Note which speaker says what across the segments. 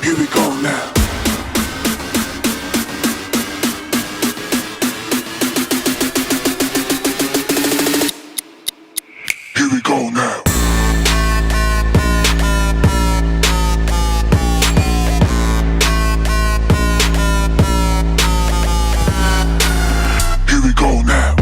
Speaker 1: Here we go now. Here we go now. Here we go now.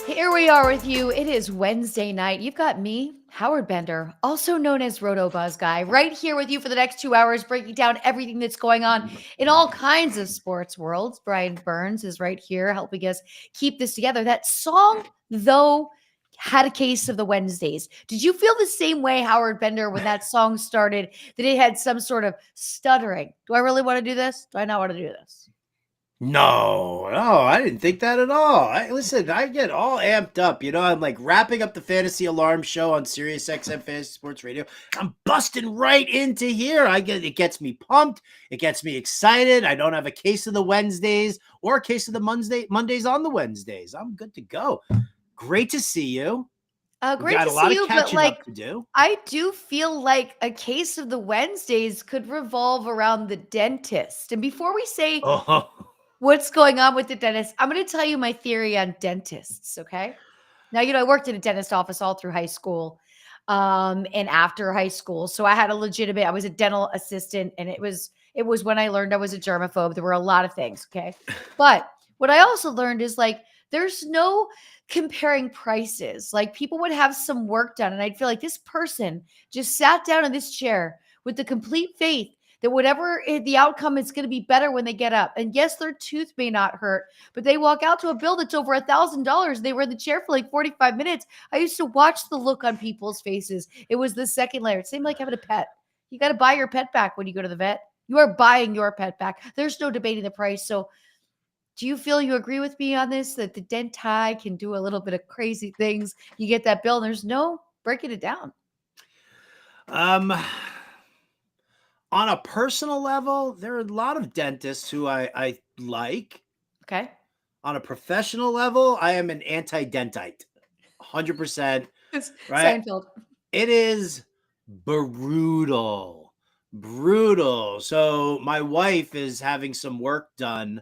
Speaker 2: Here we are with you. It is Wednesday night. You've got me, Howard Bender, also known as Roto Buzz Guy, right here with you for the next 2 hours, breaking down everything that's going on in all kinds of sports worlds. Brian Burns is right here helping us keep this together. That song, though, had a case of the Wednesdays. Did you feel the same way, Howard Bender, when that song started, that it had some sort of stuttering? Do I really want to do this? Do I not want to do this?
Speaker 3: No, I didn't think that at all. Listen, I get all amped up. I'm like wrapping up the fantasy alarm show on Sirius XM Fantasy Sports Radio. I'm busting right into here. It gets me pumped. It gets me excited. I don't have a case of the Wednesdays or a case of the Mondays on the Wednesdays. I'm good to go. Great to see you.
Speaker 2: Great to see you, but
Speaker 3: up to do.
Speaker 2: I do feel like a case of the Wednesdays could revolve around the dentist. And before we say what's going on with the dentist, I'm going to tell you my theory on dentists, okay? Now, I worked in a dentist office all through high school and after high school. So I had I was a dental assistant, and it was when I learned I was a germaphobe. There were a lot of things, okay? But what I also learned is there's no comparing prices. Like people would have some work done, and I'd feel like this person just sat down in this chair with the complete faith that whatever the outcome is going to be better when they get up. And yes, their tooth may not hurt, but they walk out to a bill that's over $1,000. They were in the chair for like 45 minutes. I used to watch the look on people's faces. It was the second layer. It seemed like having a pet. You got to buy your pet back when you go to the vet. You are buying your pet back. There's no debating the price. So do you feel you agree with me on this, that the denti can do a little bit of crazy things? You get that bill and there's no breaking it down.
Speaker 3: On a personal level, there are a lot of dentists who I like.
Speaker 2: Okay.
Speaker 3: On a professional level, I am an anti-dentite. 100%.
Speaker 2: It's
Speaker 3: right?
Speaker 2: Seinfeld.
Speaker 3: It is brutal. So my wife is having some work done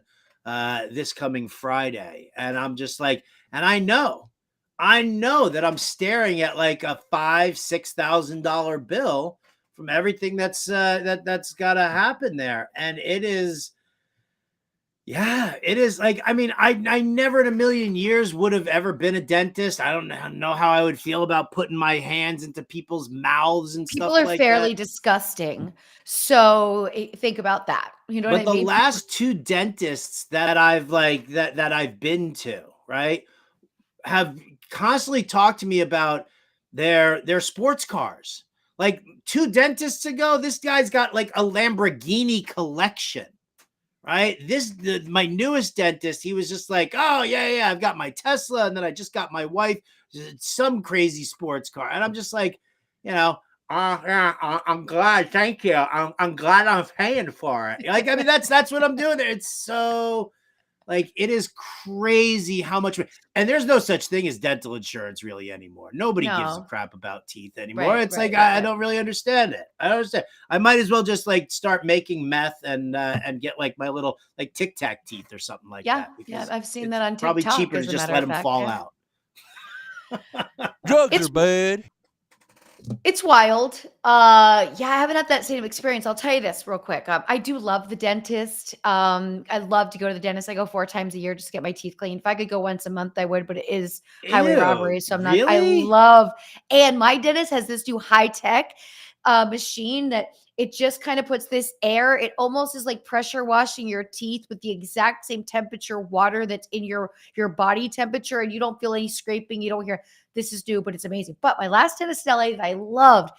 Speaker 3: this coming Friday. And I'm just like, and I know that I'm staring at like a $5,000-$6,000 bill from everything that's got to happen there. And it is like, I never in a million years would have ever been a dentist. I don't know how I would feel about putting my hands into people's mouths and stuff like that.
Speaker 2: People are fairly disgusting. So think about that. You know what I mean?
Speaker 3: But the last two dentists that I've that I've been to, right, have constantly talked to me about their sports cars. Like 2 dentists ago, this guy's got like a Lamborghini collection, right? My newest dentist, he was just like, oh, yeah, I've got my Tesla, and then I just got my wife some crazy sports car. And I'm just like, I'm glad, thank you. I'm glad I'm paying for it. That's what I'm doing there. It's so... it is crazy how much, and there's no such thing as dental insurance really anymore. Nobody gives a crap about teeth anymore. I don't really understand it. I don't understand. I might as well just start making meth and get like my little Tic Tac teeth or something like that.
Speaker 2: Yeah, I've seen that on TikTok.
Speaker 3: Probably cheaper to just let them fall out.
Speaker 4: Drugs are bad.
Speaker 2: It's wild. I haven't had that same experience. I'll tell you this real quick. I do love the dentist. I love to go to the dentist. I go 4 times a year just to get my teeth cleaned. If I could go once a month, I would, but it is highway robbery. So I'm not,
Speaker 3: really?
Speaker 2: And my dentist has this new high-tech machine that it just kind of puts this air. It almost is like pressure washing your teeth with the exact same temperature water that's in your body temperature, and you don't feel any scraping. You don't hear. This is new, but it's amazing. But my last dentist in LA that I loved,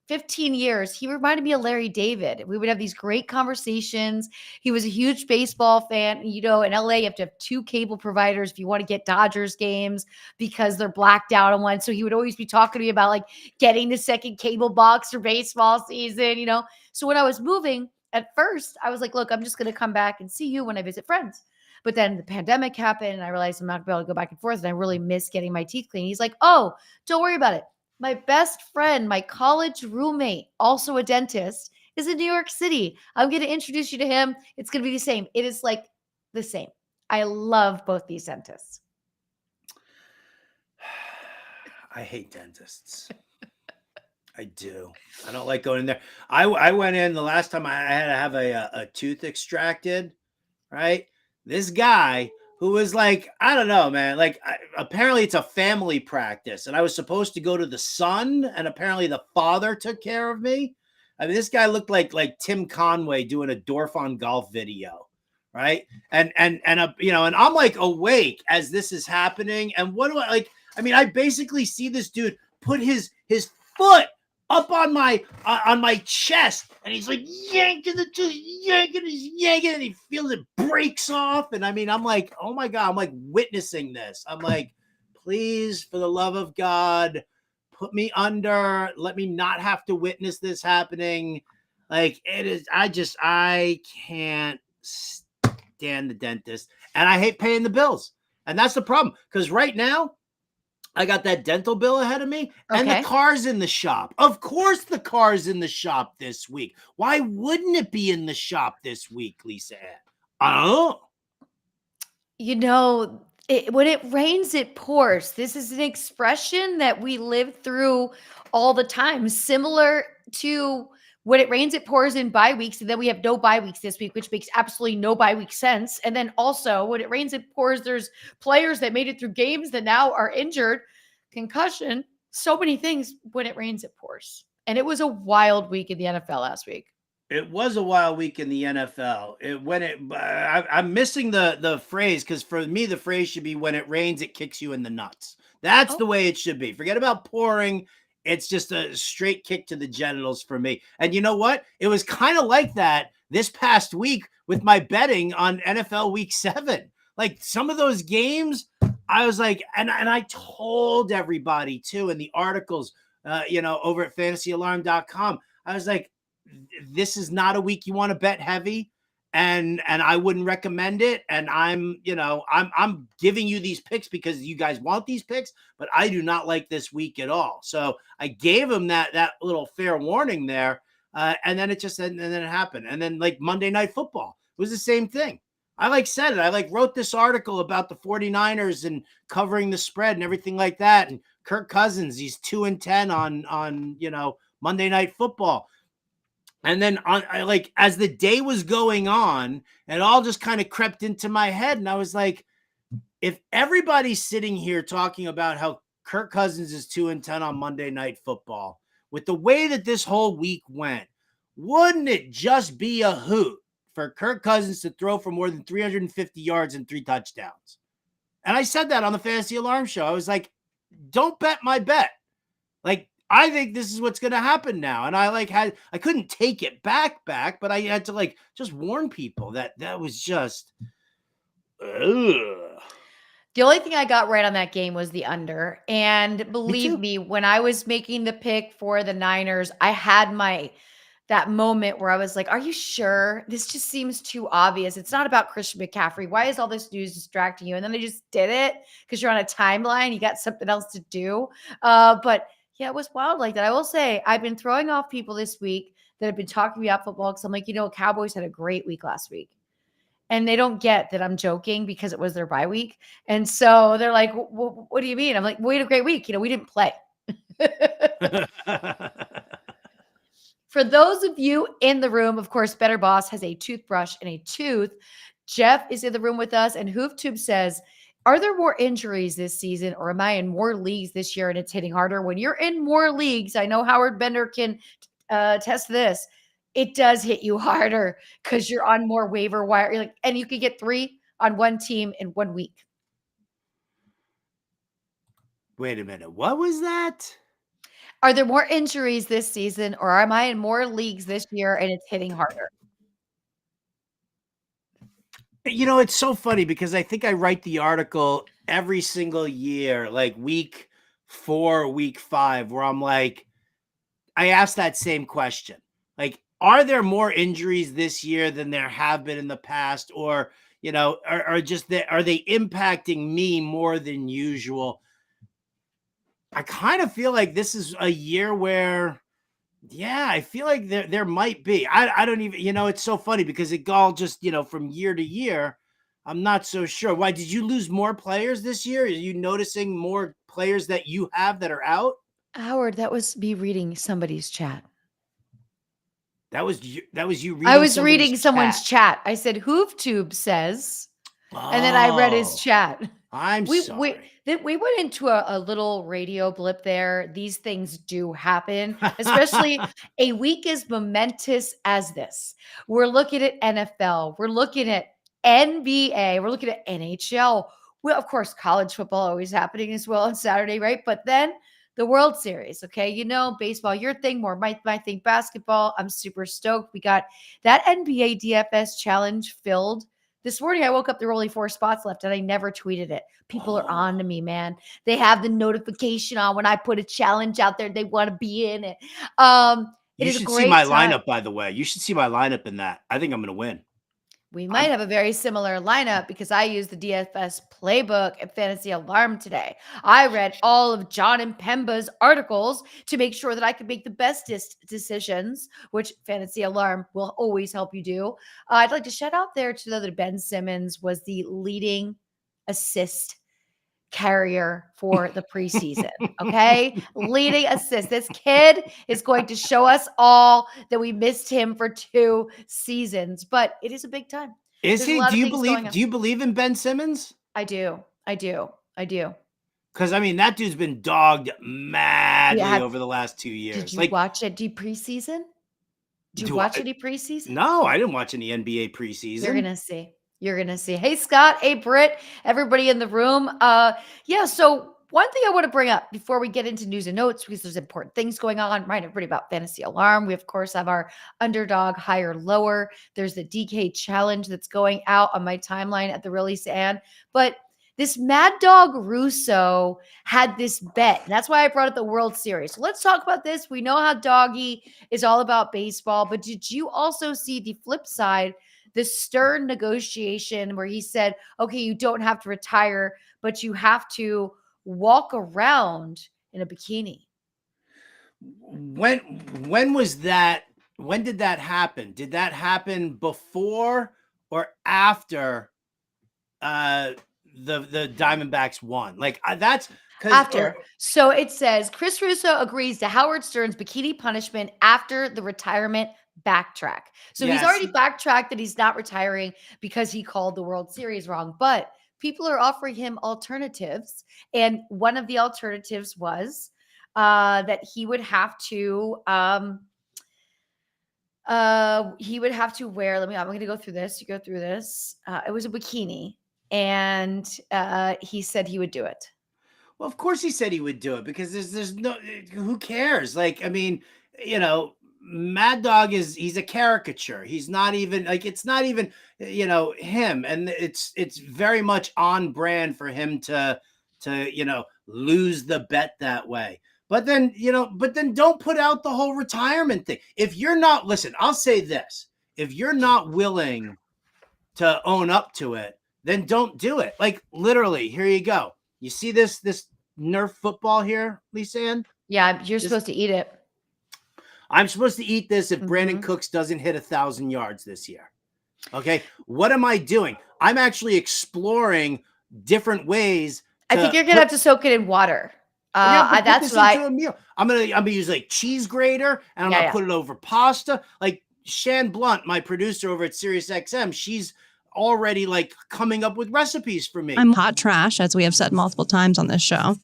Speaker 2: 15 years, he reminded me of Larry David. We would have these great conversations. He was a huge baseball fan. You know, in LA, you have to have 2 cable providers if you want to get Dodgers games because they're blacked out on one. So he would always be talking to me about like getting the second cable box for baseball season, you know. So when I was moving, at first, I was like, look, I'm just going to come back and see you when I visit friends. But then the pandemic happened and I realized I'm not going to be able to go back and forth. And I really miss getting my teeth cleaned. He's like, oh, don't worry about it. My best friend, my college roommate, also a dentist, is in New York City. I'm going to introduce you to him. It's going to be the same. It is like the same. I love both these dentists.
Speaker 3: I hate dentists. I do. I don't like going in there. I went in the last time I had to have a tooth extracted, right? This guy who was like, I don't know, man. Like, apparently it's a family practice, and I was supposed to go to the son, and apparently the father took care of me. I mean, this guy looked like Tim Conway doing a Dorf on Golf video, right? And you know, and I'm like awake as this is happening, and what do I like? I mean, I basically see this dude put his foot up on my chest, and he's like yanking, and he feels it breaks off. And I mean, I'm like, oh my God, I'm like witnessing this. I'm like, please, for the love of God, put me under. Let me not have to witness this happening. Like, it is, I can't stand the dentist, and I hate paying the bills. And that's the problem, because right now, I got that dental bill ahead of me, and the car's in the shop. Of course the car's in the shop this week. Why wouldn't it be in the shop this week, Lisa Ann? I don't know.
Speaker 2: You know, when it rains, it pours. This is an expression that we live through all the time, similar to when it rains, it pours in bye weeks, and then we have no bye weeks this week, which makes absolutely no bye week sense. And then also when it rains, it pours, there's players that made it through games that now are injured, concussion, so many things. When it rains, it pours. And it was a wild week in the NFL last week.
Speaker 3: It was a wild week in the NFL. I'm missing the phrase, because for me, the phrase should be when it rains, it kicks you in the nuts. That's the way it should be. Forget about pouring. It's just a straight kick to the genitals for me. And you know what? It was kind of like that this past week with my betting on NFL Week 7. Like, some of those games, I was like, and I told everybody too in the articles, you know, over at fantasyalarm.com, I was like, this is not a week you want to bet heavy, and I wouldn't recommend it. And I'm giving you these picks because you guys want these picks, but I do not like this week at all. So I gave him that little fair warning there, and then and then it happened. And then like Monday Night Football was the same thing. I said it. I wrote this article about the 49ers and covering the spread and everything like that. And Kirk Cousins, he's 2-10 on Monday Night Football. And then as the day was going on, it all just kind of crept into my head. And I was like, if everybody's sitting here talking about how Kirk Cousins is 2-10 on Monday Night Football, with the way that this whole week went, wouldn't it just be a hoot for Kirk Cousins to throw for more than 350 yards and 3 touchdowns? And I said that on the Fantasy Alarm Show. I was like, don't bet my bet. Like, I think this is what's going to happen now. And I couldn't take it back, but I had to just warn people that was just, ugh.
Speaker 2: The only thing I got right on that game was the under. And believe me, when I was making the pick for the Niners, I had that moment where I was like, are you sure? This just seems too obvious. It's not about Christian McCaffrey. Why is all this news distracting you? And then I just did it because you're on a timeline. You got something else to do. But yeah, it was wild like that. I will say I've been throwing off people this week that have been talking about football because I'm like, Cowboys had a great week last week. And they don't get that I'm joking because it was their bye week. And so they're like, what do you mean? I'm like, we had a great week. We didn't play. For those of you in the room, of course, Better Boss has a toothbrush and a tooth. Jeff is in the room with us, and HoofTube says, are there more injuries this season, or am I in more leagues this year and it's hitting harder? When you're in more leagues, I know Howard Bender can test this. It does hit you harder because you're on more waiver wire. And you could get 3 on one team in 1 week.
Speaker 3: Wait a minute. What was that?
Speaker 2: Are there more injuries this season, or am I in more leagues this year and it's hitting harder?
Speaker 3: It's so funny because I think I write the article every single year, like week 4, week 5, where I'm like, I ask that same question. Like, are there more injuries this year than there have been in the past? Or, are they impacting me more than usual? I kind of feel like this is a year where, yeah, I feel like there might be. I don't even, it's so funny because it all just, from year to year, I'm not so sure. Why did you lose more players this year? Are you noticing more players that you have that are out?
Speaker 2: Howard, that was me reading somebody's chat.
Speaker 3: That was you
Speaker 2: I
Speaker 3: reading
Speaker 2: was
Speaker 3: somebody's
Speaker 2: reading someone's
Speaker 3: chat.
Speaker 2: chat. I said, HoofTube says, and then I read his
Speaker 3: Oh,
Speaker 2: chat.
Speaker 3: I'm
Speaker 2: We
Speaker 3: sorry.
Speaker 2: we went into a little radio blip there. These things do happen, especially a week as momentous as this. We're looking at NFL. We're looking at NBA. We're looking at NHL. Well, of course, college football always happening as well on Saturday, right? But then the World Series, okay? Baseball, your thing, more my thing, basketball. I'm super stoked. We got that NBA DFS challenge filled. This morning, I woke up, there were only 4 spots left, and I never tweeted it. People are on to me, man. They have the notification on when I put a challenge out there. They want to be in it. It
Speaker 3: You
Speaker 2: is a
Speaker 3: should see my
Speaker 2: great time.
Speaker 3: lineup, by the way. You should see my lineup in that. I think I'm going to win.
Speaker 2: We might have a very similar lineup because I used the DFS playbook at Fantasy Alarm today. I read all of John and Pemba's articles to make sure that I could make the best decisions, which Fantasy Alarm will always help you do. I'd like to shout out there to know that Ben Simmons was the leading assist carrier for the preseason. Okay. Leading assist. This kid is going to show us all that we missed him for 2 seasons, but it is a big time.
Speaker 3: Is
Speaker 2: There's a
Speaker 3: he?
Speaker 2: lot
Speaker 3: Do
Speaker 2: of
Speaker 3: you
Speaker 2: things going
Speaker 3: believe?
Speaker 2: on.
Speaker 3: Do you believe in Ben Simmons?
Speaker 2: I do.
Speaker 3: Because I mean, that dude's been dogged madly
Speaker 2: Yeah.
Speaker 3: over the last 2 years.
Speaker 2: Did you watch it? Preseason? Did you watch any preseason?
Speaker 3: No, I didn't watch any NBA
Speaker 2: You're
Speaker 3: preseason.
Speaker 2: gonna see. You're gonna see. Hey, Scott. Hey, Britt. Everybody in the room. Yeah. So one thing I want to bring up before we get into news and notes, because there's important things going on. Remind everybody about Fantasy Alarm. We of course have our underdog higher lower. There's the DK challenge that's going out on my timeline at the release, Ann. But this Mad Dog Russo had this bet. And that's why I brought up the World Series. So let's talk about this. We know how Doggy is all about baseball, but did you also see the flip side? The stern negotiation where he said, okay, you don't have to retire, but you have to walk around in a bikini.
Speaker 3: When was that? When did that happen? Did that happen before or after the Diamondbacks won? Like that's
Speaker 2: after. So it says Chris Russo agrees to Howard Stern's bikini punishment after the retirement backtrack. So he's already backtracked that he's not retiring because he called the World Series wrong, but people are offering him alternatives. And one of the alternatives was that he would have to wear, I'm going to go through this. You go through this. It was a bikini, and he said he would do it.
Speaker 3: Well, of course he said he would do it because there's no, who cares? Like, I mean, Mad Dog he's a caricature. He's not even like, it's not even, him. And it's very much on brand for him to lose the bet that way. But then, don't put out the whole retirement thing. If you're not, listen, I'll say this. If you're not willing to own up to it, then don't do it. Like literally, here you go. You see this Nerf football here, Lisa Ann?
Speaker 2: Yeah, you're supposed to eat it.
Speaker 3: I'm supposed to eat this if Brandon Cooks doesn't hit 1,000 yards this year. Okay. What am I doing? I'm actually exploring different ways.
Speaker 2: I think you're going to have to soak it in water. That's why
Speaker 3: I'm gonna use like cheese grater and I'm gonna put it over pasta. Like Shan Blunt, my producer over at SiriusXM, she's already like coming up with recipes for me.
Speaker 4: I'm hot trash, as we have said multiple times on this show.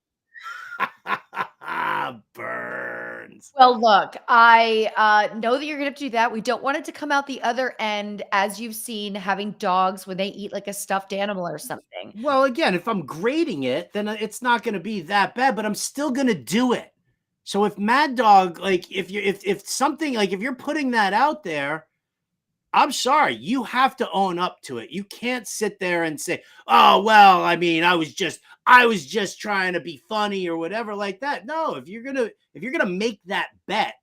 Speaker 3: Burns.
Speaker 2: Well, look, I know that you're going to do that. We don't want it to come out the other end, as you've seen having dogs when they eat like a stuffed animal or something.
Speaker 3: Well, again, if I'm grading it, then it's not going to be that bad, but I'm still going to do it. So if Mad Dog, like if something like if you're putting that out there, I'm sorry, you have to own up to it. You can't sit there and say, "Oh, well, I mean, I was just trying to be funny or whatever like that." No, if you're going to make that bet,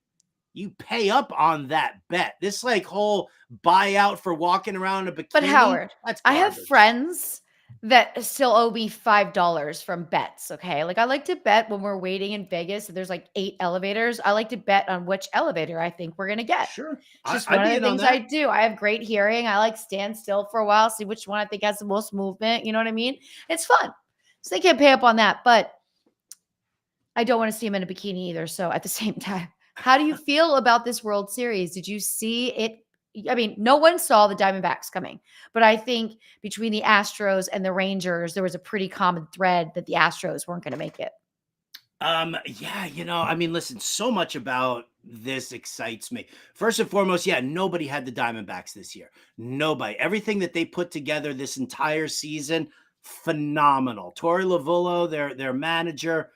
Speaker 3: you pay up on that bet. This like whole buyout for walking around in a
Speaker 2: But
Speaker 3: bikini,
Speaker 2: Howard,
Speaker 3: that's
Speaker 2: I have
Speaker 3: garbage.
Speaker 2: friends that still owe me $5 from bets. Okay. Like I like to bet when we're waiting in Vegas, and there's like 8 elevators. I like to bet on which elevator I think we're going to get.
Speaker 3: Sure.
Speaker 2: It's just
Speaker 3: I'd
Speaker 2: one of
Speaker 3: be
Speaker 2: the
Speaker 3: in on
Speaker 2: things I
Speaker 3: that.
Speaker 2: do. I have great hearing. I like stand still for a while, see which one I think has the most movement. You know what I mean? It's fun. So they can't pay up on that, but I don't want to see him in a bikini either. So at the same time, how do you feel about this World Series? Did you see it? I mean, no one saw the Diamondbacks coming, but I think between the Astros and the Rangers, there was a pretty common thread that the Astros weren't going to make it.
Speaker 3: Yeah, I mean, listen, so much about this excites me. First and foremost, yeah, nobody had the Diamondbacks this year. Nobody. Everything that they put together this entire season, phenomenal. Torey Lovullo, their manager,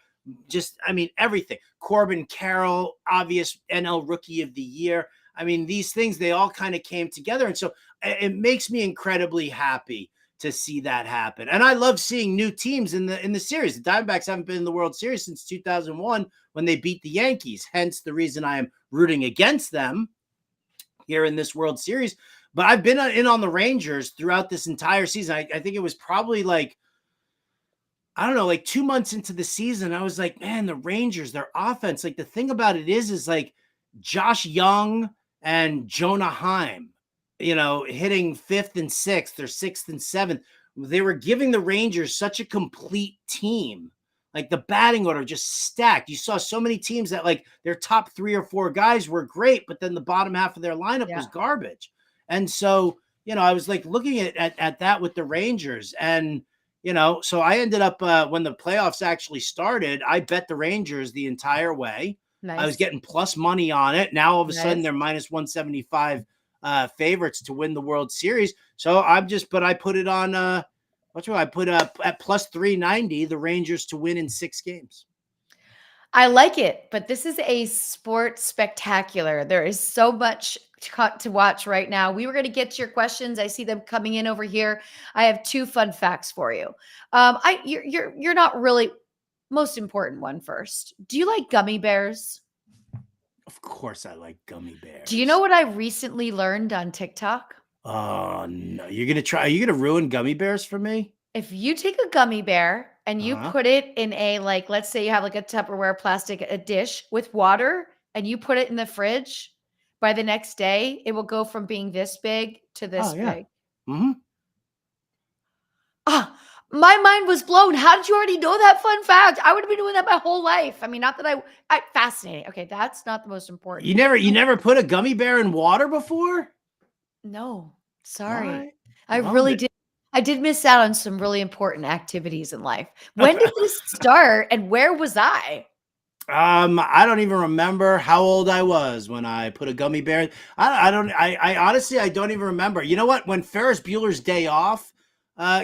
Speaker 3: just I mean, everything. Corbin Carroll, obvious NL Rookie of the Year. I mean, these things they all kind of came together, and so it makes me incredibly happy to see that happen. And I love seeing new teams in the series. The Diamondbacks haven't been in the World Series since 2001 when they beat the Yankees. Hence the reason I am rooting against them here in this World Series. But I've been in on the Rangers throughout this entire season. I think it was probably like, I don't know, like 2 months into the season, I was like, man, the Rangers, their offense, like the thing about it is like Josh Young and Jonah Heim, hitting 5th and 6th or 6th and 7th. They were giving the Rangers such a complete team. Like the batting order just stacked. You saw so many teams that like their top 3 or 4 guys were great, but then the bottom half of their lineup was garbage. And so, I was like looking at that with the Rangers and, so I ended up when the playoffs actually started, I bet the Rangers the entire way.
Speaker 2: Nice.
Speaker 3: I was getting plus money on it. Now all of a sudden they're minus 175 favorites to win the World Series. So I put it on what's what I put up at plus 390 the Rangers to win in 6 games.
Speaker 2: I like it, but this is a sports spectacular. There is so much to watch right now. We were going to get to your questions. I see them coming in over here. I have 2 fun facts for you. You're not really most important one first. Do you like gummy bears?
Speaker 3: Of course I like gummy bears.
Speaker 2: Do you know what I recently learned on TikTok?
Speaker 3: Oh no, are you going to ruin gummy bears for me?
Speaker 2: If you take a gummy bear and you put it in a, like, let's say you have like a Tupperware a dish with water and you put it in the fridge, by the next day, it will go from being this big to this big.
Speaker 3: Mm-hmm.
Speaker 2: My mind was blown. How did you already know that fun fact? I would have been doing that my whole life. I mean, not that I fascinating. Okay, that's not the most important.
Speaker 3: You never put a gummy bear in water before?
Speaker 2: No, sorry.
Speaker 3: Right.
Speaker 2: I really did. I did miss out on some really important activities in life. When did this start and where was I?
Speaker 3: I don't even remember how old I was when I put a gummy bear. I honestly, I don't even remember. You know what? When Ferris Bueller's Day Off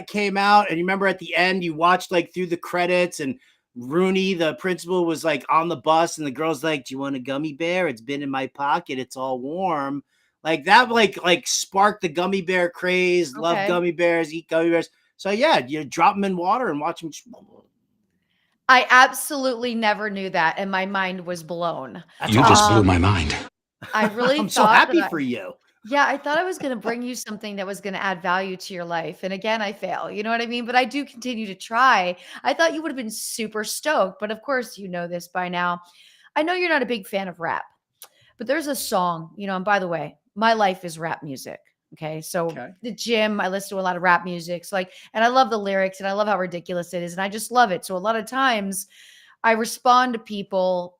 Speaker 3: came out, and you remember at the end, you watched like through the credits and Rooney, the principal, was like on the bus and the girl's like, "Do you want a gummy bear? It's been in my pocket. It's all warm." Like that, like sparked the gummy bear craze.
Speaker 2: Okay.
Speaker 3: Love gummy bears, eat gummy bears. So yeah, you drop them in water and watch them.
Speaker 2: I absolutely never knew that, and my mind was blown.
Speaker 1: You just blew my mind.
Speaker 2: I really
Speaker 3: I'm so happy for you.
Speaker 2: Yeah, I thought I was going to bring you something that was going to add value to your life. And again, I fail. You know what I mean? But I do continue to try. I thought you would have been super stoked. But of course, you know this by now. I know you're not a big fan of rap, but there's a song, and by the way, my life is rap music. Okay. So the gym, I listen to a lot of rap music. So and I love the lyrics and I love how ridiculous it is. And I just love it. So a lot of times I respond to people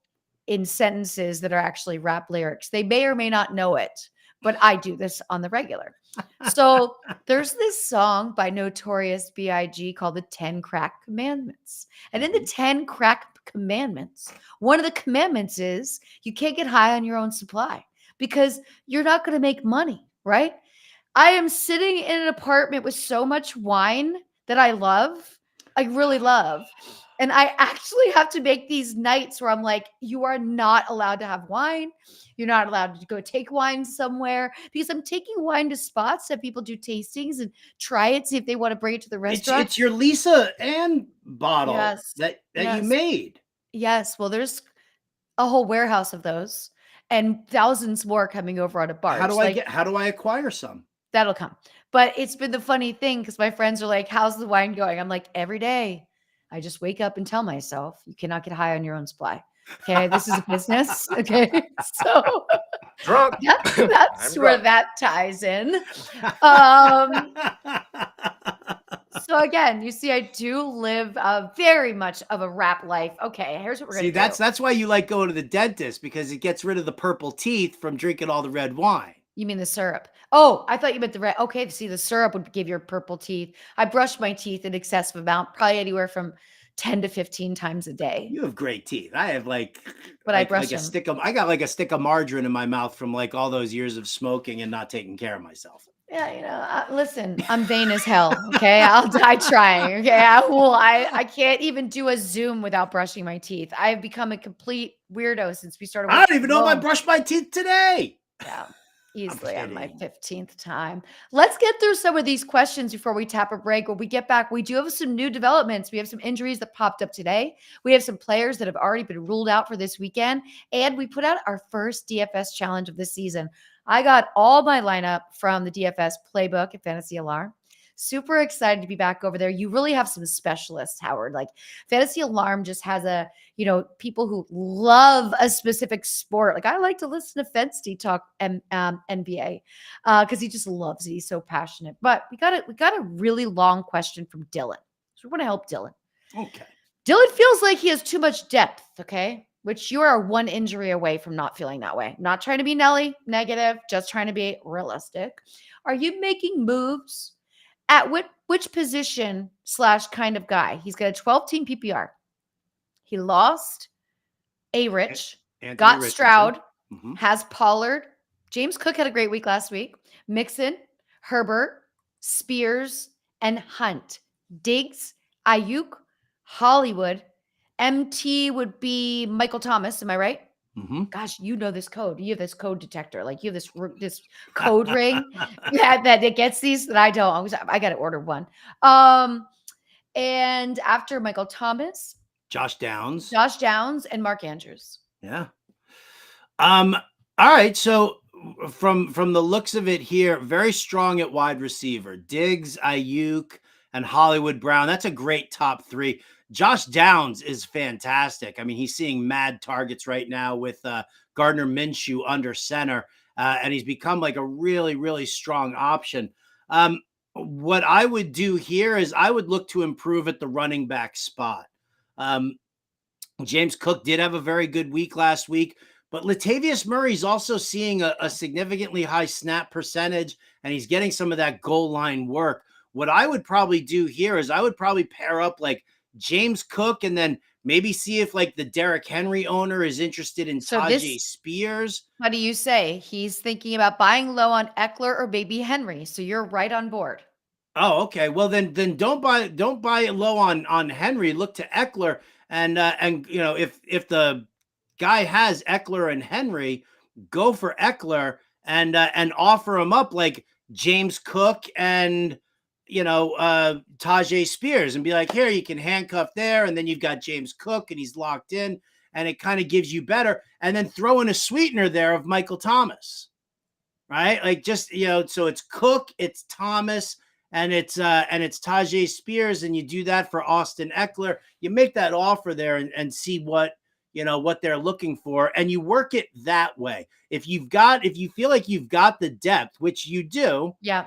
Speaker 2: in sentences that are actually rap lyrics. They may or may not know it, but I do this on the regular. So there's this song by Notorious B.I.G. called the 10 Crack Commandments. And in the 10 Crack Commandments, one of the commandments is you can't get high on your own supply because you're not going to make money, right? I am sitting in an apartment with so much wine that I love, I really love. And I actually have to make these nights where I'm like, you are not allowed to have wine. You're not allowed to go take wine somewhere because I'm taking wine to spots that people do tastings and try it, see if they want to bring it to the restaurant.
Speaker 3: It's your Lisa Ann bottle
Speaker 2: Yes.
Speaker 3: that you
Speaker 2: Yes.
Speaker 3: made.
Speaker 2: Yes. Well, there's a whole warehouse of those and thousands more coming over on a barge.
Speaker 3: How do I acquire some?
Speaker 2: That'll come. But it's been the funny thing because my friends are like, how's the wine going? I'm like, every day I just wake up and tell myself, you cannot get high on your own supply. Okay. This is a business. Okay. So
Speaker 5: Drunk.
Speaker 2: that's
Speaker 5: I'm
Speaker 2: where
Speaker 5: drunk.
Speaker 2: that ties in. So again, you see, I do live very much of a rap life. Okay, here's what we're
Speaker 3: See,
Speaker 2: gonna do.
Speaker 3: that's why you like going to the dentist, because it gets rid of the purple teeth from drinking all the red wine.
Speaker 2: You mean the syrup? Oh, I thought you meant the red. Okay, see, the syrup would give your purple teeth. I brush my teeth an excessive amount, probably anywhere from 10 to 15 times a day.
Speaker 3: You have great teeth. I have
Speaker 2: But I brush
Speaker 3: a
Speaker 2: them.
Speaker 3: stick of I got like a stick of margarine in my mouth from like all those years of smoking and not taking care of myself.
Speaker 2: Yeah, listen, I'm vain as hell. Okay, I'll die trying. Okay, I can't even do a Zoom without brushing my teeth. I've become a complete weirdo since we started.
Speaker 3: I don't even know if I brushed my teeth today.
Speaker 2: Yeah, easily on my
Speaker 3: kidding.
Speaker 2: 15th time. Let's get through some of these questions before we tap a break. When we get back, we do have some new developments. We have some injuries that popped up today. We have some players that have already been ruled out for this weekend. And we put out our first DFS challenge of this season. I got all my lineup from the DFS playbook at Fantasy Alarm. Super excited to be back over there. You really have some specialists, Howard. Like Fantasy Alarm just has people who love a specific sport. Like I like to listen to Fensty talk NBA because he just loves it. He's so passionate. But we got a really long question from Dylan. So we want to help Dylan.
Speaker 3: Okay.
Speaker 2: Dylan feels like he has too much depth, okay? Which you are one injury away from not feeling that way. Not trying to be Nelly, negative, just trying to be realistic. Are you making moves at which position / kind of guy? He's got a 12-team PPR. He lost A-Rich,
Speaker 3: Anthony
Speaker 2: got
Speaker 3: Richardson.
Speaker 2: Stroud,
Speaker 3: Mhm.
Speaker 2: has Pollard. James Cook had a great week last week. Mixon, Herbert, Spears, and Hunt. Diggs, Ayuk, Hollywood. MT would be Michael Thomas. Am I right?
Speaker 3: Mhm.
Speaker 2: Gosh, you know this code. You have this code detector. Like you have this code ring that it gets these that I don't. I got to order one. And after Michael Thomas,
Speaker 3: Josh Downs.
Speaker 2: and Mark Andrews.
Speaker 3: Yeah. All right. So from the looks of it here, very strong at wide receiver. Diggs, Ayuk, and Hollywood Brown. That's a great top three. Josh Downs is fantastic. I mean, he's seeing mad targets right now with Gardner Minshew under center, and he's become like a really, really strong option. What I would do here is I would look to improve at the running back spot. James Cook did have a very good week last week, but Latavius Murray's also seeing a significantly high snap percentage, and he's getting some of that goal line work. What I would probably do here is I would probably pair up like James Cook and then maybe see if like the Derrick Henry owner is interested in Tajay Spears.
Speaker 2: What do you say? He's thinking about buying low on Eckler or baby Henry. So you're right on board.
Speaker 3: Oh, okay. Well, then don't buy low on Henry. Look to Eckler, and you know if the guy has Eckler and Henry, go for Eckler and offer him up like James Cook and Tajay Spears, and be like, here, you can handcuff there, and then you've got James Cook and he's locked in, and it kind of gives you better, and then throw in a sweetener there of Michael Thomas, right? Like just so it's Cook, it's Thomas. And it's Tajay Spears, and you do that for Austin Eckler. You make that offer there and see what they're looking for, and you work it that way. If you feel like you've got the depth, which you do,
Speaker 2: yeah.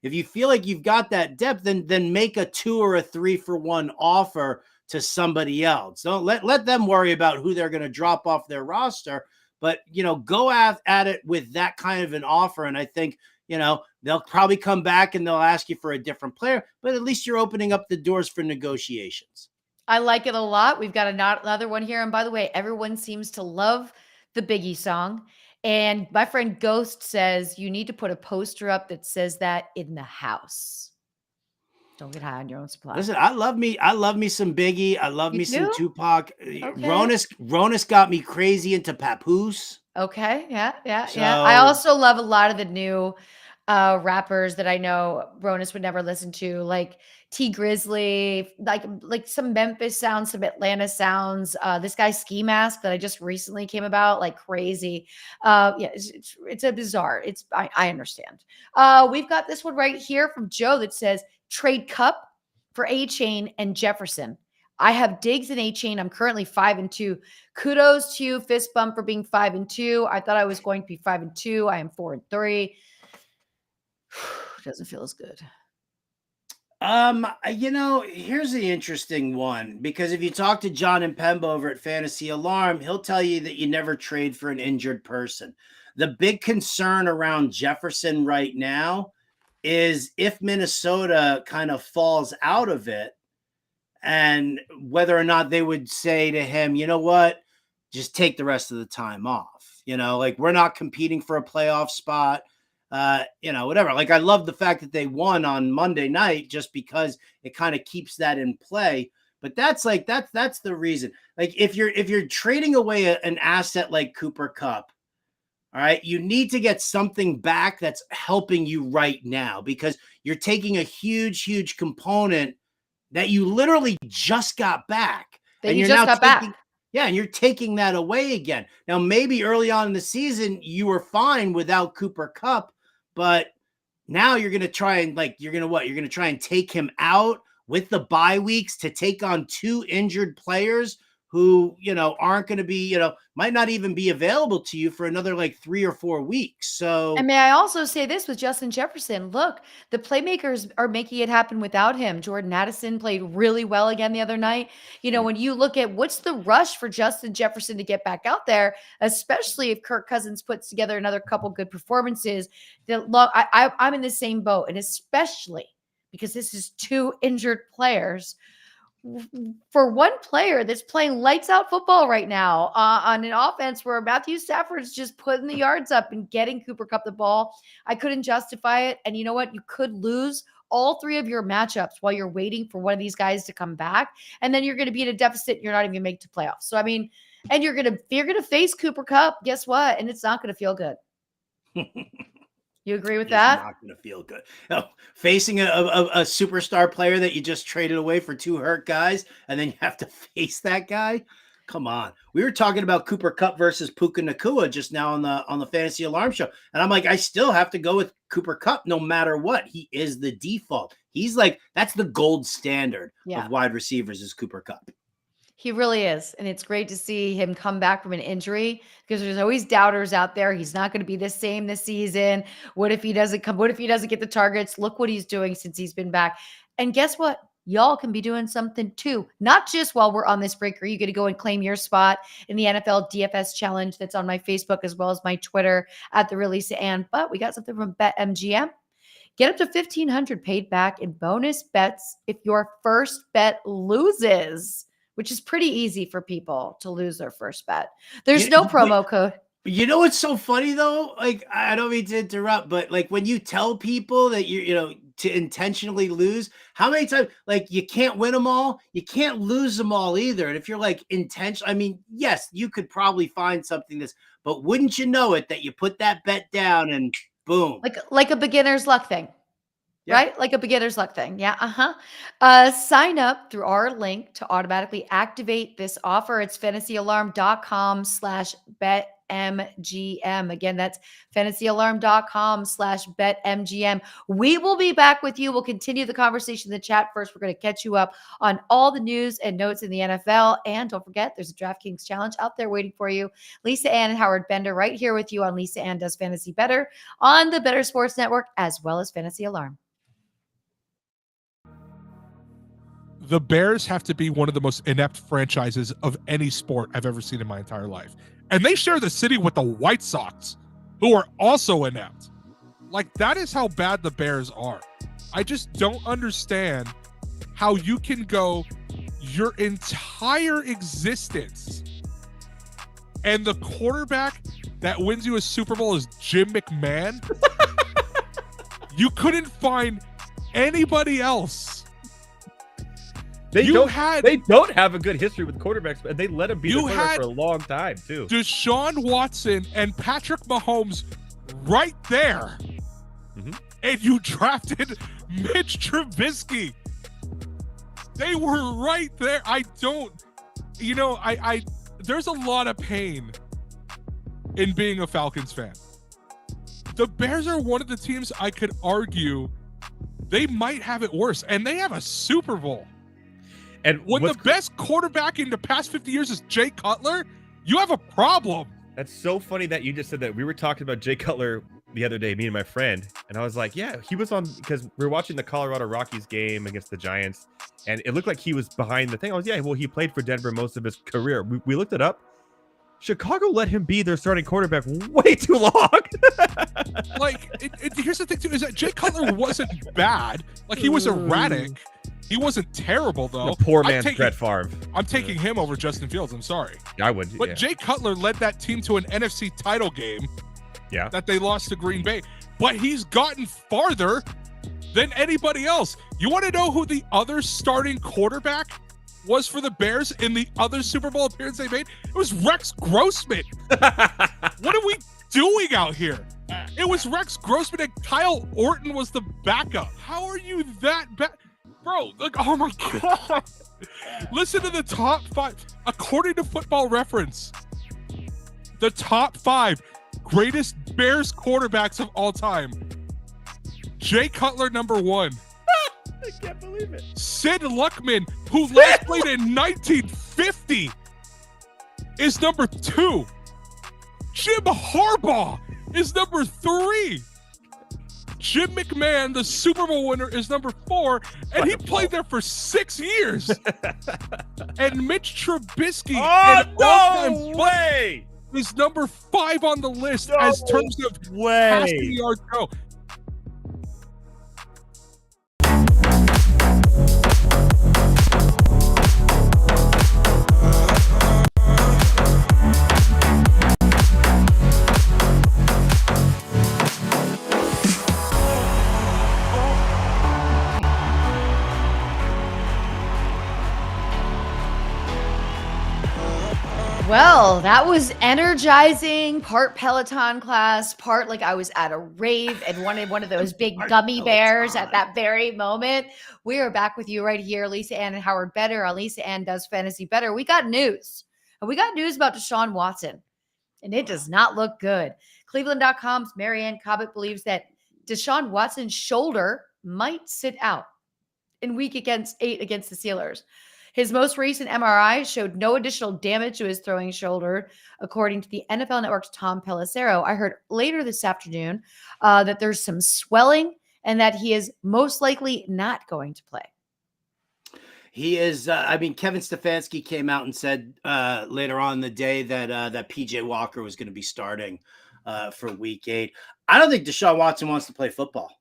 Speaker 3: If you feel like you've got that depth, then make a 2 or a 3-for-1 offer to somebody else. Don't let them worry about who they're going to drop off their roster, but go at it with that kind of an offer, and I think. They'll probably come back and they'll ask you for a different player, but at least you're opening up the doors for negotiations.
Speaker 2: I like it a lot. We've got another one here. And by the way, everyone seems to love the Biggie song. And my friend Ghost says you need to put a poster up that says that in the house. Don't get high on your own supply.
Speaker 3: Listen, I love me some Biggie. I love
Speaker 2: You
Speaker 3: me some
Speaker 2: do?
Speaker 3: Tupac.
Speaker 2: Okay.
Speaker 3: Ronus got me crazy into Papoose.
Speaker 2: Okay. Yeah. I
Speaker 3: So
Speaker 2: also love a lot of the new rappers that I know Ronus would never listen to, like T Grizzly, like some Memphis sounds, some Atlanta sounds. This guy Ski Mask that I just recently came about, like crazy. Yeah, it's a bizarre. I understand. We've got this one right here from Joe that says trade Cup for A-Chain and Jefferson. I have Diggs and A-Chain. I'm currently 5-2. Kudos to you, fist bump, for being 5-2. I thought I was going to be 5-2. I am 4-3. Doesn't feel as good.
Speaker 3: Here's the interesting one, because if you talk to John and Pemba over at Fantasy Alarm, he'll tell you that you never trade for an injured person. The big concern around Jefferson right now is if Minnesota kind of falls out of it, and whether or not they would say to him, you know what, just take the rest of the time off. Like, we're not competing for a playoff spot. Whatever. Like, I love the fact that they won on Monday night just because it kind of keeps that in play. But that's the reason. Like, if you're trading away an asset like Cooper Kupp, all right, you need to get something back that's helping you right now, because you're taking a huge component that you literally just got back.
Speaker 2: And you just got back.
Speaker 3: Yeah, and you're taking that away again. Now, maybe early on in the season, you were fine without Cooper Kupp, but now you're going to try and you're going to try and take him out with the bye weeks to take on two injured players who, aren't going to be, might not even be available to you for another 3 or 4 weeks. So,
Speaker 2: and may I also say this with Justin Jefferson? Look, the playmakers are making it happen without him. Jordan Addison played really well again the other night. When you look at what's the rush for Justin Jefferson to get back out there, especially if Kirk Cousins puts together another couple good performances. I'm in the same boat, and especially because this is two injured players. For one player that's playing lights out football right now on an offense where Matthew Stafford's just putting the yards up and getting Cooper Kupp the ball, I couldn't justify it. And you know what? You could lose all three of your matchups while you're waiting for one of these guys to come back. And then you're going to be in a deficit. And you're not even going to make it to playoffs. So, and you're going to face Cooper Kupp. Guess what? And it's not going to feel good. You agree with that?
Speaker 3: It's not going to feel good. Facing a superstar player that you just traded away for two hurt guys, and then you have to face that guy. Come on. We were talking about Cooper Kupp versus Puka Nacua just now on the Fantasy Alarm show, and I'm like, I still have to go with Cooper Kupp no matter what. He is the default. He's that's the gold standard of wide receivers is Cooper Kupp.
Speaker 2: He really is. And it's great to see him come back from an injury, because there's always doubters out there. He's not going to be the same this season. What if he doesn't come? What if he doesn't get the targets? Look what he's doing since he's been back. And guess what? Y'all can be doing something too. Not just while we're on this break. Are you going to go and claim your spot in the NFL DFS challenge that's on my Facebook as well as my Twitter at the Release Ann? But we got something from BetMGM. Get up to $1,500 paid back in bonus bets if your first bet loses, which is pretty easy for people to lose their first bet. There's no promo code.
Speaker 3: You know what's so funny though? I don't mean to interrupt, but when you tell people that to intentionally lose, how many times, you can't win them all, you can't lose them all either. And if you're intentional, yes, you could probably find something but wouldn't you know it, that you put that bet down and boom.
Speaker 2: Like a beginner's luck thing. Yeah. Right? Like a beginner's luck thing. Yeah. Sign up through our link to automatically activate this offer. It's fantasyalarm.com/betmgm. Again, that's fantasyalarm.com/betmgm. We will be back with you. We'll continue the conversation in the chat. First, we're going to catch you up on all the news and notes in the NFL. And don't forget, there's a DraftKings challenge out there waiting for you. Lisa Ann and Howard Bender right here with you on Lisa Ann Does Fantasy Bettor on the Better Sports Network, as well as Fantasy Alarm.
Speaker 5: The Bears have to be one of the most inept franchises of any sport I've ever seen in my entire life. And they share the city with the White Sox, who are also inept. That is how bad the Bears are. I just don't understand how you can go your entire existence and the quarterback that wins you a Super Bowl is Jim McMahon. You couldn't find anybody else
Speaker 6: They don't have a good history with quarterbacks, and they let him be the quarterback for a long time too.
Speaker 5: Deshaun Watson and Patrick Mahomes right there. And you drafted Mitch Trubisky. They were right there. I there's a lot of pain in being a Falcons fan. The Bears are one of the teams I could argue they might have it worse, and they have a Super Bowl.
Speaker 6: And
Speaker 5: when the best quarterback in the past 50 years is Jay Cutler, you have a problem.
Speaker 6: That's so funny that you just said that. We were talking about Jay Cutler the other day, me and my friend, and I was like, yeah, he was on, because we were watching the Colorado Rockies game against the Giants, and it looked like he was behind the thing. I was, yeah, well, he played for Denver most of his career. We looked it up. Chicago let him be their starting quarterback way too long.
Speaker 5: Here's the thing too, is that Jay Cutler wasn't bad. Like, he was erratic. He wasn't terrible, though.
Speaker 6: The poor man's Brett Favre.
Speaker 5: I'm taking him over Justin Fields. I'm sorry.
Speaker 6: I would.
Speaker 5: But Jay Cutler led that team to an NFC title game.
Speaker 6: Yeah.
Speaker 5: That they lost to Green Bay. But he's gotten farther than anybody else. You want to know who the other starting quarterback was for the Bears in the other Super Bowl appearance they made? It was Rex Grossman. What are we doing out here? It was Rex Grossman, and Kyle Orton was the backup. How are you that bad? Bro, like, oh my God. Listen to the top 5. According to Football Reference, the top 5 greatest Bears quarterbacks of all time. Jay Cutler, number 1.
Speaker 6: I can't believe it.
Speaker 5: Sid Luckman, who last played in 1950, is number 2. Jim Harbaugh is number 3. Jim McMahon, the Super Bowl winner, is number 4, and he played there for 6 years. And Mitch Trubisky, is number 5 on the list as terms of passing yards go.
Speaker 2: Well, that was energizing, part Peloton class, part like I was at a rave and wanted one of those big gummy bears at that very moment. We are back with you right here, Lisa Ann and Howard Bettor on Lisa Ann Does Fantasy Bettor. We got news. And we got news about Deshaun Watson, and it does not look good. Cleveland.com's Marianne Cobbett believes that Deshaun Watson's shoulder might sit out in week 8 against the Steelers. His most recent MRI showed no additional damage to his throwing shoulder, according to the NFL Network's Tom Pelissero. I heard later this afternoon that there's some swelling and that he is most likely not going to play.
Speaker 3: He is. Kevin Stefanski came out and said later on in the day that PJ Walker was going to be starting for week 8. I don't think Deshaun Watson wants to play football.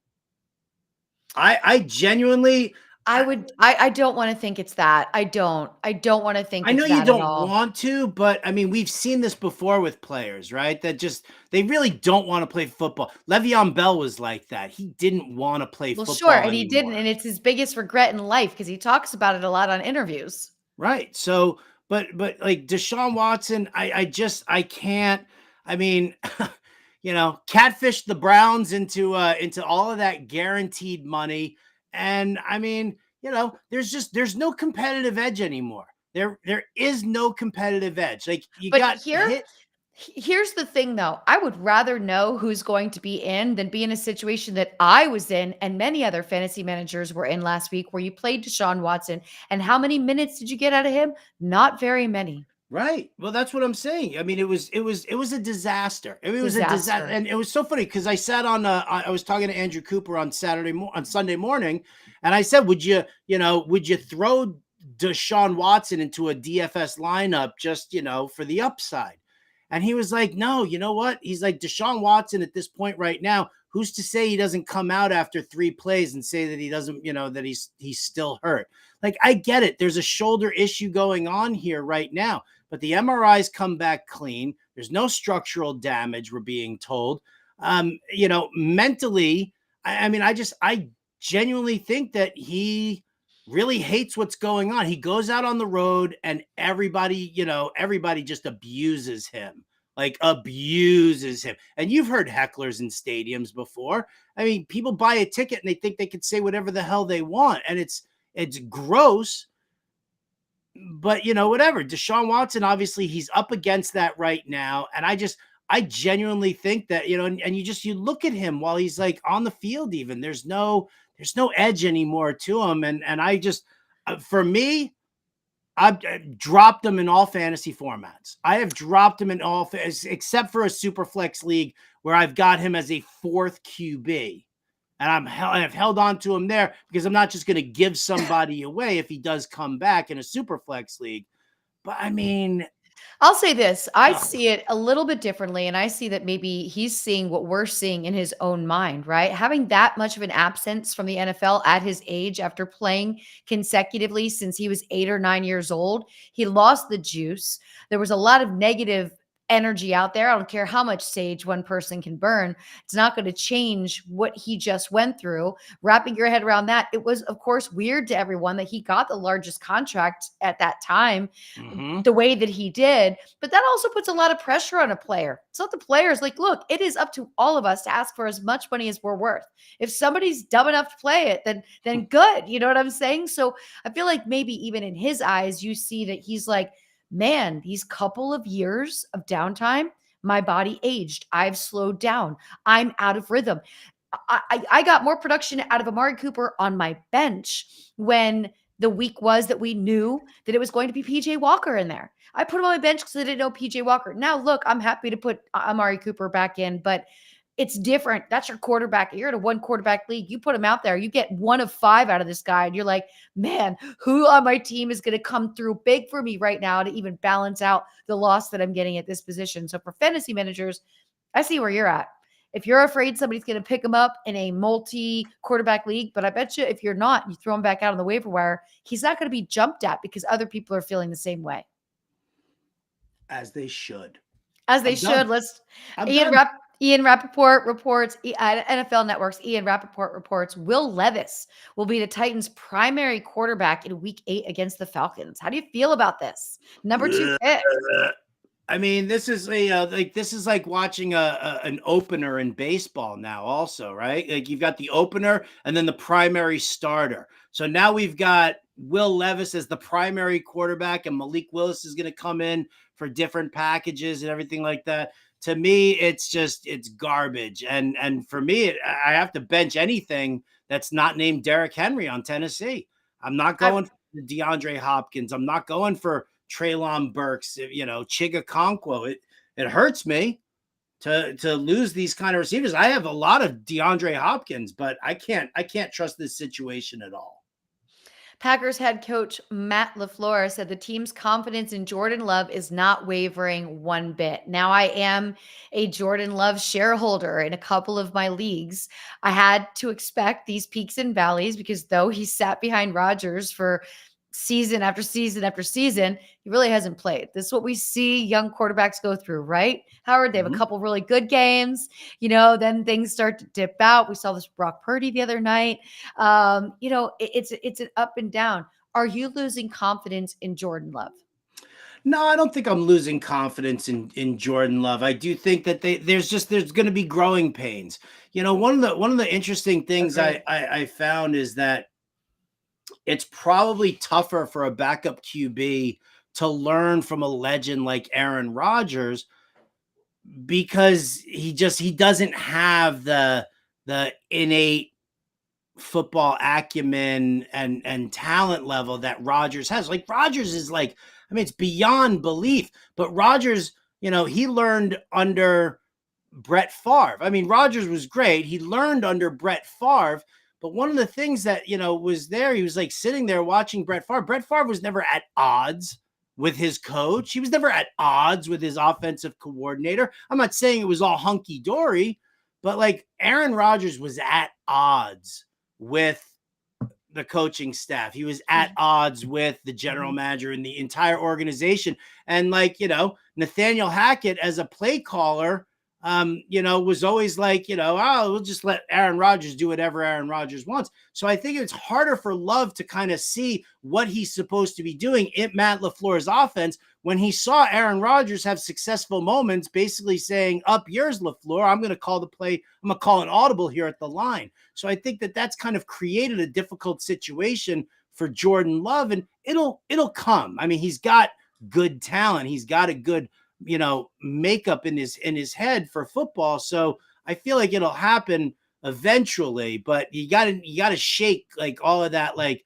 Speaker 3: I genuinely.
Speaker 2: I don't want to think it's that. I don't want to think.
Speaker 3: I know you don't want to, but I mean, we've seen this before with players, right? That just, they really don't want to play football. Le'Veon Bell was like that. He didn't want to play football.
Speaker 2: Sure, and he didn't, and it's his biggest regret in life because he talks about it a lot on interviews.
Speaker 3: Right. So, but like Deshaun Watson, I can't. I mean, catfish the Browns into all of that guaranteed money. And I mean, there's no competitive edge anymore. There is no competitive edge. Like
Speaker 2: here's the thing though. I would rather know who's going to be in than be in a situation that I was in and many other fantasy managers were in last week, where you played Deshaun Watson. And how many minutes did you get out of him? Not very many.
Speaker 3: Right. Well, that's what I'm saying. I mean, it was a disaster. It was a disaster. And it was so funny because I sat on I was talking to Andrew Cooper on Sunday morning, and I said, would you throw Deshaun Watson into a DFS lineup just, for the upside? And he was like, no, you know what? He's like, Deshaun Watson at this point right now, who's to say he doesn't come out after 3 plays and say that he doesn't, that he's still hurt? Like, I get it. There's a shoulder issue going on here right now. But the MRIs come back clean. There's no structural damage, we're being told. Mentally, I genuinely think that he really hates what's going on. He goes out on the road and everybody just abuses him. Like abuses him. And you've heard hecklers in stadiums before. I mean, people buy a ticket and they think they can say whatever the hell they want. And it's gross. But whatever. Deshaun Watson, obviously he's up against that right now. And I genuinely think that, and you look at him while he's like on the field, even there's no edge anymore to him. And I just, for me, I've dropped him in all fantasy formats. I have dropped him in all, except for a super flex league where I've got him as a fourth QB. And I've held on to him there because I'm not just going to give somebody away if he does come back in a super flex league. But I mean,
Speaker 2: I'll say this. I see it a little bit differently, and I see that maybe he's seeing what we're seeing in his own mind, right? Having that much of an absence from the NFL at his age after playing consecutively since he was 8 or 9 years old, he lost the juice. There was a lot of negative energy out there. I don't care how much sage one person can burn. It's not going to change what he just went through. Wrapping your head around that, it was, of course, weird to everyone that he got the largest contract at that time, the way that he did. But that also puts a lot of pressure on a player. It's not the players. Like, look, it is up to all of us to ask for as much money as we're worth. If somebody's dumb enough to play it, then good. You know what I'm saying? So I feel like maybe even in his eyes, you see that he's like, man, these couple of years of downtime, my body aged. I've slowed down. I'm out of rhythm. I got more production out of Amari Cooper on my bench when the week was that we knew that it was going to be PJ Walker in there. I put him on my bench because I didn't know PJ Walker. Now, look, I'm happy to put Amari Cooper back in, but it's different. That's your quarterback. You're in a 1 quarterback league. You put him out there. You get 1 of 5 out of this guy. And you're like, man, who on my team is going to come through big for me right now to even balance out the loss that I'm getting at this position? So for fantasy managers, I see where you're at. If you're afraid somebody's going to pick him up in a multi-quarterback league, but I bet you if you're not, you throw him back out on the waiver wire, he's not going to be jumped at because other people are feeling the same way.
Speaker 3: As they should.
Speaker 2: As they should. Let's Ian Rappaport reports at NFL Network's Ian Rappaport reports Will Levis will be the Titans' primary quarterback in Week 8 against the Falcons. How do you feel about this? Number 2 pick.
Speaker 3: I mean, this is like watching an opener in baseball now also, right? Like you've got the opener and then the primary starter. So now we've got Will Levis as the primary quarterback and Malik Willis is going to come in for different packages and everything like that. To me, it's garbage. And for me, I have to bench anything that's not named Derrick Henry on Tennessee. I'm not going for DeAndre Hopkins. I'm not going for Treylon Burks, Chiga Okonkwo. It hurts me to lose these kind of receivers. I have a lot of DeAndre Hopkins, but I can't trust this situation at all.
Speaker 2: Packers head coach Matt LaFleur said the team's confidence in Jordan Love is not wavering one bit. Now, I am a Jordan Love shareholder in a couple of my leagues. I had to expect these peaks and valleys because though he sat behind Rodgers for season after season after season, he really hasn't played. This is what we see young quarterbacks go through, right? Howard, they have a couple really good games, then things start to dip out. We saw this with Brock Purdy the other night. It's an up and down. Are you losing confidence in Jordan Love?
Speaker 3: No, I don't think I'm losing confidence in Jordan Love. I do think that there's going to be growing pains. One of the interesting things I found is that it's probably tougher for a backup QB to learn from a legend like Aaron Rodgers because he doesn't have the innate football acumen and talent level that Rodgers has. Like Rodgers is it's beyond belief, but Rodgers, he learned under Brett Favre. I mean, Rodgers was great. He learned under Brett Favre. But one of the things that, was there, he was like sitting there watching Brett Favre. Brett Favre was never at odds with his coach. He was never at odds with his offensive coordinator. I'm not saying it was all hunky dory, but like Aaron Rodgers was at odds with the coaching staff. He was at odds with the general manager and the entire organization. And Nathaniel Hackett as a play caller, was always like, oh, we'll just let Aaron Rodgers do whatever Aaron Rodgers wants. So I think it's harder for Love to kind of see what he's supposed to be doing in Matt LaFleur's offense when he saw Aaron Rodgers have successful moments, basically saying, up yours, LaFleur, I'm going to call the play. I'm going to call an audible here at the line. So I think that that's kind of created a difficult situation for Jordan Love, and it'll come. I mean, he's got good talent. He's got a good makeup in his head for football. So I feel like it'll happen eventually, but you gotta shake like all of that, like,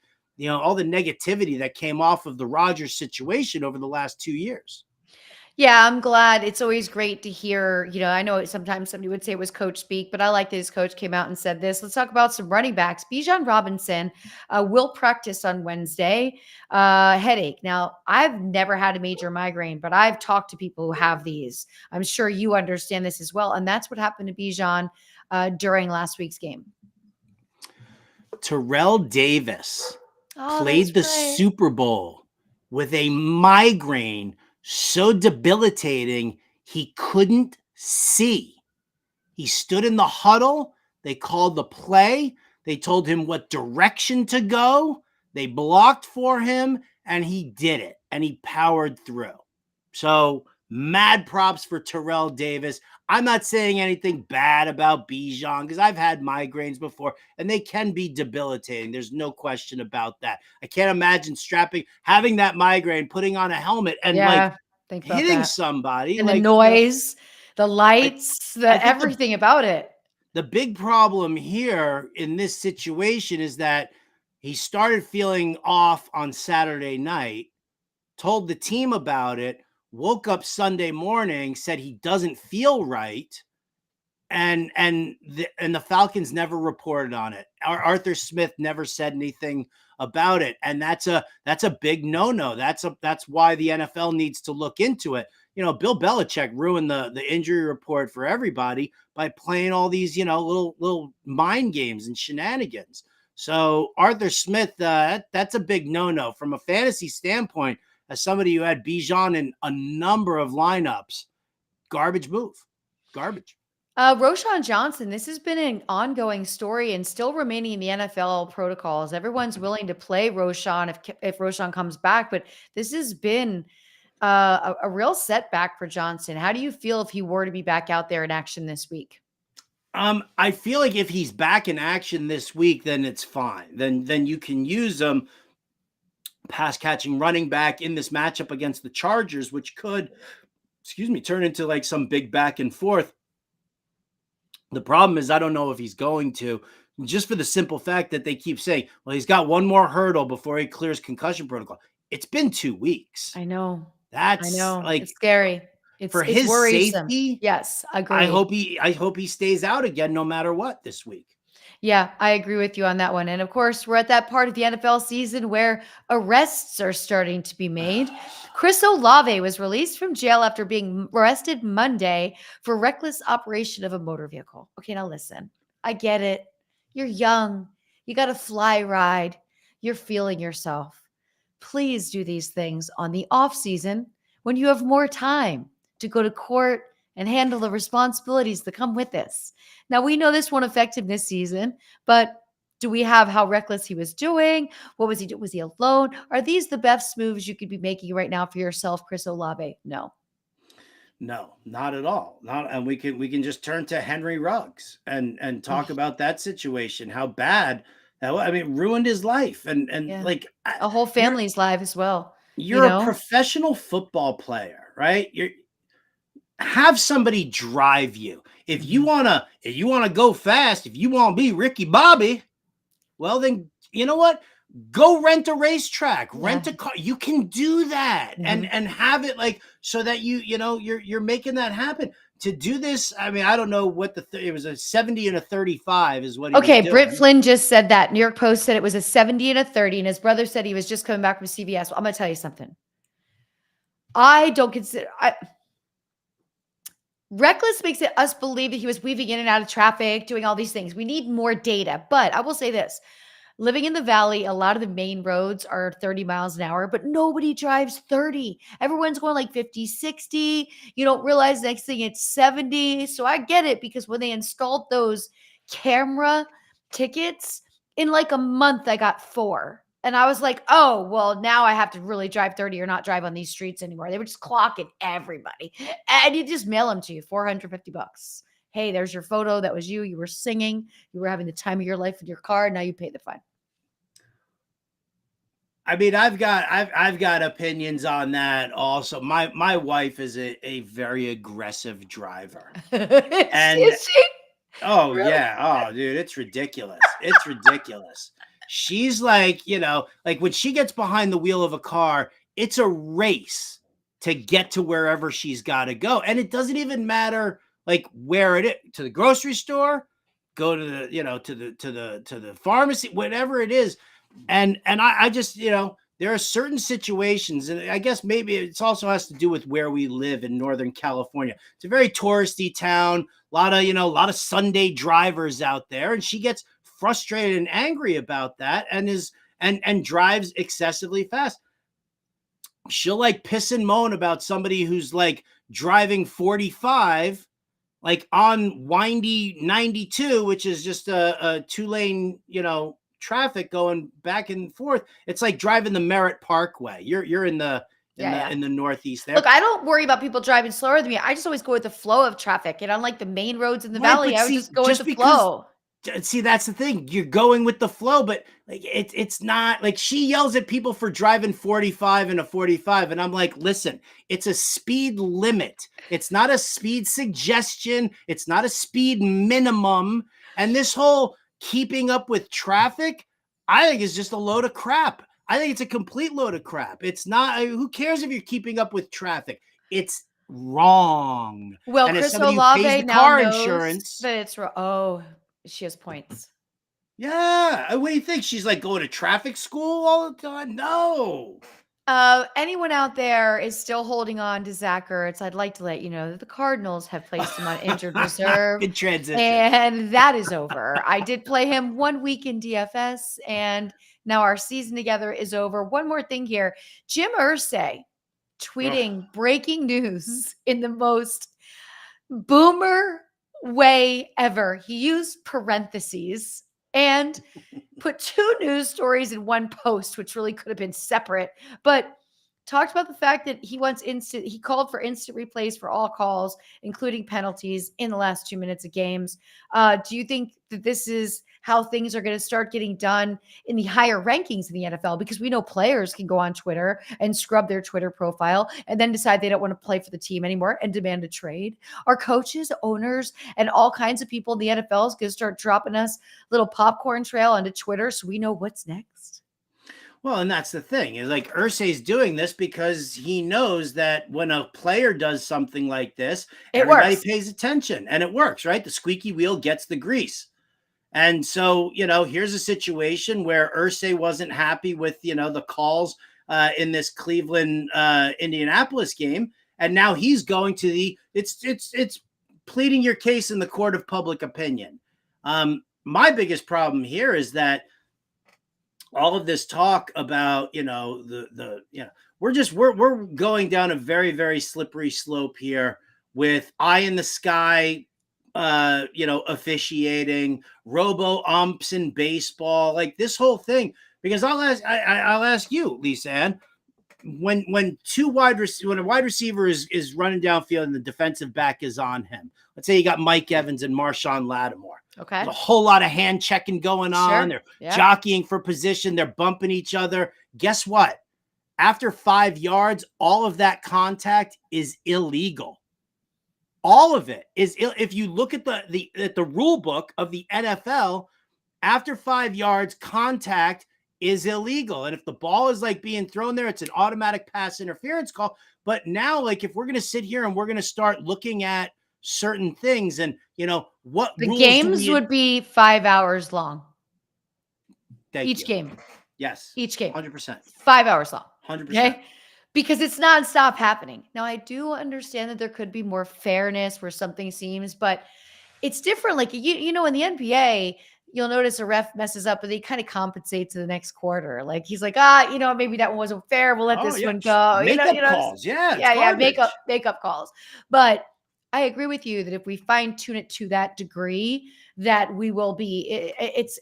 Speaker 3: all the negativity that came off of the Rodgers situation over the last 2 years.
Speaker 2: Yeah, I'm glad. It's always great to hear, I know sometimes somebody would say it was coach speak, but I like that his coach came out and said this. Let's talk about some running backs. Bijan Robinson will practice on Wednesday. Headache. Now, I've never had a major migraine, but I've talked to people who have these. I'm sure you understand this as well. And that's what happened to Bijan during last week's game.
Speaker 3: Terrell Davis played the Super Bowl with a migraine so debilitating he couldn't see. He stood in the huddle. They called the play. They told him what direction to go. They blocked for him, and he did it, and he powered through. So mad props for Terrell Davis. I'm not saying anything bad about Bijan because I've had migraines before, and they can be debilitating. There's no question about that. I can't imagine having that migraine, putting on a helmet, and hitting somebody.
Speaker 2: And the noise, the lights, everything about it.
Speaker 3: The big problem here in this situation is that he started feeling off on Saturday night, told the team about it, woke up Sunday morning, said he doesn't feel right, and the Falcons never reported on it. Arthur Smith never said anything about it, and that's a big no-no. That's why the NFL needs to look into it. Bill Belichick ruined the injury report for everybody by playing all these little mind games and shenanigans. So Arthur Smith, that's a big no-no from a fantasy standpoint. As somebody who had Bijan in a number of lineups, garbage move. Garbage.
Speaker 2: Roschon Johnson, this has been an ongoing story and still remaining in the NFL protocols. Everyone's willing to play Roschon if Roschon comes back, but this has been a real setback for Johnson. How do you feel if he were to be back out there in action this week?
Speaker 3: I feel like if he's back in action this week, then it's fine. Then you can use him pass catching running back in this matchup against the Chargers, which could, turn into like some big back and forth. The problem is I don't know if he's going to, just for the simple fact that they keep saying, well, he's got one more hurdle before he clears concussion protocol. It's been 2 weeks.
Speaker 2: I know.
Speaker 3: Like,
Speaker 2: it's scary. It's
Speaker 3: his
Speaker 2: worrisome.
Speaker 3: safety.
Speaker 2: Yes, agree.
Speaker 3: I hope he stays out again no matter what this week.
Speaker 2: Yeah, I agree with you on that one. And of course, we're at that part of the NFL season where arrests are starting to be made. Chris Olave was released from jail after being arrested Monday for reckless operation of a motor vehicle. Okay, now listen, I get it. You're young. You got a fly ride. You're feeling yourself. Please do these things on the off season when you have more time to go to court and handle the responsibilities that come with this. Now, we know this won't affect him this season, but do we have how reckless he was doing? What was he doing? Was he alone? Are these the best moves you could be making right now for yourself, Chris Olave? No,
Speaker 3: not at all. And we can just turn to Henry Ruggs and talk about that situation. How bad that, ruined his life and like
Speaker 2: a whole family's life as well.
Speaker 3: You're a professional football player, right? Have somebody drive you. If you wanna go fast, if you want to be Ricky Bobby, well then you know what? Go rent a racetrack, rent a car. You can do that and have it like so that you're making that happen. To do this, I don't know what it was a 70 and a 35 is what he was doing.
Speaker 2: Britt Flynn just said that. New York Post said it was a 70 and a 30, and his brother said he was just coming back from CBS. Well, I'm gonna tell you something. I don't consider reckless makes it us believe that he was weaving in and out of traffic, doing all these things. We need more data. But I will say this. living in the valley, a lot of the main roads are 30 miles an hour, but nobody drives 30. Everyone's going like 50, 60. You don't realize next thing it's 70. So I get it, because when they installed those camera tickets, in like a month, I got 4. And I was like, oh, well, now I have to really drive 30 or not drive on these streets anymore. They were just clocking everybody. And you just mail them to you, $450. Hey, there's your photo. That was you. You were singing. You were having the time of your life with your car. Now you pay the fine.
Speaker 3: I mean, I've got opinions on that also. My wife is a very aggressive driver. And
Speaker 2: Is she?
Speaker 3: oh
Speaker 2: Really?
Speaker 3: yeah. Oh dude, it's ridiculous. It's ridiculous. She's like, like when she gets behind the wheel of a car, it's a race to get to wherever she's got to go. And it doesn't even matter like where it is, to the grocery store, go to the, to the pharmacy, whatever it is. And I just, there are certain situations, and I guess maybe it also has to do with where we live in Northern California. It's a very touristy town, a lot of Sunday drivers out there, and she gets frustrated and angry about that and drives excessively fast. She'll like piss and moan about somebody who's like driving 45 like on windy 92, which is just a 2-lane, traffic going back and forth. It's like driving the Merritt Parkway. You're in the Northeast there.
Speaker 2: Look, I don't worry about people driving slower than me. I just always go with the flow of traffic. And unlike the main roads in the valley, I would just go with the flow.
Speaker 3: See, that's the thing. You're going with the flow, but like it's not like she yells at people for driving 45 in a 45. And I'm like, listen, it's a speed limit. It's not a speed suggestion. It's not a speed minimum. And this whole keeping up with traffic, I think is just a load of crap. I think it's a complete load of crap. It's not, who cares if you're keeping up with traffic? It's wrong.
Speaker 2: Well,
Speaker 3: and
Speaker 2: Chris
Speaker 3: as somebody who
Speaker 2: Olave
Speaker 3: pays the
Speaker 2: now
Speaker 3: car
Speaker 2: knows
Speaker 3: insurance,
Speaker 2: that it's wrong. Oh, she has points.
Speaker 3: Yeah. What do you think? She's like going to traffic school all the time? No.
Speaker 2: Anyone out there is still holding on to Zach Ertz, I'd like to let you know that the Cardinals have placed him on injured reserve.
Speaker 3: Good transition.
Speaker 2: And that is over. I did play him 1 week in DFS, and now our season together is over. One more thing here. Jim Irsay tweeting breaking news in the most boomer way ever. He used parentheses and put 2 news stories in one post, which really could have been separate, but talked about the fact that he called for instant replays for all calls, including penalties in the last 2 minutes of games. Do you think that this is how things are going to start getting done in the higher rankings in the NFL? Because we know players can go on Twitter and scrub their Twitter profile and then decide they don't want to play for the team anymore and demand a trade. Our coaches, owners, and all kinds of people in the NFL is going to start dropping us little popcorn trail onto Twitter so we know what's next.
Speaker 3: Well, and that's the thing is like Irsay's doing this because he knows that when a player does something like this, everybody pays attention and it works, right? The squeaky wheel gets the grease. And so, here's a situation where Irsay wasn't happy with, the calls in this Cleveland Indianapolis game. And now he's going to it's pleading your case in the court of public opinion. My biggest problem here is that all of this talk about, we're going down a very, very slippery slope here with eye in the sky, officiating, robo umps in baseball, like this whole thing. Because I'll ask you, Lisa Ann, when a wide receiver is running downfield and the defensive back is on him, let's say you got Mike Evans and Marshawn Lattimore.
Speaker 2: Okay.
Speaker 3: There's a whole lot of hand checking going on.
Speaker 2: Sure.
Speaker 3: They're jockeying for position. They're bumping each other. Guess what? After 5 yards, all of that contact is illegal. All of it is if you look at the rule book of the NFL, after 5 yards, contact is illegal. And if the ball is like being thrown there, it's an automatic pass interference call. But now, like if we're going to sit here and we're going to start looking at certain things and what
Speaker 2: the games would be 5 hours long. Each game.
Speaker 3: Yes.
Speaker 2: Each game.
Speaker 3: 100%.
Speaker 2: 5 hours long.
Speaker 3: 100%.
Speaker 2: Okay. Because it's nonstop happening. Now, I do understand that there could be more fairness where something seems, but it's different. Like, in the NBA, you'll notice a ref messes up, but he kind of compensates to the next quarter. Like he's like, maybe that one wasn't fair. We'll let this one go.
Speaker 3: Make up calls. Yeah.
Speaker 2: Yeah. Make up calls. But I agree with you that if we fine tune it to that degree, that we will be,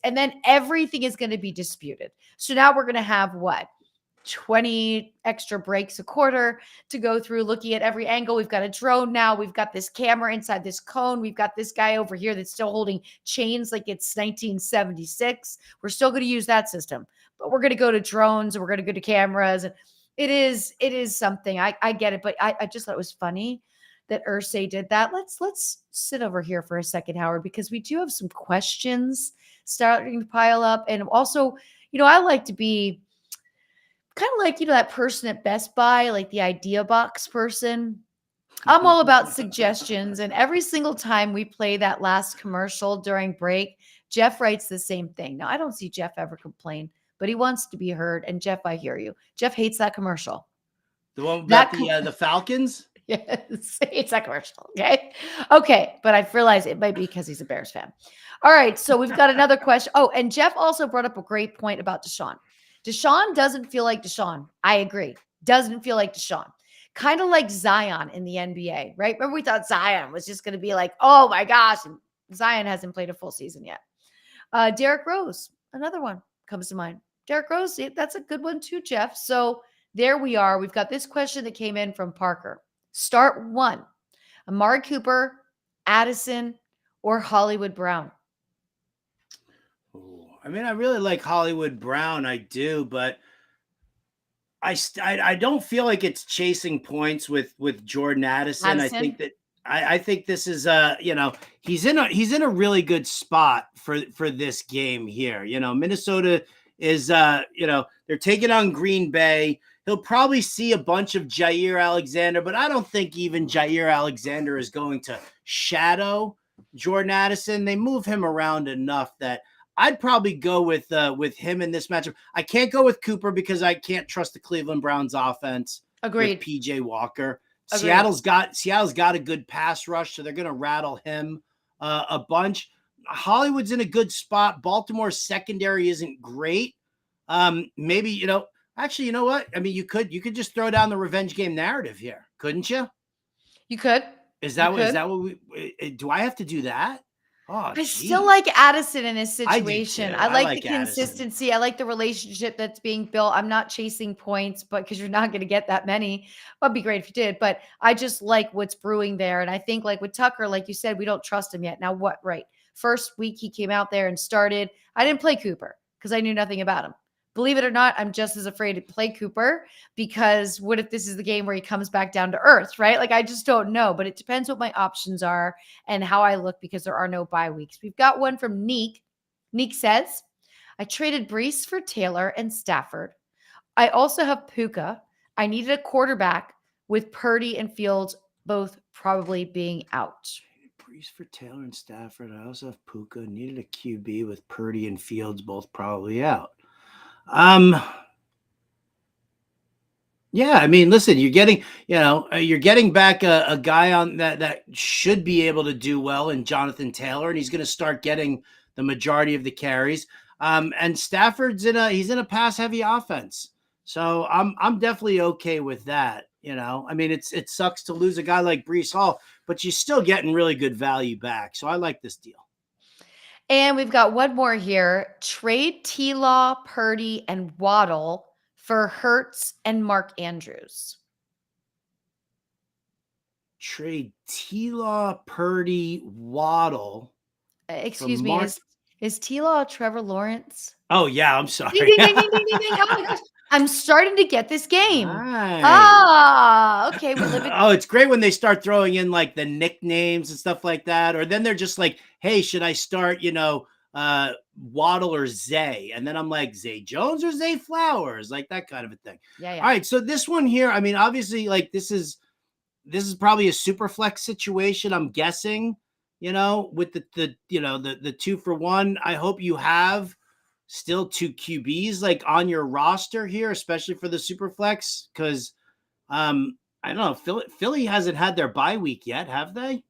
Speaker 2: and then everything is going to be disputed. So now we're going to have what? 20 extra breaks a quarter to go through looking at every angle. We've got a drone now. We've got this camera inside this cone. We've got this guy over here that's still holding chains like it's 1976. We're still going to use that system, but we're going to go to drones and we're going to go to cameras. And it is something. I get it, but I just thought it was funny that Irsay did that. Let's sit over here for a second, Howard, because we do have some questions starting to pile up. And also, I like to be kind of like, that person at Best Buy, like the idea box person. I'm all about suggestions. And every single time we play that last commercial during break, Jeff writes the same thing. Now, I don't see Jeff ever complain, but he wants to be heard. And Jeff, I hear you. Jeff hates that commercial.
Speaker 3: The one about the Falcons?
Speaker 2: Yes, it's that commercial. Okay. But I realize it might be because he's a Bears fan. All right. So we've got another question. Oh, and Jeff also brought up a great point about Deshaun. Deshaun doesn't feel like Deshaun. I agree. Doesn't feel like Deshaun. Kind of like Zion in the NBA, right? Remember we thought Zion was just going to be like, oh my gosh. And Zion hasn't played a full season yet. Derrick Rose, another one comes to mind. Derrick Rose, that's a good one too, Jeff. So there we are. We've got this question that came in from Parker. Start one. Amari Cooper, Addison, or Hollywood Brown.
Speaker 3: I mean, I really like Hollywood Brown. I do, but I don't feel like it's chasing points with Jordan Addison. I think that I think this is he's in a really good spot for this game here. Minnesota is they're taking on Green Bay. He'll probably see a bunch of Jair Alexander, but I don't think even Jair Alexander is going to shadow Jordan Addison. They move him around enough that I'd probably go with him in this matchup. I can't go with Cooper because I can't trust the Cleveland Browns offense.
Speaker 2: Agreed.
Speaker 3: With PJ Walker.
Speaker 2: Agreed.
Speaker 3: Seattle's got a good pass rush, so they're going to rattle him a bunch. Hollywood's in a good spot. Baltimore's secondary isn't great. Maybe actually, you know what? I mean, you could just throw down the revenge game narrative here, couldn't you?
Speaker 2: You could.
Speaker 3: Is that what we do? I have to do that? Oh,
Speaker 2: I still like Addison in his situation. I like the
Speaker 3: Addison.
Speaker 2: consistency. I like the relationship that's being built. I'm not chasing points, but because you're not going to get that many. Well, it'd be great if you did, but I just like what's brewing there. And I think like with Tucker, like you said, we don't trust him yet. Now what? Right. First week he came out there and started. I didn't play Cooper because I knew nothing about him. Believe it or not, I'm just as afraid to play Cooper because what if this is the game where he comes back down to earth, right? Like I just don't know, but it depends what my options are and how I look because there are no bye weeks. We've got one from Neek. Neek says, I traded Brees for Taylor and Stafford. I also have Puka. I needed a quarterback with Purdy and Fields both probably being out.
Speaker 3: Brees for Taylor and Stafford. I also have Puka. Needed a QB with Purdy and Fields both probably out. Yeah, I mean, listen, you're getting back a guy on that should be able to do well in Jonathan Taylor, and he's going to start getting the majority of the carries. And Stafford's he's in a pass heavy offense. So I'm definitely okay with that. I mean, it sucks to lose a guy like Brees Hall, but you're still getting really good value back. So I like this deal.
Speaker 2: And we've got one more here. Trade T-Law, Purdy, and Waddle for Hurts and Mark Andrews.
Speaker 3: Trade T-Law, Purdy, Waddle.
Speaker 2: Excuse me, is T-Law Trevor Lawrence?
Speaker 3: Oh, yeah, I'm sorry.
Speaker 2: Ding, ding, ding, ding, ding, ding. Oh, my gosh. I'm starting to get this game.
Speaker 3: Nice.
Speaker 2: Okay.
Speaker 3: Oh, it's great when they start throwing in like the nicknames and stuff like that. Or then they're just like, hey, should I start, Waddle or Zay? And then I'm like, Zay Jones or Zay Flowers? Like that kind of a thing.
Speaker 2: Yeah.
Speaker 3: All right. So this one here, I mean, obviously, like this is probably a super flex situation, I'm guessing, with the 2-for-1. I hope you have still 2 QBs like on your roster here, especially for the super flex, because I don't know, Philly hasn't had their bye week yet, have they?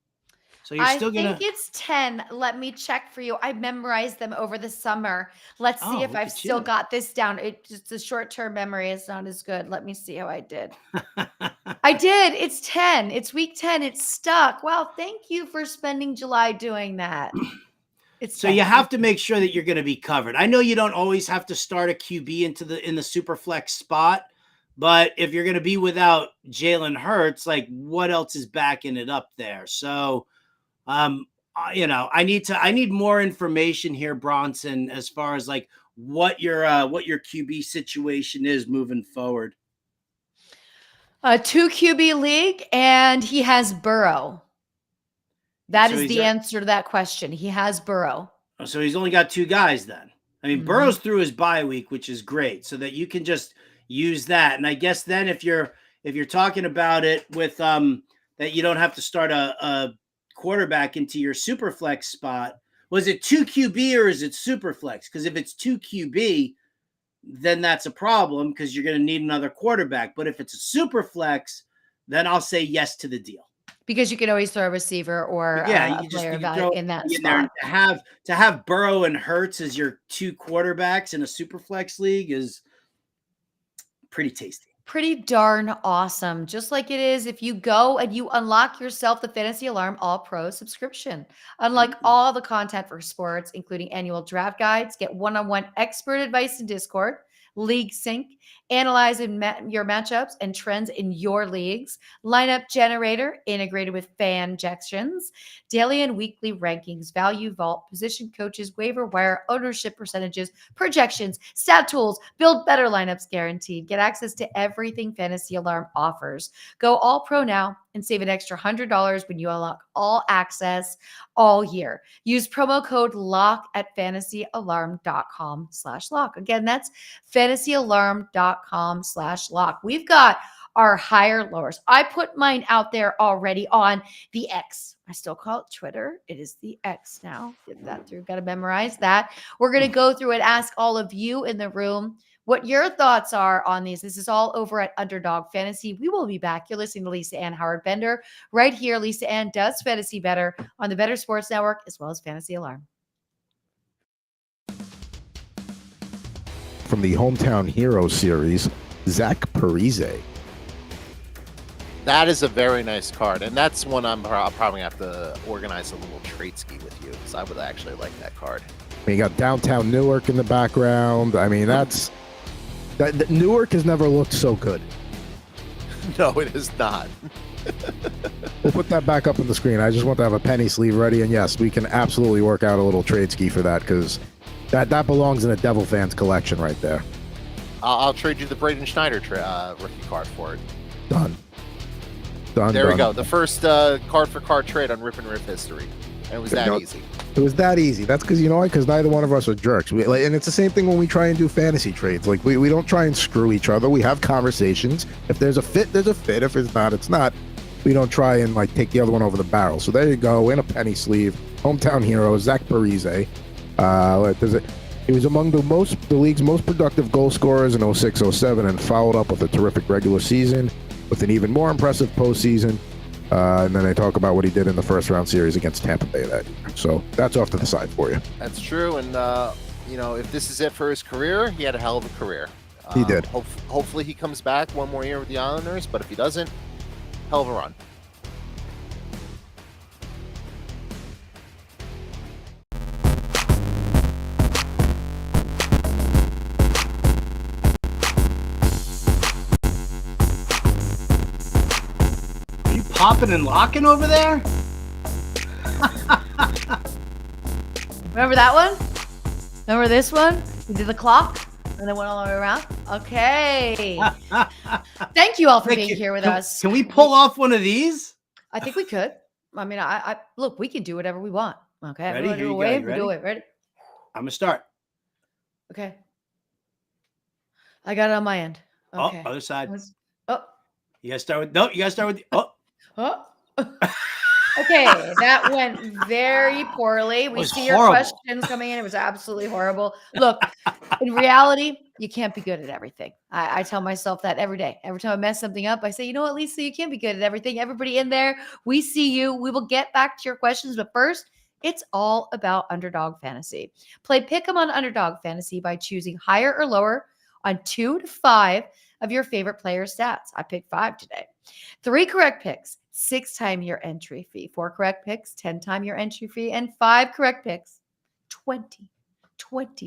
Speaker 3: So you're
Speaker 2: I
Speaker 3: still gonna.
Speaker 2: think it's 10. Let me check for you. I memorized them over the summer. Let's see
Speaker 3: Oh,
Speaker 2: if
Speaker 3: look
Speaker 2: I've
Speaker 3: at
Speaker 2: still
Speaker 3: you.
Speaker 2: got this down. It's a short-term memory is not as good. Let me see how I did. I did. It's 10. It's week 10. It's stuck. Wow. Thank you for spending July doing that. It's
Speaker 3: So
Speaker 2: 10.
Speaker 3: you have to make sure that you're going to be covered. I know you don't always have to start a QB in the super flex spot, but if you're going to be without Jalen Hurts, like what else is backing it up there? So, I need more information here, Bronson, as far as like what your QB situation is moving forward.
Speaker 2: A 2 QB league, and he has Burrow. That
Speaker 3: So
Speaker 2: is
Speaker 3: he's
Speaker 2: the
Speaker 3: got-
Speaker 2: answer to that question. He has Burrow.
Speaker 3: So he's only got 2 guys then. I mean,
Speaker 2: Mhm.
Speaker 3: Burrow's through his bye week, which is great, so that you can just use that. And I guess then if you're talking about it with that you don't have to start a quarterback into your super flex spot, was it 2 QB or is it super flex? Because if it's 2 QB, then that's a problem because you're going to need another quarterback. But if it's a super flex, then I'll say yes to the deal.
Speaker 2: Because you can always throw a receiver or
Speaker 3: Yeah,
Speaker 2: a
Speaker 3: you
Speaker 2: player
Speaker 3: can
Speaker 2: value
Speaker 3: throw
Speaker 2: in that
Speaker 3: in there.
Speaker 2: spot.
Speaker 3: And to have Burrow and Hurts as your 2 quarterbacks in a super flex league is pretty tasty.
Speaker 2: Pretty darn awesome. Just like it is if you go and you unlock yourself the Fantasy Alarm All Pro subscription. Unlike all the content for sports, including annual draft guides, get one-on-one expert advice in Discord, league sync, analyzing your matchups and trends in your leagues, lineup generator integrated with fan injections, daily and weekly rankings, value vault, position coaches, waiver wire, ownership percentages, projections, stat tools, build better lineups guaranteed. Get access to everything Fantasy Alarm offers. Go all pro now and save an extra $100 when you unlock all access all year. Use promo code LOCK at fantasyalarm.com/lock. Again, that's fantasyalarm.com/lock. We've got our higher lowers. I put mine out there already on the X. I still call it Twitter. It is the X now. Get that through. Got to memorize that. We're going to go through and ask all of you in the room what your thoughts are on these. This is all over at Underdog Fantasy. We will be back. You're listening to Lisa Ann Howard-Bender right here. Lisa Ann Does Fantasy Bettor on the Bettor Sports Network as well as Fantasy Alarm.
Speaker 7: From the Hometown Hero series, Zach Parise.
Speaker 8: That is a very nice card, and that's one I'm probably going to have to organize a little trade ski with you because I would actually like that card.
Speaker 7: I mean, you got downtown Newark in the background. I mean, Newark has never looked so good.
Speaker 8: No, it is not.
Speaker 7: We'll put that back up on the screen. I just want to have a penny sleeve ready, and yes, we can absolutely work out a little trade ski for that because that belongs in a Devil Fans collection right there.
Speaker 8: I'll trade you the Braden Schneider rookie card for it.
Speaker 7: Done.
Speaker 8: There we go. The first card-for-card trade on Rip and Riff history. And it was that easy.
Speaker 7: It was that easy. That's because, you know what? Because neither one of us are jerks. And it's the same thing when we try and do fantasy trades. Like, we don't try and screw each other. We have conversations. If there's a fit, there's a fit. If it's not, it's not. We don't try and, like, take the other one over the barrel. So there you go. In a penny sleeve. Hometown hero, Zach Parise. He was among the league's most productive goal scorers in 06-07 and followed up with a terrific regular season with an even more impressive postseason. And then they talk about what he did in the first round series against Tampa Bay that year. So that's off to the side for you.
Speaker 8: That's true. And, if this is it for his career, he had a hell of a career.
Speaker 7: He did.
Speaker 8: Hopefully he comes back one more year with the Islanders, but if he doesn't, hell of a run.
Speaker 3: Popping and locking over there?
Speaker 2: Remember that one? Remember this one? We did the clock and then went all the way around. Okay. Thank you all for being here with us.
Speaker 3: Can we pull off one of these?
Speaker 2: I think we could. I mean, I look, we can do whatever we want. Okay.
Speaker 3: Ready? Here you go.
Speaker 2: Wave,
Speaker 3: You
Speaker 2: we do it. Ready?
Speaker 3: I'm going to start.
Speaker 2: Okay. I got it on my end. Okay.
Speaker 3: Oh, other side.
Speaker 2: Oh.
Speaker 3: You got to start with, no, you got to start with,
Speaker 2: Oh. Okay, that went very poorly. We
Speaker 3: was
Speaker 2: see your
Speaker 3: horrible.
Speaker 2: questions coming in. It was absolutely horrible. Look, in reality, you can't be good at everything. I tell myself that every day. Every time I mess something up, I say, you know what, Lisa, you can't be good at everything. Everybody in there, we see you. We will get back to your questions. But first, it's all about Underdog Fantasy. Play Pick'em on Underdog Fantasy by choosing higher or lower on 2 to 5 of your favorite player stats. I picked 5 today. 3 correct picks, 6 times your entry fee. 4 correct picks, 10 times your entry fee. And 5 correct picks, 20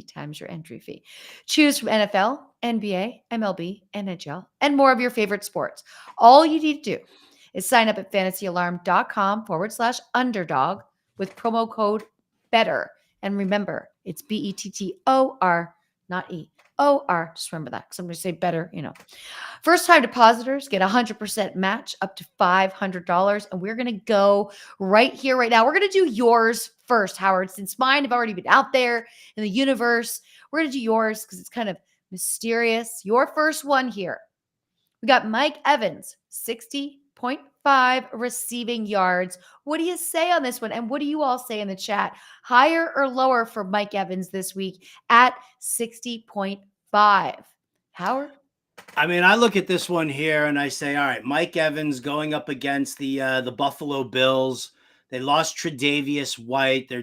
Speaker 2: times your entry fee. Choose from NFL, NBA, MLB, NHL, and more of your favorite sports. All you need to do is sign up at fantasyalarm.com/underdog with promo code BETTOR. And remember, it's BETTOR, not EOR. Just remember that because I'm going to say better, First time depositors get 100% match up to $500. And we're going to go right here, right now. We're going to do yours first, Howard. Since mine have already been out there in the universe, we're going to do yours because it's kind of mysterious. Your first one here. We got Mike Evans, 60.5 receiving yards. What do you say on this one? And what do you all say in the chat? Higher or lower for Mike Evans this week at 60.5? Howard?
Speaker 3: I mean, I look at this one here and I say, all right, Mike Evans going up against the Buffalo Bills. They lost Tre'Davious White. They're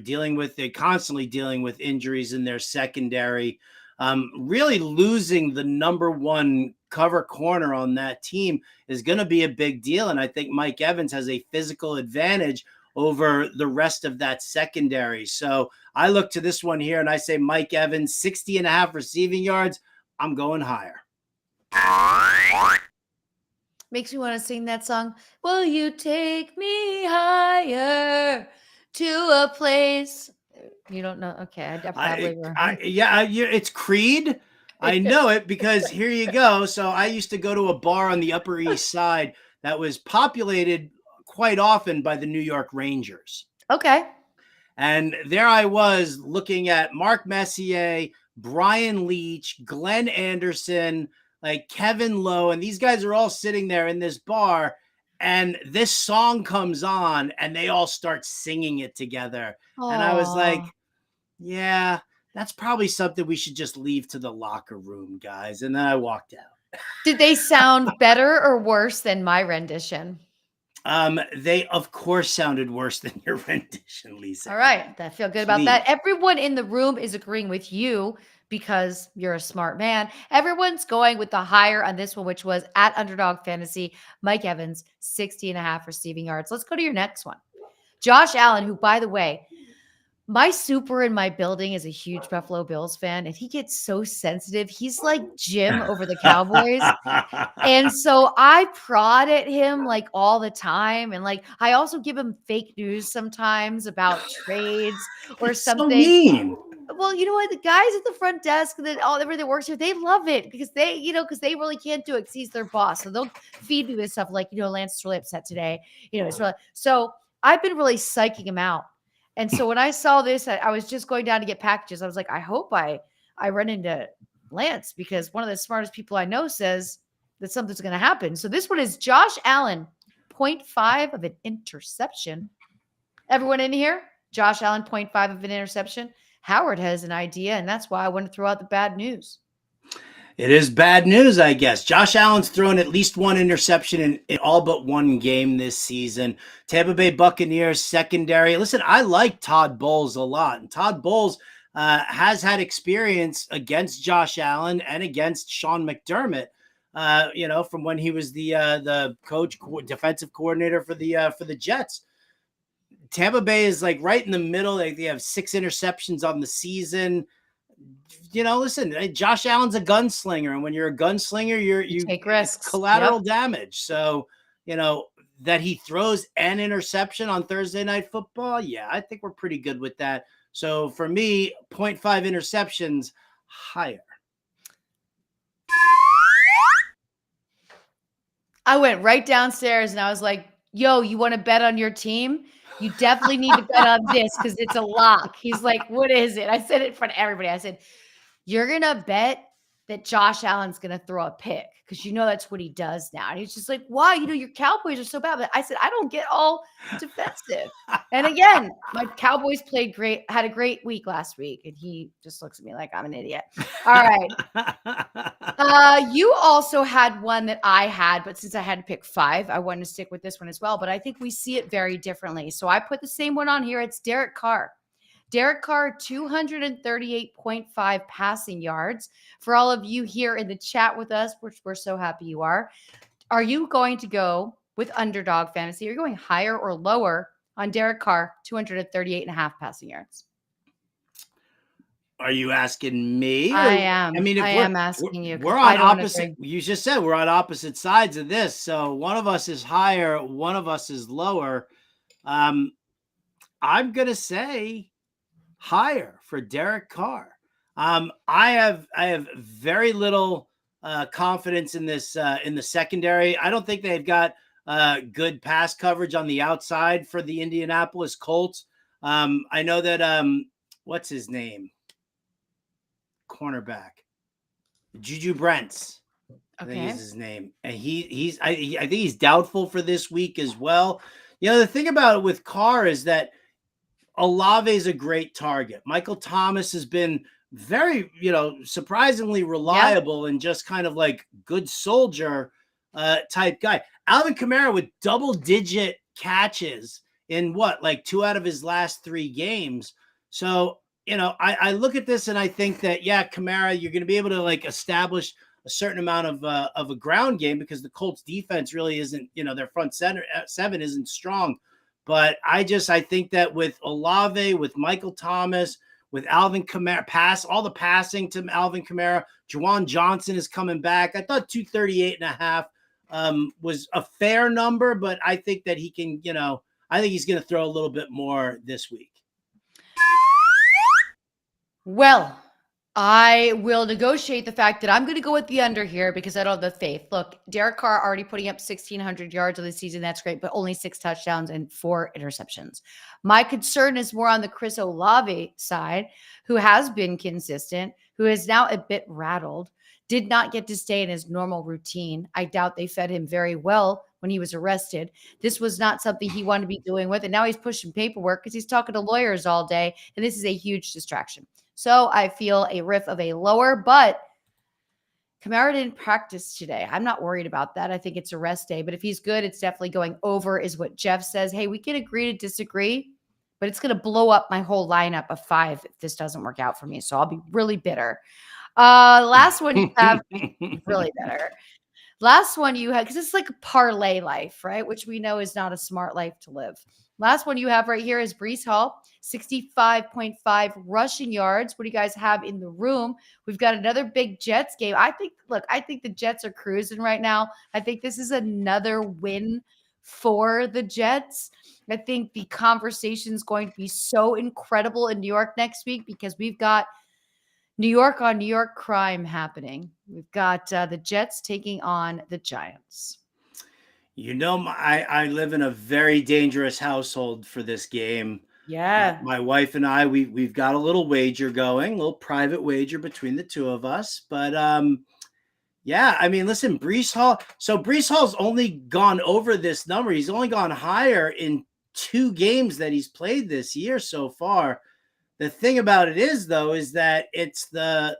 Speaker 3: constantly dealing with injuries in their secondary. Really losing the number one cover corner on that team is going to be a big deal. And I think Mike Evans has a physical advantage over the rest of that secondary. So I look to this one here and I say Mike Evans, 60.5 receiving yards. I'm going higher.
Speaker 2: Makes me want to sing that song. Will you take me higher to a place? You don't know? Okay, I probably were.
Speaker 3: It's Creed. I know it because here you go. So I used to go to a bar on the Upper East Side that was populated quite often by the New York Rangers.
Speaker 2: Okay.
Speaker 3: And there I was looking at Mark Messier, Brian Leach, Glenn Anderson, like Kevin Lowe, and these guys are all sitting there in this bar, and this song comes on, and they all start singing it together.
Speaker 2: Aww.
Speaker 3: And I was like, yeah, that's probably something we should just leave to the locker room, guys. And then I walked out.
Speaker 2: Did they sound better or worse than my rendition?
Speaker 3: They, of course, sounded worse than your rendition, Lisa.
Speaker 2: All right. I feel good about that. Everyone in the room is agreeing with you because you're a smart man. Everyone's going with the higher on this one, which was at Underdog Fantasy. Mike Evans, 60.5 receiving yards. Let's go to your next one. Josh Allen, who, by the way, my super in my building is a huge Buffalo Bills fan, and he gets so sensitive. He's like Jim over the Cowboys. And so I prod at him like all the time. And like, I also give him fake news sometimes about trades or something.
Speaker 3: So mean.
Speaker 2: Well, you know what? The guys at the front desk that everything works here, they love it because they really can't do it because he's their boss. So they'll feed me with stuff like, Lance is really upset today. It's really, so I've been really psyching him out. And so when I saw this, I was just going down to get packages. I was like, I hope I run into Lance because one of the smartest people I know says that something's going to happen. So this one is Josh Allen, 0.5 of an interception. Everyone in here? Josh Allen, 0.5 of an interception. Howard has an idea, and that's why I want to throw out the bad news.
Speaker 3: It is bad news, I guess. Josh Allen's thrown at least one interception in all but one game this season. Tampa Bay Buccaneers secondary. Listen, I like Todd Bowles a lot. And Todd Bowles has had experience against Josh Allen and against Sean McDermott, from when he was the coach, defensive coordinator for the Jets. Tampa Bay is like right in the middle. They have 6 interceptions on the season. Listen, Josh Allen's a gunslinger, and when you're a gunslinger, you
Speaker 2: take risks,
Speaker 3: collateral damage. So, that he throws an interception on Thursday Night Football. Yeah, I think we're pretty good with that. So for me, 0.5 interceptions higher.
Speaker 2: I went right downstairs and I was like, yo, you want to bet on your team? You definitely need to bet on this because it's a lock. He's like, what is it? I said it in front of everybody. I said, you're going to bet that Josh Allen's going to throw a pick because that's what he does now. And he's just like, wow, your Cowboys are so bad. But I said, I don't get all defensive. And again, my Cowboys played great, had a great week last week. And he just looks at me like I'm an idiot. All right. You also had one that I had, but since I had to pick 5, I wanted to stick with this one as well. But I think we see it very differently. So I put the same one on here. It's Derek Carr. Derek Carr, 238.5 passing yards. For all of you here in the chat with us, which we're so happy you are you going to go with Underdog Fantasy? Are you going higher or lower on Derek Carr, 238.5 passing yards?
Speaker 3: Are you asking me?
Speaker 2: I am.
Speaker 3: I mean, if
Speaker 2: I am asking you.
Speaker 3: We're on opposite. You just said we're on opposite sides of this. So one of us is higher, one of us is lower. I'm going to say higher for Derek Carr. I have very little confidence in this in the secondary. I don't think they've got good pass coverage on the outside for the Indianapolis Colts. I know that what's his name? Cornerback Juju Brents. I think is his name, and I think he's doubtful for this week as well. The thing about it with Carr is that Olave is a great target. Michael Thomas has been very, surprisingly reliable and just kind of like good soldier type guy. Alvin Kamara with double-digit catches in 2 out of his last 3 games. So, I look at this and I think that, Kamara, you're going to be able to establish a certain amount of a ground game because the Colts defense really isn't, their front seven isn't strong. But I think that with Olave, with Michael Thomas, with Alvin Kamara, all the passing to Alvin Kamara, Juwan Johnson is coming back. I thought 238.5 was a fair number, but I think that he can, I think he's going to throw a little bit more this week.
Speaker 2: Well, I will negotiate the fact that I'm going to go with the under here because I don't have the faith. Look, Derek Carr already putting up 1,600 yards of the season. That's great, but only 6 touchdowns and 4 interceptions. My concern is more on the Chris Olave side, who has been consistent, who is now a bit rattled, did not get to stay in his normal routine. I doubt they fed him very well when he was arrested. This was not something he wanted to be doing with, and now he's pushing paperwork because he's talking to lawyers all day, and this is a huge distraction. So I feel a riff of a lower, but Kamara didn't practice today. I'm not worried about that. I think it's a rest day, but if he's good, it's definitely going over is what Jeff says. Hey, we can agree to disagree, but it's going to blow up my whole lineup of 5 if this doesn't work out for me. So I'll be really bitter. Last one you have, really bitter. Last one you have, because it's like a parlay life, right? Which we know is not a smart life to live. Last one you have right here is Breece Hall, 65.5 rushing yards. What do you guys have in the room? We've got another big Jets game. I think the Jets are cruising right now. I think this is another win for the Jets. I think the conversation is going to be so incredible in New York next week because we've got New York on New York crime happening. We've got the Jets taking on the Giants.
Speaker 3: I live in a very dangerous household for this game.
Speaker 2: Yeah.
Speaker 3: My wife and I, we've got a little wager going, a little private wager between the two of us. But listen, Breece Hall. So Breece Hall's only gone over this number. He's only gone higher in 2 games that he's played this year so far. The thing about it is, though, is that it's the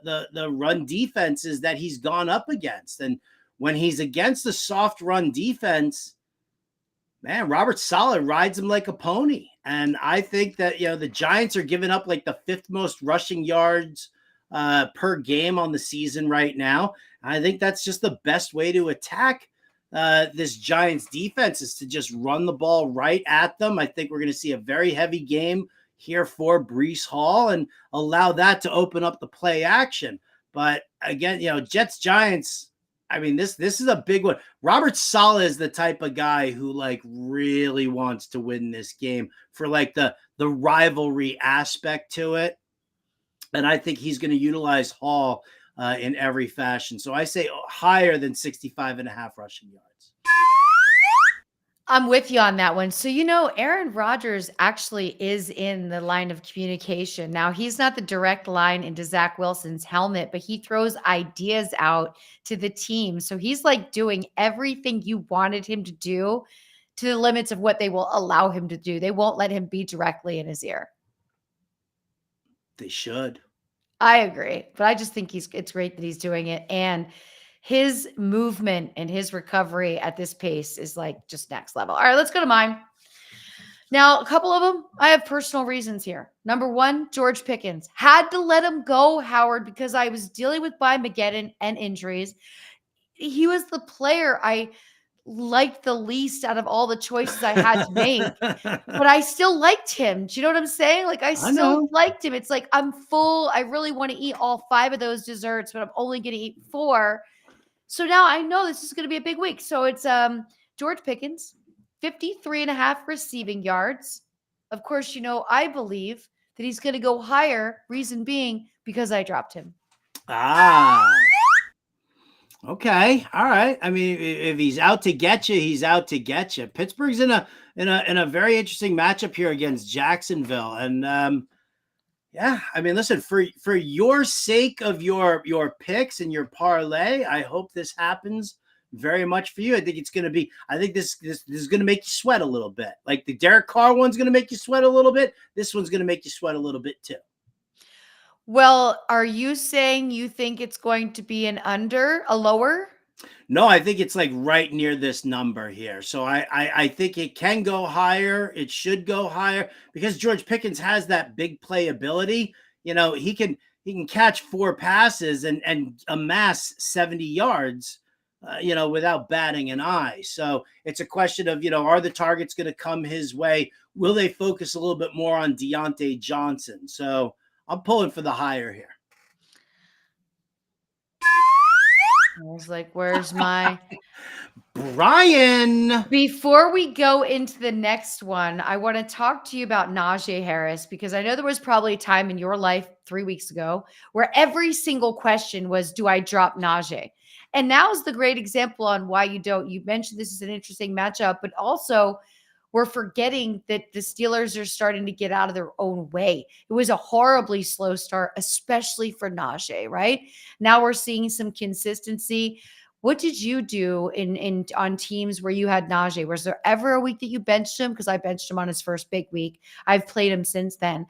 Speaker 3: run defenses that he's gone up against. And when he's against the soft run defense, man, Robert Saleh rides him like a pony. And I think that, the Giants are giving up like the 5th most rushing yards per game on the season right now. I think that's just the best way to attack this Giants defense is to just run the ball right at them. I think we're going to see a very heavy game here for Breece Hall and allow that to open up the play action. But again, Jets Giants, I mean, this is a big one. Robert Saleh is the type of guy who really wants to win this game for the rivalry aspect to it. And I think he's going to utilize Hall in every fashion. So I say higher than 65.5 rushing yards.
Speaker 2: I'm with you on that one. So, Aaron Rodgers actually is in the line of communication. Now, he's not the direct line into Zach Wilson's helmet, but he throws ideas out to the team. So he's like doing everything you wanted him to do to the limits of what they will allow him to do. They won't let him be directly in his ear.
Speaker 3: They should.
Speaker 2: I agree, but I just think it's great that he's doing it. And his movement and his recovery at this pace is like just next level. All right, let's go to mine. Now, a couple of them, I have personal reasons here. Number one, George Pickens. Had to let him go, Howard, because I was dealing with Mageddon and injuries. He was the player I liked the least out of all the choices I had to make, but I still liked him. Do you know what I'm saying? Like, I still
Speaker 3: know.
Speaker 2: liked him. It's like, I'm full. I really want to eat all 5 of those desserts, but I'm only going to eat 4. So now I know this is going to be a big week. So it's George Pickens, 53.5 receiving yards. Of course, I believe that he's going to go higher. Reason being, because I dropped him.
Speaker 3: Okay. All right. I mean, if he's out to get you, he's out to get you. Pittsburgh's in a very interesting matchup here against Jacksonville. And yeah, I mean, listen, for your sake of your picks and your parlay, I hope this happens very much for you. I think this is going to make you sweat a little bit. Like the Derek Carr one's going to make you sweat a little bit. This one's going to make you sweat a little bit too.
Speaker 2: Well, are you saying you think it's going to be a lower?
Speaker 3: No, I think it's like right near this number here. So I think it can go higher. It should go higher because George Pickens has that big play ability. He can catch 4 passes and amass 70 yards, without batting an eye. So it's a question of, are the targets going to come his way? Will they focus a little bit more on Deontay Johnson? So I'm pulling for the higher here.
Speaker 2: I was like, where's my
Speaker 3: Brian?
Speaker 2: Before we go into the next one, I want to talk to you about Najee Harris because I know there was probably a time in your life 3 weeks ago where every single question was, do I drop Najee? And now is the great example on why you don't. You mentioned this is an interesting matchup, but also we're forgetting that the Steelers are starting to get out of their own way. It was a horribly slow start, especially for Najee, right? Now we're seeing some consistency. What did you do on teams where you had Najee? Was there ever a week that you benched him? Because I benched him on his first big week. I've played him since then.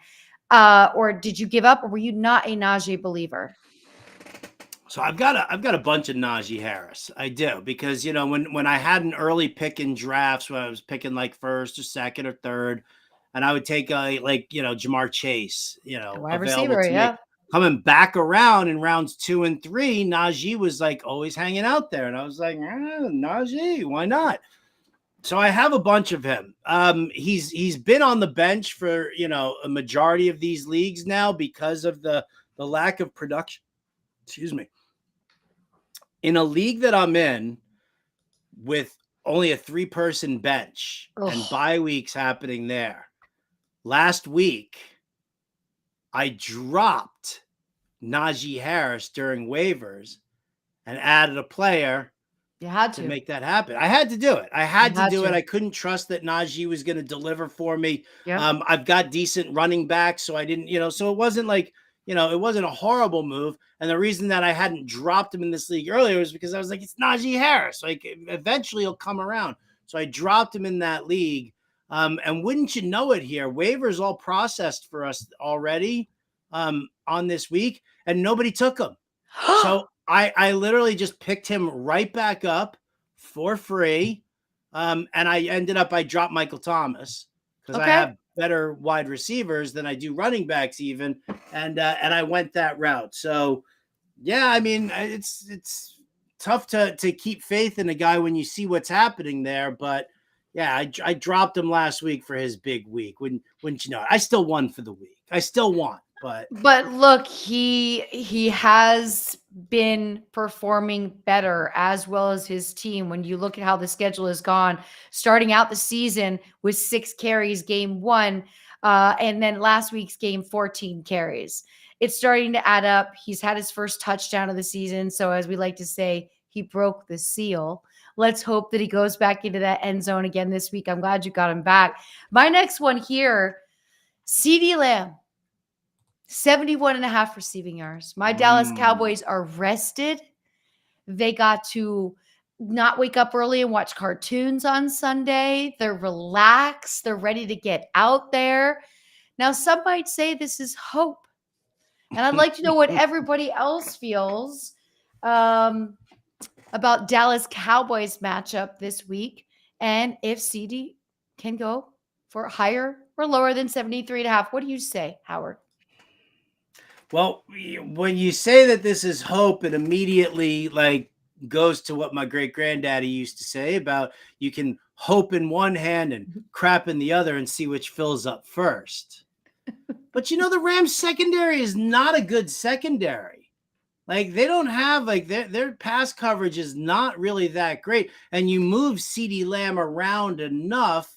Speaker 2: Or did you give up, or were you not a Najee believer?
Speaker 3: So I've got a bunch of Najee Harris. I do because when I had an early pick in drafts when I was picking like first or second or third, and I would take Jamar Chase,
Speaker 2: Wide receiver, yeah.
Speaker 3: Coming back around in rounds 2 and 3, Najee was like always hanging out there, and I was like, Najee, why not? So I have a bunch of him. He's been on the bench for a majority of these leagues now because of the lack of production. Excuse me. In a league that I'm in with only a 3-person bench and bye weeks happening there, last week I dropped Najee Harris during waivers and added a player to make that happen. I had to do it. I had to do it. I couldn't trust that Najee was going to deliver for me.
Speaker 2: Yep.
Speaker 3: I've got decent running backs, so I didn't, so it wasn't like, it wasn't a horrible move. And the reason that I hadn't dropped him in this league earlier was because I was like, it's Najee Harris. Like, eventually he'll come around. So I dropped him in that league. And wouldn't you know it here, waivers all processed for us already on this week, and nobody took him. So I literally just picked him right back up for free. And I dropped Michael Thomas because I have better wide receivers than I do running backs even. And I went that route. So yeah, I mean, it's tough to keep faith in a guy when you see what's happening there. But yeah, I dropped him last week for his big week. Wouldn't you know it? I still won for the week. I still won.
Speaker 2: But look, he has been performing better as well as his team. When you look at how the schedule has gone, starting out the season with 6 carries game 1, and then last week's game 14 carries. It's starting to add up. He's had his first touchdown of the season. So as we like to say, he broke the seal Let's hope that he goes back into that end zone again this week. I'm glad you got him back. My next one here, CeeDee Lamb, 71.5 receiving yards. My Dallas Cowboys are rested. They got to not wake up early and watch cartoons on Sunday. They're relaxed. They're ready to get out there. Now, some might say this is hope. And I'd like to know what everybody else feels about Dallas Cowboys matchup this week, and if CeeDee can go for higher or lower than 73.5. What do you say, Howard?
Speaker 3: Well, when you say that this is hope, it immediately goes to what my great granddaddy used to say about you can hope in one hand and crap in the other and see which fills up first. But the Rams secondary is not a good secondary. They don't have their pass coverage is not really that great. And you move CeeDee Lamb around enough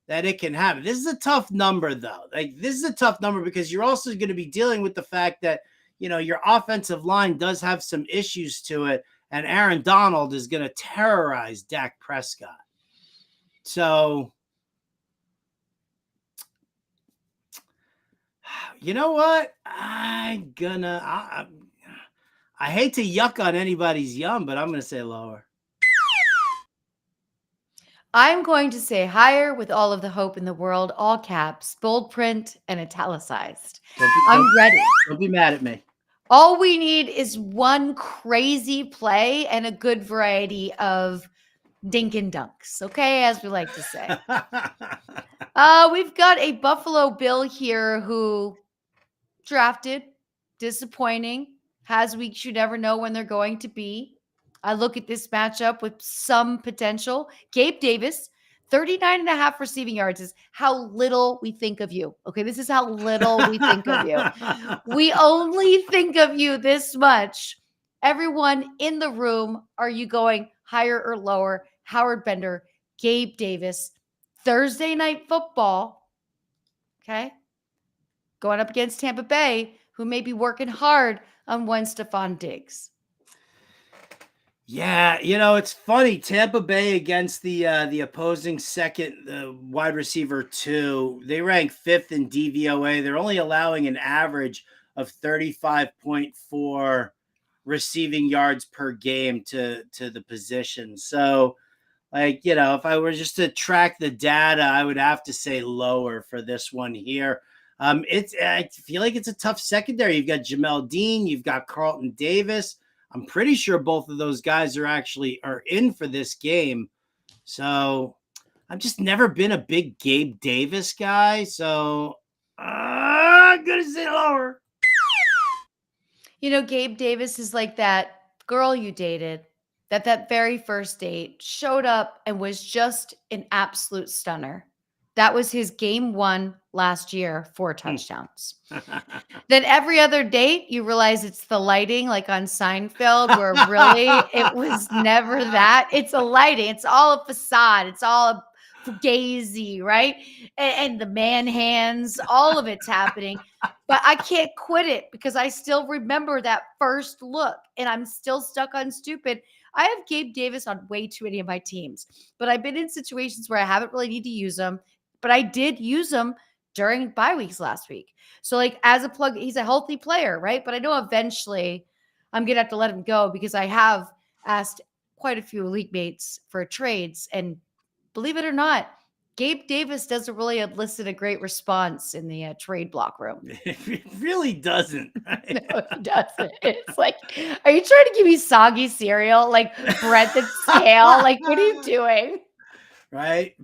Speaker 3: that it can happen. This is a tough number, though. This is a tough number because you're also going to be dealing with the fact that, your offensive line does have some issues to it, and Aaron Donald is going to terrorize Dak Prescott. So, you know what? I hate to yuck on anybody's yum, but I'm going to say lower.
Speaker 2: I'm going to say higher with all of the hope in the world, all caps, bold print, and italicized. I'm ready.
Speaker 3: Don't be mad at me.
Speaker 2: All we need is one crazy play and a good variety of dink and dunks, okay, as we like to say. We've got a Buffalo Bill here who drafted, disappointing, has weeks you never know when they're going to be. I look at this matchup with some potential. Gabe Davis, 39.5 receiving yards is how little we think of you. Okay, this is how little we think of you. We only think of you this much. Everyone in the room, are you going higher or lower? Howard Bender, Gabe Davis, Thursday Night Football. Okay, going up against Tampa Bay, who may be working hard on one Stephon Diggs.
Speaker 3: Yeah, it's funny. Tampa Bay against the opposing second wide receiver 2. They rank 5th in DVOA. They're only allowing an average of 35.4 receiving yards per game to the position. So, if I were just to track the data, I would have to say lower for this one here. I feel like it's a tough secondary. You've got Jamel Dean, you've got Carlton Davis. I'm pretty sure both of those guys are in for this game. So I've just never been a big Gabe Davis guy. So I'm going to say lower.
Speaker 2: Gabe Davis is like that girl you dated that very first date showed up and was just an absolute stunner. That was his game 1 last year, 4 touchdowns. Then every other date, you realize it's the lighting, like on Seinfeld, where really it was never that. It's a lighting. It's all a facade. It's all a fugazi, right? And the man hands, all of it's happening. But I can't quit it because I still remember that first look, and I'm still stuck on stupid. I have Gabe Davis on way too many of my teams, but I've been in situations where I haven't really need to use them. But I did use him during bye weeks last week. So as a plug, he's a healthy player, right? But I know eventually I'm going to have to let him go because I have asked quite a few league mates for trades. And believe it or not, Gabe Davis doesn't really elicit a great response in the trade block room.
Speaker 3: It really doesn't. Right?
Speaker 2: No, he doesn't. It's like, are you trying to give me soggy cereal? Like bread that's stale? Like, what are you doing?
Speaker 3: Right?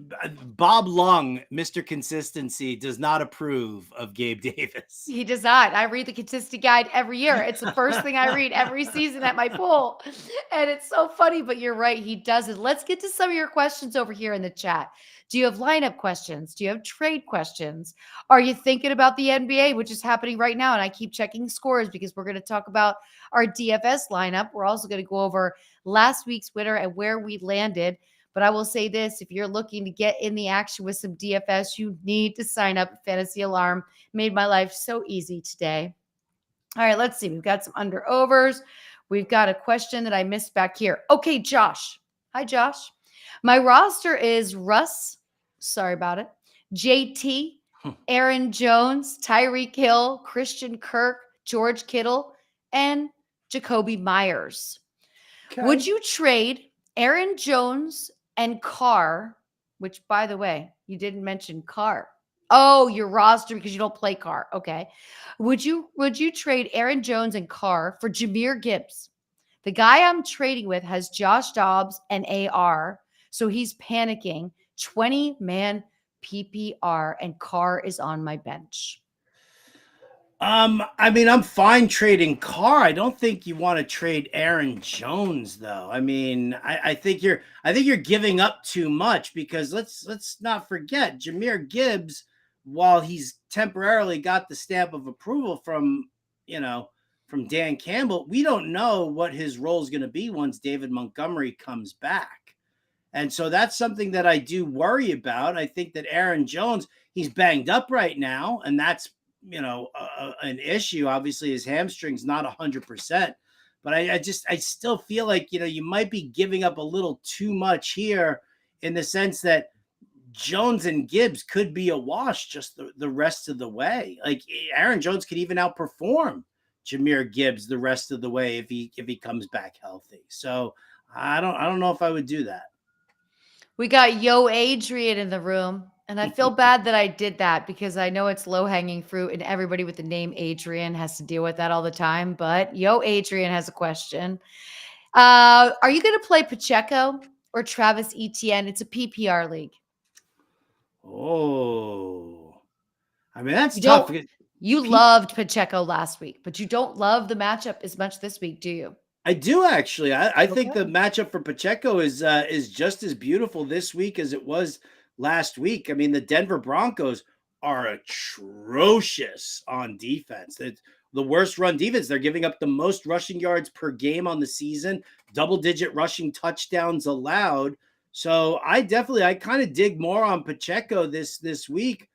Speaker 3: Bob Lung, Mr. Consistency, does not approve of Gabe Davis.
Speaker 2: He does not. I read the consistency guide every year. It's the first thing I read every season at my pool. And it's so funny, but you're right. He doesn't. Let's get to some of your questions over here in the chat. Do you have lineup questions? Do you have trade questions? Are you thinking about the NBA, which is happening right now? And I keep checking scores because we're going to talk about our DFS lineup. We're also going to go over last week's winner and where we landed. But I will say this, if you're looking to get in the action with some DFS, you need to sign up at Fantasy Alarm. Made my life so easy today. All right, let's see. We've got some under overs. We've got a question that I missed back here. Okay, Josh, Hi, Josh. My roster is Russ. Sorry about it. JT, Aaron Jones, Tyreek Hill, Christian Kirk, George Kittle, and Jacoby Myers. Would you trade Aaron Jones and Carr, which, by the way, you didn't mention Carr. Oh, your roster because you don't play Carr. Okay. Would you trade Aaron Jones and Carr for Jahmyr Gibbs? The guy I'm trading with has Josh Dobbs and AR, so he's panicking. 20-man PPR, and Carr is on my bench.
Speaker 3: I mean, I'm fine trading Carr. I don't think you want to trade Aaron Jones, though. I mean, I think you're giving up too much because let's not forget Jahmyr Gibbs, while he's temporarily got the stamp of approval from Dan Campbell, we don't know what his role is going to be once David Montgomery comes back. And so that's something that I do worry about. I think that Aaron Jones, he's banged up right now, and that's an issue. Obviously his hamstring's not 100%, but I still feel like, you might be giving up a little too much here in the sense that Jones and Gibbs could be a wash just the rest of the way. Like Aaron Jones could even outperform Jahmyr Gibbs the rest of the way if he comes back healthy. So I don't know if I would do that.
Speaker 2: We got Yo Adrian in the room. And I feel bad that I did that because I know it's low-hanging fruit and everybody with the name Adrian has to deal with that all the time. But Yo Adrian has a question. Are you going to play Pacheco or Travis Etienne? It's a PPR league.
Speaker 3: Oh, I mean, that's tough.
Speaker 2: You loved Pacheco last week, but you don't love the matchup as much this week, do you?
Speaker 3: I do actually. I think the matchup for Pacheco is just as beautiful this week as it was last week. I mean, the Denver Broncos are atrocious on defense. It's the worst run defense. They're giving up the most rushing yards per game on the season, double-digit rushing touchdowns allowed. So I kind of dig more on Pacheco this week,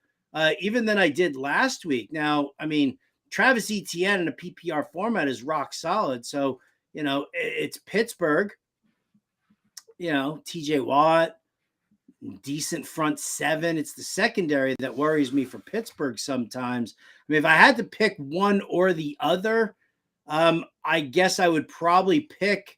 Speaker 3: even than I did last week. Now, I mean, Travis Etienne in a PPR format is rock solid. So, it's Pittsburgh, TJ Watt, decent front seven. It's the secondary that worries me for Pittsburgh sometimes. I mean, if I had to pick one or the other, I guess I would probably pick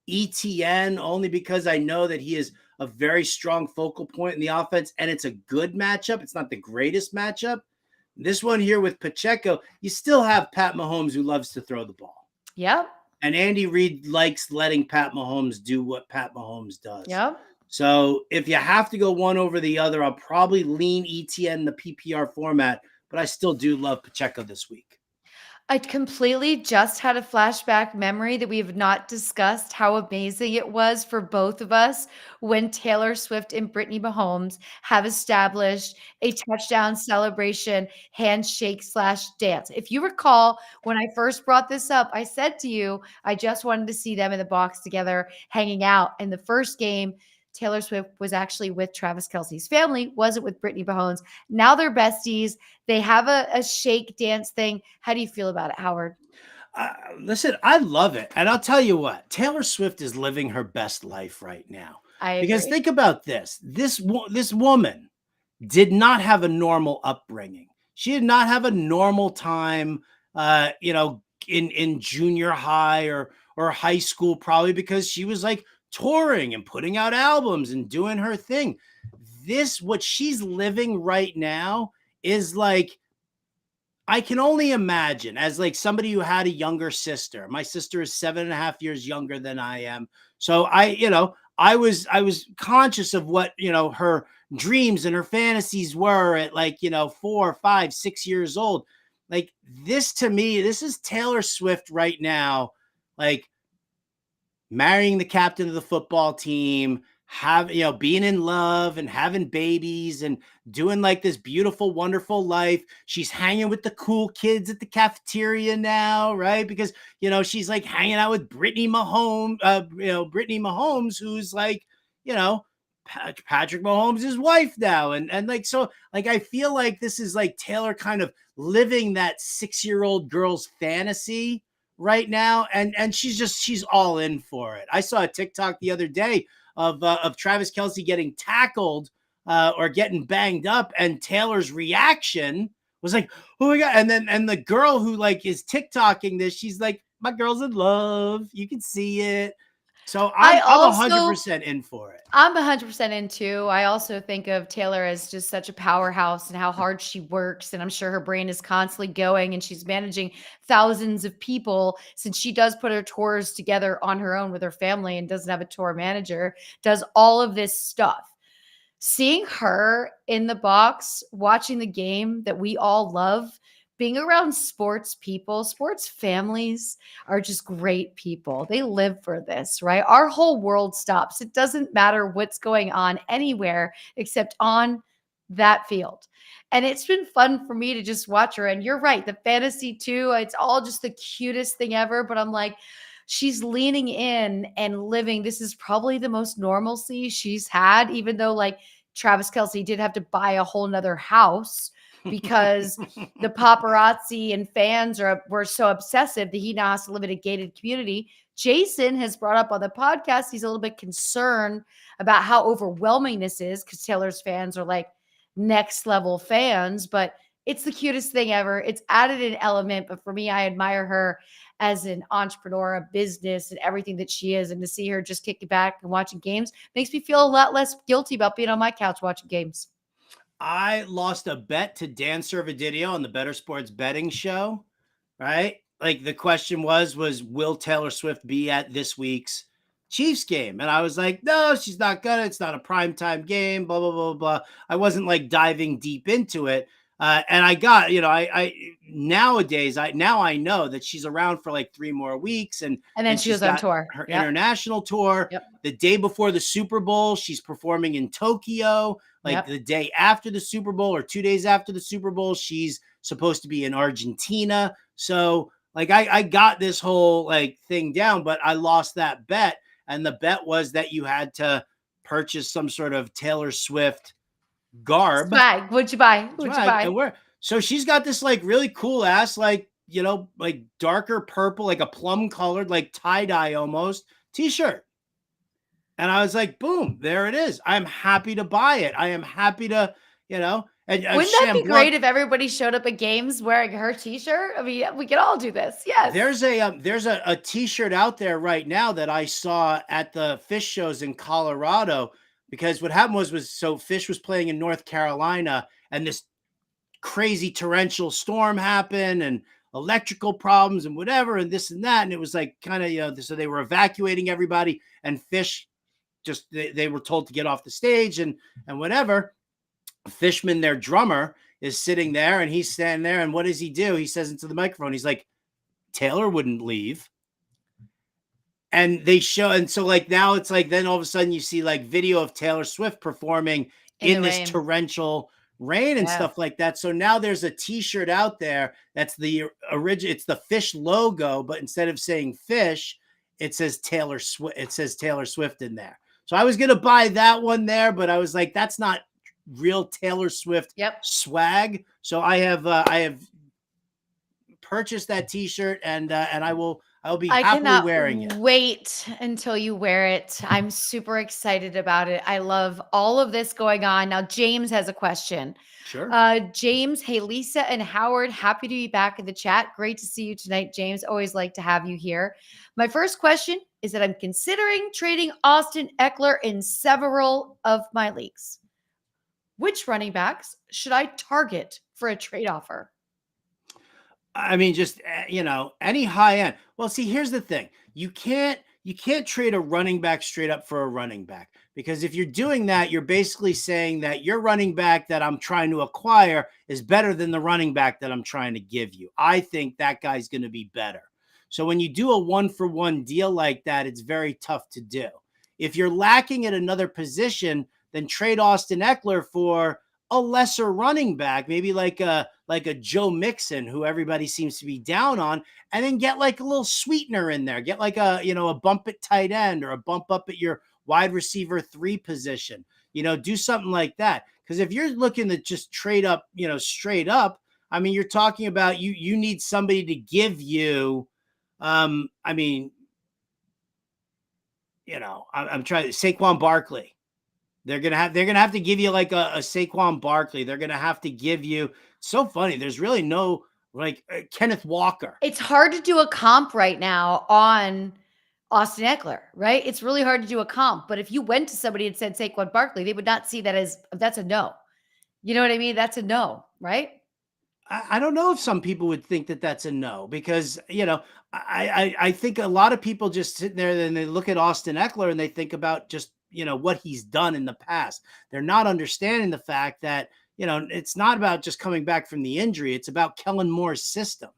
Speaker 3: ETN only because I know that he is a very strong focal point in the offense and it's a good matchup. It's not the greatest matchup. This one here with Pacheco, you still have Pat Mahomes who loves to throw the ball.
Speaker 2: Yep.
Speaker 3: And Andy Reid likes letting Pat Mahomes do what Pat Mahomes does.
Speaker 2: Yep.
Speaker 3: So if you have to go one over the other, I'll probably lean ETN in the PPR format, but I still do love Pacheco this week.
Speaker 2: I completely just had a flashback memory that we have not discussed how amazing it was for both of us when Taylor Swift and Brittany Mahomes have established a touchdown celebration handshake/dance. If you recall, when I first brought this up, I said to you, I just wanted to see them in the box together, hanging out. In the first game, Taylor Swift was actually with Travis Kelce's family, wasn't with Brittany Mahomes. Now they're besties. They have a shake dance thing. How do you feel about it, Howard?
Speaker 3: Listen, I love it. And I'll tell you what, Taylor Swift is living her best life right now. Because think about this. This woman did not have a normal upbringing. She did not have a normal time, in junior high or high school, probably because she was like touring and putting out albums and doing her thing. What she's living right now is like, I can only imagine as like somebody who had a younger sister. My sister is 7.5 years younger than I am. So I was conscious of what, her dreams and her fantasies were at like, 4, 5, 6 years old. Like this to me, this is Taylor Swift right now, like marrying the captain of the football team, being in love and having babies and doing like this beautiful, wonderful life. She's hanging with the cool kids at the cafeteria now, right? Because, she's like hanging out with Brittany Mahomes, who's like, Patrick Mahomes' wife now. And like, so like, I feel like this is like Taylor kind of living that 6-year-old girl's fantasy right now, and she's all in for it. I saw a TikTok the other day of Travis Kelce getting tackled or getting banged up, and Taylor's reaction was like, "Oh my god!" And the girl who like is TikToking this, she's like, "My girl's in love. You can see it." So I'm 100% in for it.
Speaker 2: I'm 100% in too. I also think of Taylor as just such a powerhouse and how hard she works. And I'm sure her brain is constantly going, and she's managing thousands of people since she does put her tours together on her own with her family and doesn't have a tour manager, does all of this stuff. Seeing her in the box, watching the game that we all love, being around sports people, sports families are just great people. They live for this, right? Our whole world stops. It doesn't matter what's going on anywhere except on that field. And it's been fun for me to just watch her. And you're right, the fantasy too, it's all just the cutest thing ever. But I'm like, she's leaning in and living. This is probably the most normalcy she's had, even though like Travis Kelce did have to buy a whole nother house because the paparazzi and fans were so obsessive that he now has to live in a gated community. Jason has brought up on the podcast, he's a little bit concerned about how overwhelming this is because Taylor's fans are like next level fans, but it's the cutest thing ever. It's added an element, but for me, I admire her as an entrepreneur, a business, and everything that she is. And to see her just kicking back and watching games makes me feel a lot less guilty about being on my couch watching games.
Speaker 3: I lost a bet to Dan Servadidio on the Better Sports Betting Show, right? Like the question was will Taylor Swift be at this week's Chiefs game? And I was like, no, she's not gonna. It's not a primetime game, blah, blah, blah, blah. I wasn't like diving deep into it. And I got, I nowadays, I know that she's around for like 3 more weeks. And
Speaker 2: then she was on tour.
Speaker 3: Her international tour.
Speaker 2: Yep.
Speaker 3: The day before the Super Bowl, she's performing in Tokyo. Like the day after the Super Bowl or 2 days after the Super Bowl, she's supposed to be in Argentina. So like I got this whole like thing down, but I lost that bet. And the bet was that you had to purchase some sort of Taylor Swift garb.
Speaker 2: Swag. What'd you buy?
Speaker 3: So she's got this like really cool ass, like, like darker purple, like a plum colored, like tie-dye almost t-shirt. And I was like, boom, there it is. I'm happy to buy it. I am happy to, and
Speaker 2: wouldn't that be great if everybody showed up at games wearing her t-shirt? I mean, we could all do this. Yes.
Speaker 3: There's a t-shirt out there right now that I saw at the Fish shows in Colorado, because what happened was so Fish was playing in North Carolina, and this crazy torrential storm happened and electrical problems and whatever, and this and that. And it was like kind of, so they were evacuating everybody, and Fish just, they were told to get off the stage and whatever. Fishman, their drummer, is sitting there, and he's standing there. And what does he do? He says into the microphone, he's like, Taylor wouldn't leave. And they show, and so like now it's like, then all of a sudden you see like video of Taylor Swift performing in this torrential rain and stuff like that. So now there's a t-shirt out there that's the original, it's the Fish logo, but instead of saying Fish, it says Taylor Swift. It says Taylor Swift in there. So I was gonna buy that one there, but I was like, that's not real Taylor Swift swag. So I have purchased that t-shirt, and I'll be happily wearing it.
Speaker 2: Wait until you wear it. I'm super excited about it. I love all of this going on. Now, James has a question.
Speaker 3: Sure.
Speaker 2: James, hey, Lisa and Howard, happy to be back in the chat. Great to see you tonight, James. Always like to have you here. My first question is that I'm considering trading Austin Eckler in several of my leagues. Which running backs should I target for a trade offer?
Speaker 3: I mean, just, any high end. Well, see, here's the thing. You can't trade a running back straight up for a running back, because if you're doing that, you're basically saying that your running back that I'm trying to acquire is better than the running back that I'm trying to give you. I think that guy's going to be better. So when you do a 1-for-1 deal like that, it's very tough to do. If you're lacking at another position, then trade Austin Eckler for a lesser running back, maybe like a Joe Mixon, who everybody seems to be down on, and then get like a little sweetener in there. Get like a bump at tight end, or a bump up at your wide receiver 3 position. Do something like that. Because if you're looking to just trade up, straight up, I mean, you're talking about you need somebody to give you I mean, I'm trying to Saquon Barkley. They're gonna have to give you like a Saquon Barkley. They're gonna have to give you. So funny. There's really no like Kenneth Walker.
Speaker 2: It's hard to do a comp right now on Austin Eckler, right? It's really hard to do a comp. But if you went to somebody and said Saquon Barkley, they would not see that as that's a no. You know what I mean? That's a no, right?
Speaker 3: I don't know if some people would think that that's a no, because I think a lot of people just sit there and they look at Austin Eckler and they think about just what he's done in the past. They're not understanding the fact that it's not about just coming back from the injury. It's about Kellen Moore's system.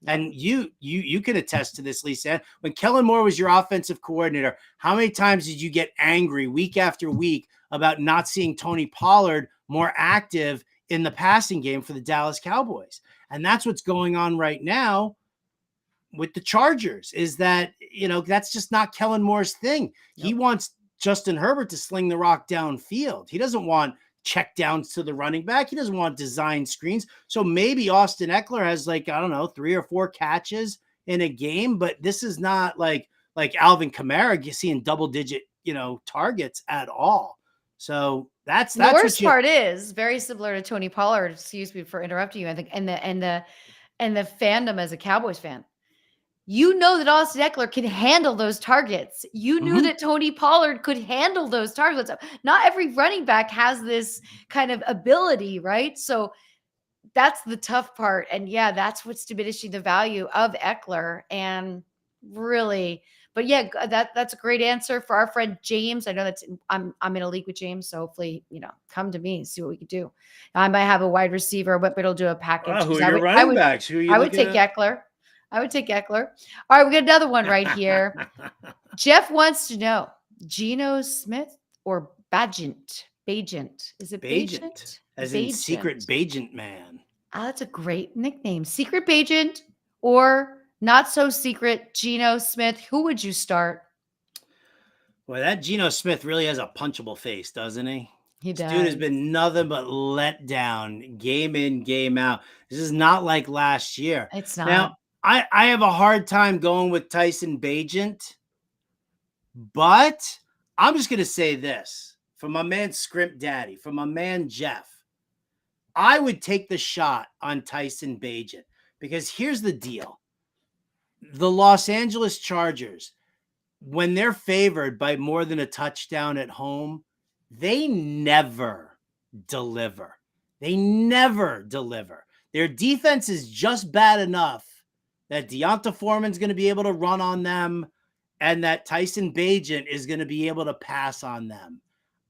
Speaker 3: And you can attest to this, Lisa. When Kellen Moore was your offensive coordinator, how many times did you get angry week after week about not seeing Tony Pollard more active in the passing game for the Dallas Cowboys? And that's what's going on right now with the Chargers, is that, that's just not Kellen Moore's thing. He wants Justin Herbert to sling the rock downfield. He doesn't want check downs to the running back. He doesn't want design screens. So maybe Austin Eckler has 3 or 4 catches in a game, but this is not like Alvin Kamara seeing double digit, targets at all. So that's
Speaker 2: the worst part is very similar to Tony Pollard. Excuse me for interrupting you. I think and the fandom as a Cowboys fan. That Austin Eckler can handle those targets. You knew that Tony Pollard could handle those targets. Not every running back has this kind of ability, right? So that's the tough part. And yeah, that's what's diminishing the value of Eckler. And really, but yeah, that's a great answer for our friend James. I know I'm in a league with James, so hopefully, come to me and see what we can do. I might have a wide receiver, but it'll do a package.
Speaker 3: Who are your running backs? Who are you
Speaker 2: I would take Eckler. I would take Eckler. All right, we got another one right here. Jeff wants to know, Geno Smith or Bagent? Is it Bagent?
Speaker 3: As in Secret Bagent Man.
Speaker 2: That's a great nickname. Secret Bagent or not so secret Geno Smith. Who would you start?
Speaker 3: Well, that Geno Smith really has a punchable face, doesn't he?
Speaker 2: He does.
Speaker 3: This dude has been nothing but let down, game in, game out. This is not like last year.
Speaker 2: It's not.
Speaker 3: Now, I have a hard time going with Tyson Bagent, but I'm just going to say this. From my man Scrimp Daddy, from my man Jeff, I would take the shot on Tyson Bagent, because here's the deal. The Los Angeles Chargers, when they're favored by more than a touchdown at home, they never deliver. They never deliver. Their defense is just bad enough that Deonta Foreman's going to be able to run on them and that Tyson Bagent is going to be able to pass on them.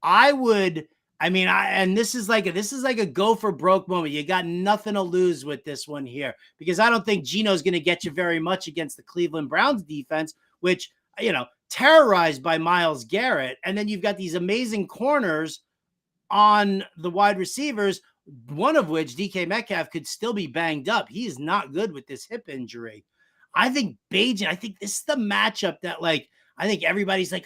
Speaker 3: And this is like a go for broke moment. You got nothing to lose with this one here, because I don't think Geno's going to get you very much against the Cleveland Browns defense, which, terrorized by Myles Garrett. And then you've got these amazing corners on the wide receivers, one of which, DK Metcalf, could still be banged up. He is not good with this hip injury. I think Bagent, I think this is the matchup that I think everybody's like,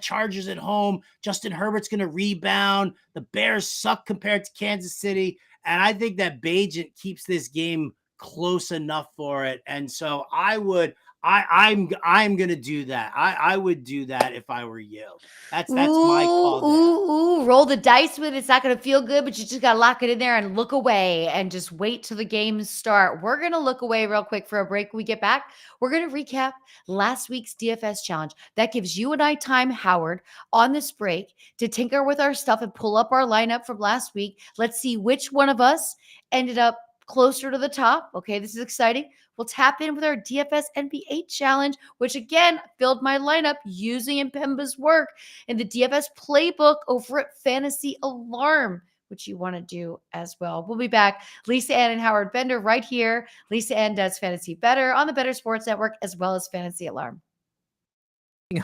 Speaker 3: Chargers at home. Justin Herbert's going to rebound. The Bears suck compared to Kansas City. And I think that Bagent keeps this game close enough for it. And so I'm going to do that. I would do that if I were you. That's my call.
Speaker 2: Roll the dice with it. It's not going to feel good, but you just got to lock it in there and look away and just wait till the games start. We're going to look away real quick for a break. When we get back, we're going to recap last week's DFS challenge. That gives you and I time, Howard, on this break to tinker with our stuff and pull up our lineup from last week. Let's see which one of us ended up closer to the top. Okay, this is exciting. We'll tap in with our DFS NBA challenge, which again filled my lineup using Mpemba's work in the DFS playbook over at Fantasy Alarm, which you want to do as well. We'll be back. Lisa Ann and Howard Bender right here. Lisa Ann Does Fantasy Bettor on the Better Sports Network, as well as Fantasy Alarm.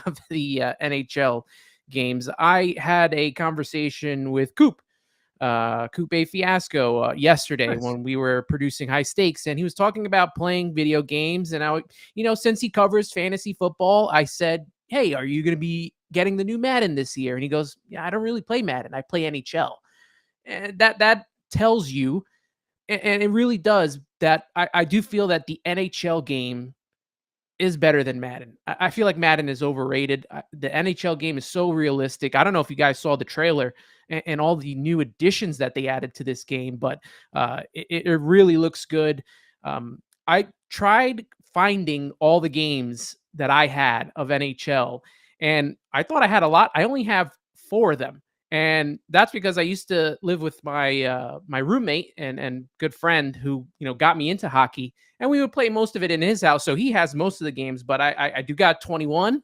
Speaker 9: Of the NHL games, I had a conversation with Coupe A Fiasco yesterday when we were producing High Stakes, and he was talking about playing video games. And since he covers fantasy football, I said, hey, are you going to be getting the new Madden this year? And he goes, yeah, I don't really play Madden. I play NHL. And that tells you, and it really does, that I do feel that the NHL game is better than Madden. I feel like Madden is overrated. The NHL game is so realistic. I don't know if you guys saw the trailer and all the new additions that they added to this game, but it really looks good. I tried finding all the games that I had of NHL, and I thought I had a lot. I only have 4 of them. And that's because I used to live with my my roommate and good friend who, you know, got me into hockey, and we would play most of it in his house. So he has most of the games, but I do got 21.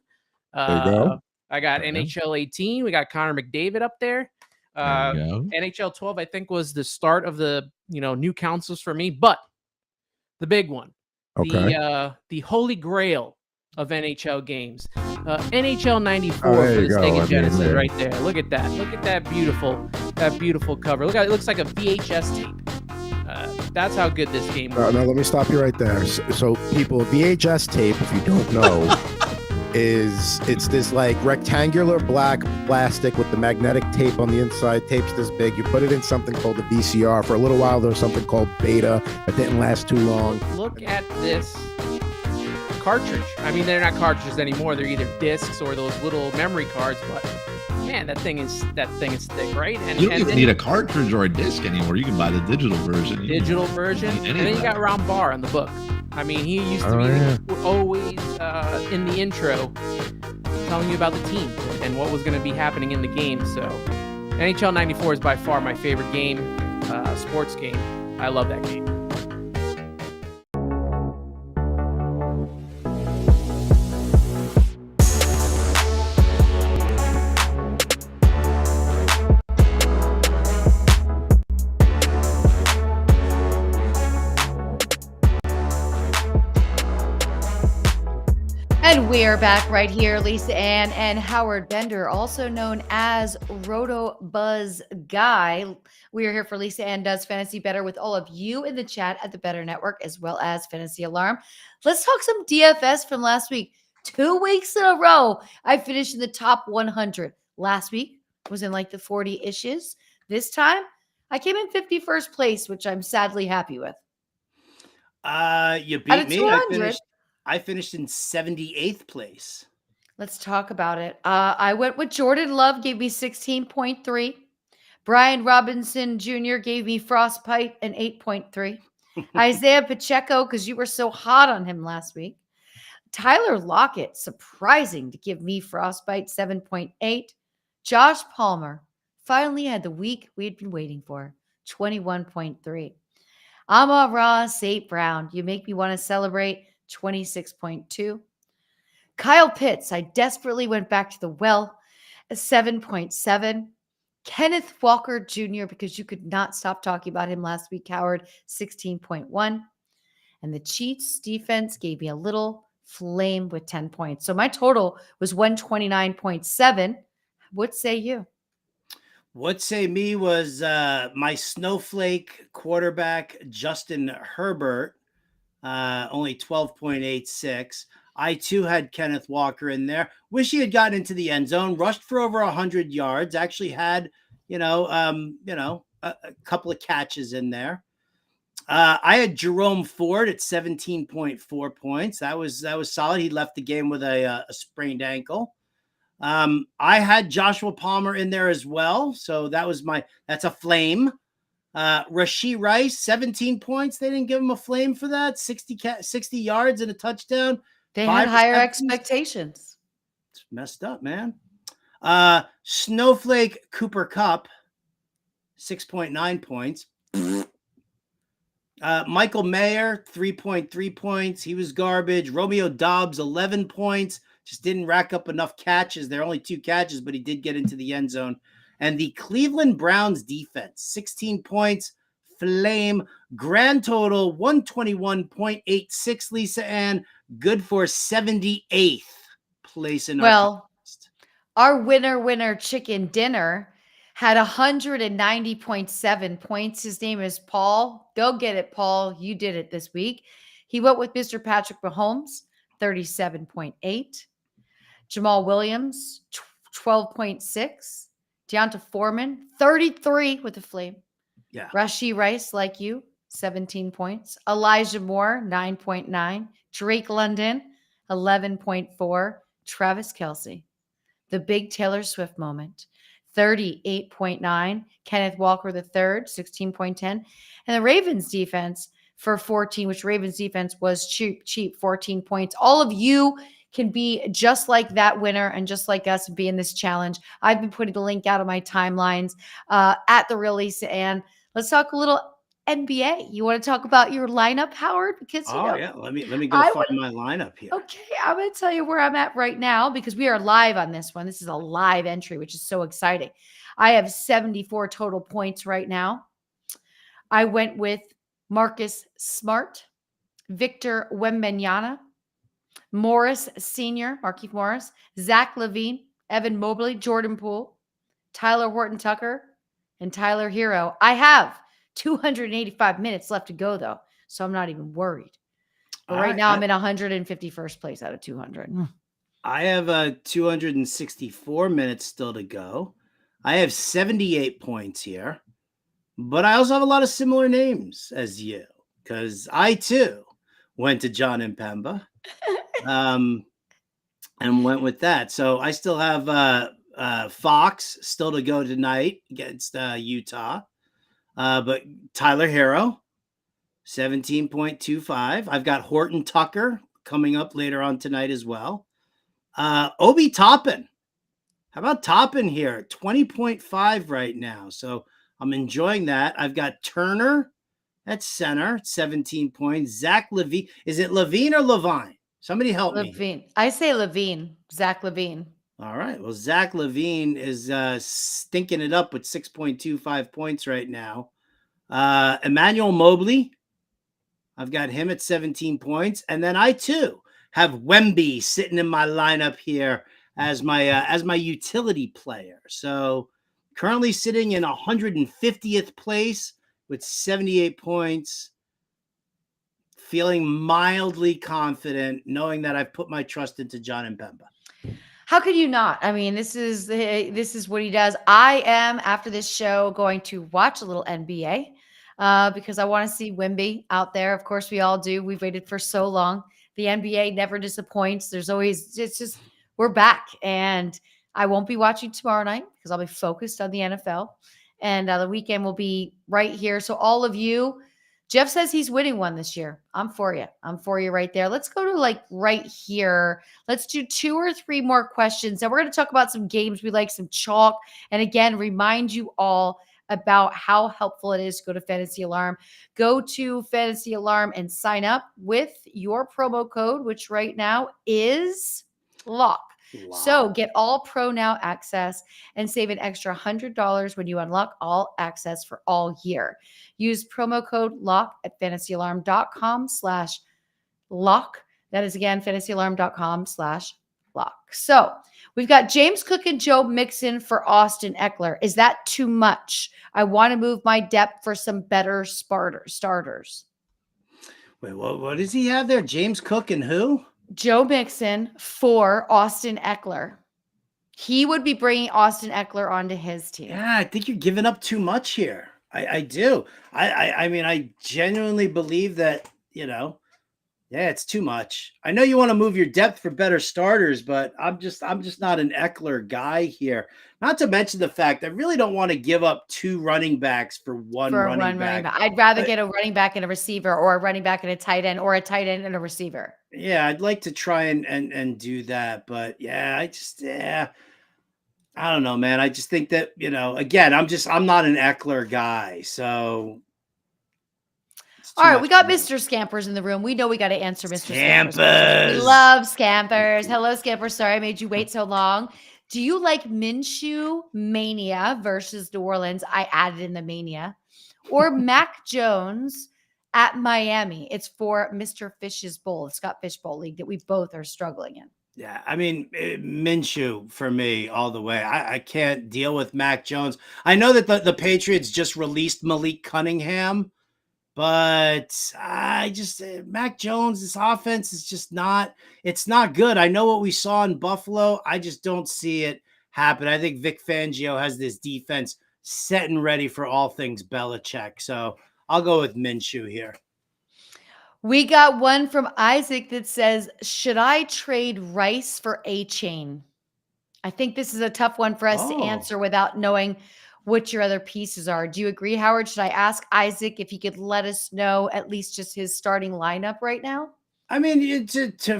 Speaker 7: There you go.
Speaker 9: I got
Speaker 10: Okay.
Speaker 9: NHL 18. We got Connor McDavid up there.
Speaker 10: There you go.
Speaker 9: NHL 12, I think, was the start of the, you know, new consoles for me. But the big one,
Speaker 7: Okay.
Speaker 9: the holy grail of NHL games, NHL 94
Speaker 7: Oh, there
Speaker 9: for
Speaker 7: you
Speaker 9: the
Speaker 7: go.
Speaker 9: Sega
Speaker 7: I mean,
Speaker 9: Genesis
Speaker 7: yeah.
Speaker 9: right there. Look at that. Look at that beautiful cover. Look at it. Looks like a VHS tape. That's how good this game was.
Speaker 7: No, let me stop you right there. So people, VHS tape, if you don't know, it's this like rectangular black plastic with the magnetic tape on the inside. Tape's this big. You put it in something called the VCR. For a little while, there was something called Beta that didn't last too long.
Speaker 9: Look at this cartridge. I mean, they're not cartridges anymore. They're either discs or those little memory cards. But man, that thing is thick, right? And
Speaker 10: You don't
Speaker 9: and
Speaker 10: even
Speaker 9: then
Speaker 10: need a cartridge or a disc anymore. You can buy the digital version. You
Speaker 9: digital
Speaker 10: can-
Speaker 9: version.
Speaker 10: Any
Speaker 9: And
Speaker 10: of
Speaker 9: then you
Speaker 10: that.
Speaker 9: got Ron Barr on the book. I mean, he used to
Speaker 7: Oh,
Speaker 9: be
Speaker 7: yeah.
Speaker 9: always in the intro telling you about the team and what was going to be happening in the game. So NHL 94 is by far my favorite game, sports game. I love that game.
Speaker 2: And we are back right here. Lisa Ann and Howard Bender, also known as Roto Buzz Guy. We are here for Lisa Ann Does Fantasy Bettor with all of you in the chat at the Bettor Network, as well as Fantasy Alarm. Let's talk some DFS from last week. 2 weeks in a row, I finished in the top 100. Last week was in like the 40-ishes. This time, I came in 51st place, which I'm sadly happy with.
Speaker 3: You
Speaker 2: Out
Speaker 3: beat
Speaker 2: of
Speaker 3: me.
Speaker 2: 200.
Speaker 3: I finished in 78th place.
Speaker 2: Let's talk about it. I went with Jordan Love, gave me 16.3. Brian Robinson Jr. gave me Frostbite an 8.3. Isaiah Pacheco, because you were so hot on him last week. Tyler Lockett, surprising to give me Frostbite 7.8. Josh Palmer finally had the week we had been waiting for, 21.3. Amon-Ra St. Brown, you make me want to celebrate, 26.2. Kyle Pitts, I desperately went back to the well, a 7.7. Kenneth Walker Jr., because you could not stop talking about him last week, Howard, 16.1. And the Chiefs defense gave me a little flame with 10 points. So my total was 129.7. What say you?
Speaker 3: What say me was my snowflake quarterback, Justin Herbert, only 12.86. I too had Kenneth Walker in there. Wish he had gotten into the end zone, rushed for over 100 yards, actually had, a couple of catches in there. I had Jerome Ford at 17.4 points. That was solid. He left the game with a sprained ankle. I had Joshua Palmer in there as well. So that's a flame. Rashee Rice, 17 points. They didn't give him a flame for that. 60 yards and a touchdown.
Speaker 2: They
Speaker 3: 5
Speaker 2: had higher
Speaker 3: receptions.
Speaker 2: expectations.
Speaker 3: It's messed up, man. Snowflake Cooper Cup, 6.9 points. Michael Mayer, 3.3 points. He was garbage. Romeo Dobbs, 11 points. Just didn't rack up enough catches. There are only 2 catches, but he did get into the end zone. And the Cleveland Browns defense, 16 points. Flame. Grand total, 121.86, Lisa Ann. Good for 78th place in our contest.
Speaker 2: Our winner chicken dinner had 190.7 points. His name is Paul. Go get it, Paul. You did it this week. He went with Mr. Patrick Mahomes, 37.8. Jamal Williams, 12.6. Deonta Foreman, 33 with a flame.
Speaker 3: Yeah.
Speaker 2: Rashee Rice, like you, 17 points. Elijah Moore, 9.9. Drake London, 11.4, Travis Kelce. The big Taylor Swift moment, 38.9, Kenneth Walker III, 16.10. And the Ravens defense for 14, which Ravens defense was cheap, 14 points. All of you can be just like that winner and just like us and be in this challenge. I've been putting the link out of my timelines at the real Lisa Ann. Let's talk a little NBA. You want to talk about your lineup, Howard? Because
Speaker 3: yeah, let me go find my lineup here.
Speaker 2: Okay, I'm going to tell you where I'm at right now because we are live on this one. This is a live entry, which is so exciting. I have 74 total points right now. I went with Marcus Smart, Victor Wembanyama, Morris Sr., Markieff Morris, Zach LaVine, Evan Mobley, Jordan Poole, Tyler Horton Tucker, and Tyler Hero. I have 285 minutes left to go, though, so I'm not even worried. But right now, I'm in 151st place out of 200.
Speaker 3: I have 264 minutes still to go. I have 78 points here, but I also have a lot of similar names as you because I too went to John and Pemba and went with that. So I still have Fox still to go tonight against Utah, but Tyler Hero, 17.25. I've got Horton Tucker coming up later on tonight as well. Obi Toppin. How about Toppin here? 20.5 right now. So I'm enjoying that. I've got Turner at center, 17 points. Zach Levine. Is it Levine or Levine? Somebody help me.
Speaker 2: Levine. I say Levine. Zach Levine.
Speaker 3: All right. Well, Zach Levine is stinking it up with 6.25 points right now. Emmanuel Mobley. I've got him at 17 points. And then I, too, have Wemby sitting in my lineup here as my utility player. So currently sitting in 150th place with 78 points. Feeling mildly confident, knowing that I've put my trust into John and Pemba.
Speaker 2: How could you not? I mean, this is what he does. I am, after this show, going to watch a little NBA because I want to see Wemby out there. Of course, we all do. We've waited for so long. The NBA never disappoints. We're back. And I won't be watching tomorrow night because I'll be focused on the NFL. And the weekend will be right here. So all of you, Jeff says he's winning one this year. I'm for you. I'm for you right there. Let's go to right here. Let's do 2 or 3 more questions. And we're going to talk about some games we like, some chalk. And again, remind you all about how helpful it is to go to Fantasy Alarm. Go to Fantasy Alarm and sign up with your promo code, which right now is LOCK.
Speaker 3: Wow.
Speaker 2: So get all pro now access and save an extra $100 when you unlock all access for all year. Use promo code LOCK at fantasyalarm.com/lock. That is again, fantasyalarm.com/lock. So we've got James Cook and Joe Mixon for Austin Eckler. Is that too much? I want to move my depth for some better starters.
Speaker 3: Wait, what does he have there? James Cook and who?
Speaker 2: Joe Mixon for Austin Eckler. He would be bringing Austin Eckler onto his team.
Speaker 3: Yeah, I think you're giving up too much here. I do. I mean, I genuinely believe that, it's too much. I know you want to move your depth for better starters, but I'm just not an Eckler guy here. Not to mention the fact I really don't want to give up 2 running backs for one running back.
Speaker 2: I'd rather get a running back and a receiver, or a running back and a tight end, or a tight end and a receiver.
Speaker 3: Yeah, I'd like to try and do that, but I don't know, man. I just think that, again, I'm not an Eckler guy, so.
Speaker 2: All right, we got Mr. Scampers in the room. We know we got to answer Mr. Scampers.
Speaker 3: Scampers.
Speaker 2: We love Scampers. Hello, Scampers. Sorry I made you wait so long. Do you like Minshew Mania versus New Orleans? I added in the Mania. Or Mac Jones at Miami? It's for Mr. Fish's Bowl, the Scott Fish Bowl League that we both are struggling in.
Speaker 3: Yeah, I mean, Minshew for me all the way. I can't deal with Mac Jones. I know that the Patriots just released Malik Cunningham, but Mac Jones, this offense is just it's not good. I know what we saw in Buffalo. I just don't see it happen. I think Vic Fangio has this defense set and ready for all things Belichick. So I'll go with Minshew here.
Speaker 2: We got one from Isaac that says, should I trade Rice for A-Chain? I think this is a tough one for us to answer without knowing what your other pieces are. Do you agree, Howard? Should I ask Isaac if he could let us know at least just his starting lineup right now?
Speaker 3: I mean,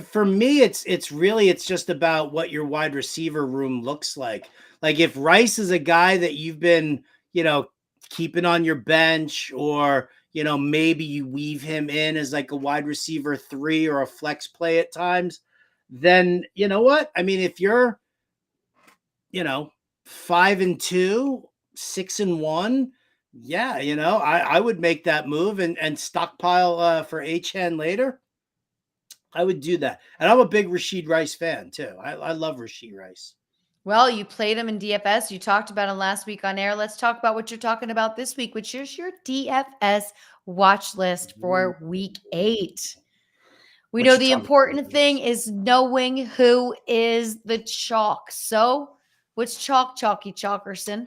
Speaker 3: for me, it's just about what your wide receiver room looks like. Like if Rice is a guy that you've been, keeping on your bench, or maybe you weave him in as like a wide receiver 3 or a flex play at times, then you know what? I mean, if you're 5-2, 6-1, yeah, I would make that move and stockpile for H-Hen later. I would do that. And I'm a big Rashid Rice fan too. I love Rashid Rice.
Speaker 2: Well, you played him in DFS. You talked about him last week on air. Let's talk about what you're talking about this week, which is your DFS watch list for week 8. We know the important thing is knowing who is the chalk. So what's Chalky Chalkerson?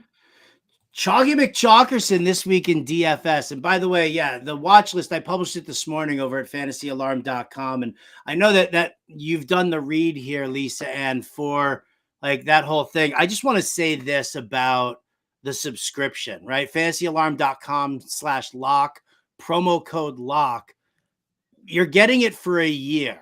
Speaker 3: Chalky McChalkerson this week in DFS. And by the way, yeah, the watch list, I published it this morning over at fantasyalarm.com. And I know that you've done the read here, Lisa, and for like that whole thing. I just want to say this about the subscription, right? fantasyalarm.com/lock, promo code lock. You're getting it for a year.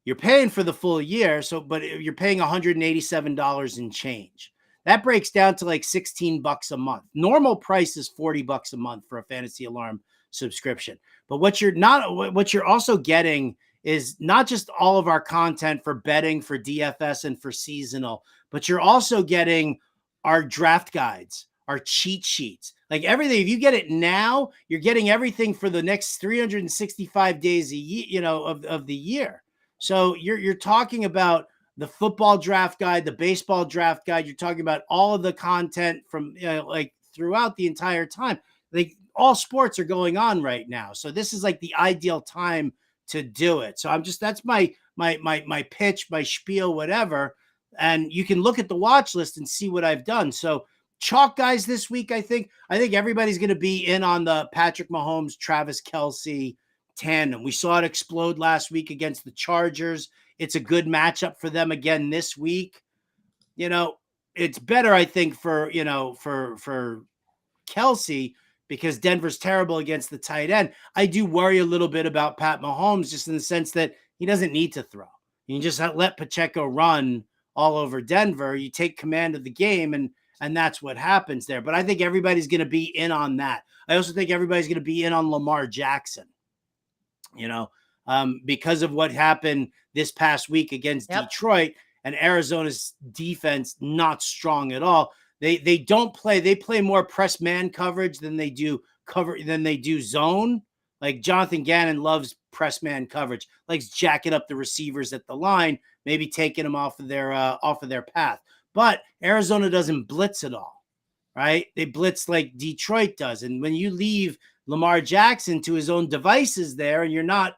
Speaker 3: You're paying for the full year. But you're paying $187 and change. That breaks down to like $16 a month. Normal price is $40 a month for a Fantasy Alarm subscription. But what you're also getting is not just all of our content for betting, for DFS, and for seasonal, but you're also getting our draft guides, our cheat sheets, like everything. If you get it now, you're getting everything for the next 365 days a year, of the year. So you're talking about the football draft guide, the baseball draft guide. You're talking about all of the content from like throughout the entire time. Like all sports are going on right now. So this is like the ideal time to do it. So that's my pitch, my spiel, whatever. And you can look at the watch list and see what I've done. So chalk guys this week, I think everybody's going to be in on the Patrick Mahomes, Travis Kelce tandem. We saw it explode last week against the Chargers. It's a good matchup for them again this week. It's better, I think, for Kelce, because Denver's terrible against the tight end. I do worry a little bit about Pat Mahomes, just in the sense that he doesn't need to throw. You can just let Pacheco run all over Denver. You take command of the game, and that's what happens there. But I think everybody's going to be in on that. I also think everybody's going to be in on Lamar Jackson, because of what happened this past week against Detroit, and Arizona's defense not strong at all. They play more press man coverage than they do zone. Like Jonathan Gannon loves press man coverage, likes jacking up the receivers at the line, maybe taking them off of their path. But Arizona doesn't blitz at all, right? They blitz like Detroit does. And when you leave Lamar Jackson to his own devices there, and you're not,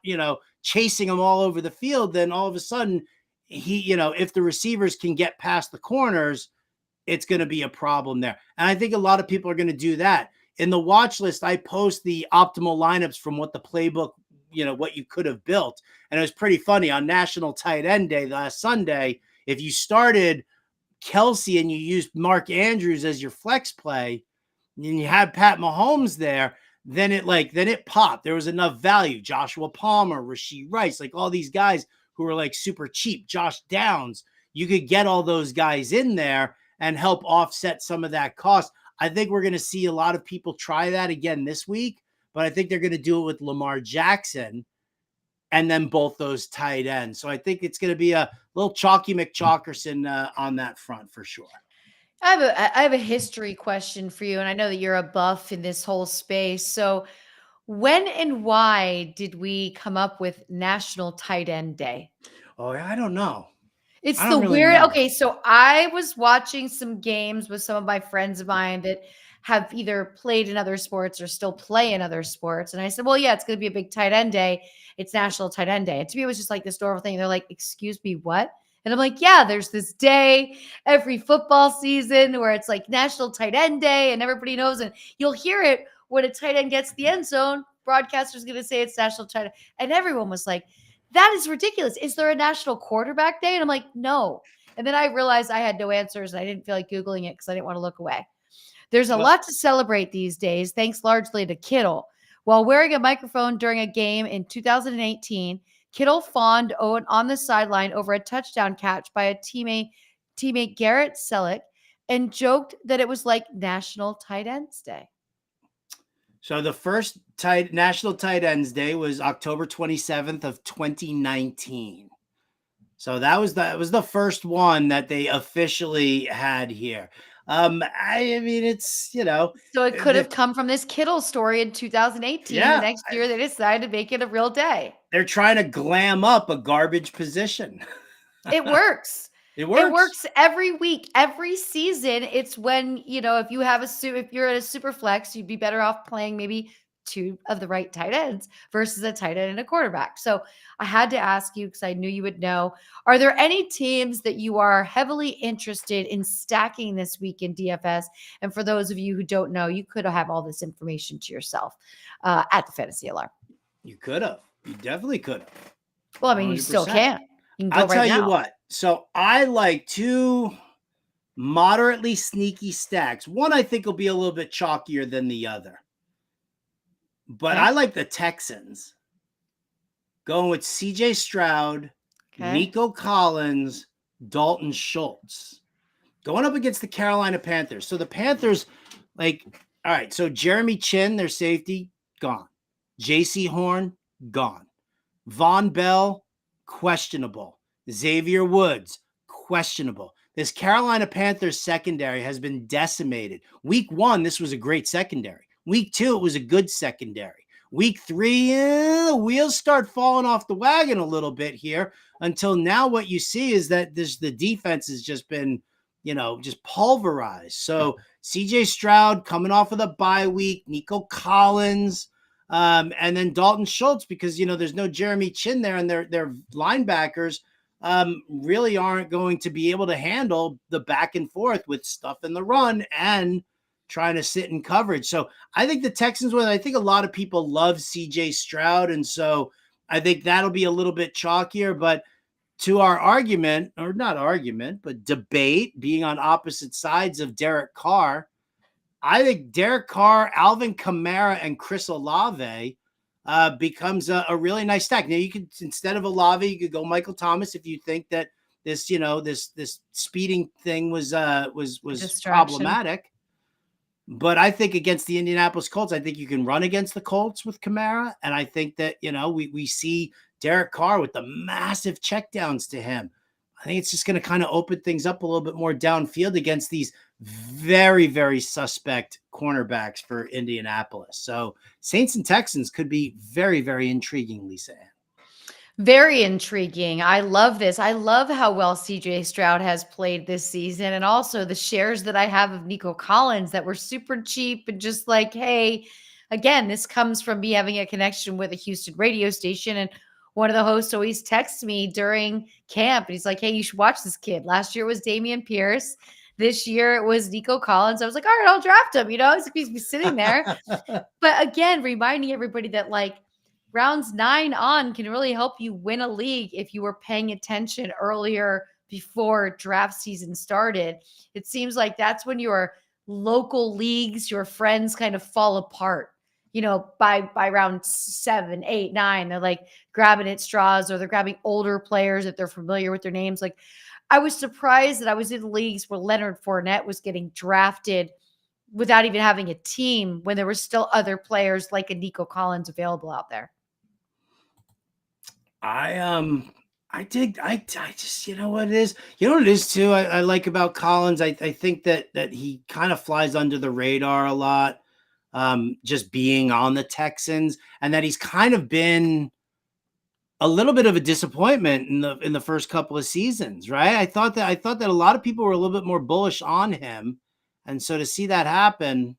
Speaker 3: chasing him all over the field, then all of a sudden he, if the receivers can get past the corners, it's going to be a problem there. And I think a lot of people are going to do that. In the watch list, I post the optimal lineups from what the playbook, what you could have built. And it was pretty funny on National Tight End Day last Sunday. If you started Kelce and you used Mark Andrews as your flex play, and you had Pat Mahomes there, then it popped. There was enough value. Joshua Palmer, Rashid Rice, like all these guys who were like super cheap. Josh Downs, you could get all those guys in there and help offset some of that cost. I think we're going to see a lot of people try that again this week, but I think they're going to do it with Lamar Jackson and then both those tight ends. So I think it's going to be a little chalky McChalkerson on that front for sure.
Speaker 2: I have a history question for you, and I know that you're a buff in this whole space. So when and why did we come up with National Tight End Day?
Speaker 3: Oh, I don't know.
Speaker 2: It's the weird. Okay, so I was watching some games with some of my friends of mine that have either played in other sports or still play in other sports. And I said, well, yeah, it's going to be a big tight end day. It's National Tight End Day. And to me, it was just like this normal thing. They're like, excuse me, what? And I'm like, yeah, there's this day every football season where it's like National Tight End Day and everybody knows. And you'll hear it when a tight end gets the end zone. broadcaster's going to say it's National Tight End. And everyone was like, that is ridiculous. Is there a National Quarterback Day? And I'm like, no. And then I realized I had no answers and I didn't feel like Googling it because I didn't want to look away. There's a lot to celebrate these days, thanks largely to Kittle. While wearing a microphone during a game in 2018, Kittle fawned on the sideline over a touchdown catch by a teammate Garrett Selleck and joked that it was like National Tight Ends Day.
Speaker 3: So the first National Tight Ends Day was October 27th of 2019. So that was the first one that they officially had here. I mean, it's,
Speaker 2: So it could have come from this Kittle story in 2018.
Speaker 3: Yeah,
Speaker 2: the next year they decided to make it a real day.
Speaker 3: They're trying to glam up a garbage position.
Speaker 2: It works.
Speaker 3: It works.
Speaker 2: It works every week, every season. It's when, if you have if you're at a super flex, you'd be better off playing maybe two of the right tight ends versus a tight end and a quarterback. So I had to ask you because I knew you would know, are there any teams that you are heavily interested in stacking this week in DFS? And for those of you who don't know, you could have all this information to yourself at the Fantasy Alarm.
Speaker 3: You could have. You definitely could have.
Speaker 2: Well, I mean, you still can. You can go
Speaker 3: I'll tell
Speaker 2: now.
Speaker 3: you what. So I like two moderately sneaky stacks. One I think will be a little bit chalkier than the other. But I like the Texans. Going with CJ Stroud, Nico Collins, Dalton Schultz. Going up against the Carolina Panthers. So the Panthers, all right, so Jeremy Chin, their safety, gone. JC Horn, gone. Von Bell, questionable. Xavier Woods, questionable. This Carolina Panthers secondary has been decimated. Week 1, this was a great secondary. Week 2, it was a good secondary. Week 3, wheels start falling off the wagon a little bit here until now what you see is that the defense has just been, just pulverized. So CJ Stroud coming off of the bye week, Nico Collins, and then Dalton Schultz, because, there's no Jeremy Chin there and their linebackers really aren't going to be able to handle the back and forth with stuff in the run and trying to sit in coverage. So I think the Texans win. I think a lot of people love CJ Stroud. And so I think that'll be a little bit chalkier, but to our argument, or not argument, but debate, being on opposite sides of Derek Carr, I think Derek Carr, Alvin Kamara, and Chris Olave becomes a really nice stack. Now you could, instead of Olave, you could go Michael Thomas if you think that this, this speeding thing was problematic. But I think against the Indianapolis Colts, I think you can run against the Colts with Kamara. And I think that, we see Derek Carr with the massive checkdowns to him. I think it's just going to kind of open things up a little bit more downfield against these very, very suspect cornerbacks for Indianapolis. So Saints and Texans could be very, very intriguing, Lisa Ann.
Speaker 2: Very intriguing. I love this. I love how well CJ Stroud has played this season. And also the shares that I have of Nico Collins that were super cheap and just like, hey, again, this comes from me having a connection with a Houston radio station. And one of the hosts always texts me during camp. And he's like, hey, you should watch this kid. Last year it was Dameon Pierce. This year it was Nico Collins. I was like, all right, I'll draft him. He's sitting there. But again, reminding everybody that rounds 9 on can really help you win a league if you were paying attention earlier before draft season started. It seems like that's when your local leagues, your friends kind of fall apart. By round 7, 8, 9, they're grabbing at straws, or they're grabbing older players that they're familiar with their names. I was surprised that I was in leagues where Leonard Fournette was getting drafted without even having a team when there were still other players like a Nico Collins available out there.
Speaker 3: I just, what it is? What it is too? I like about Collins. I think that he kind of flies under the radar a lot. Just being on the Texans, and that he's kind of been a little bit of a disappointment in the first couple of seasons, right? I thought that a lot of people were a little bit more bullish on him. And so to see that happen,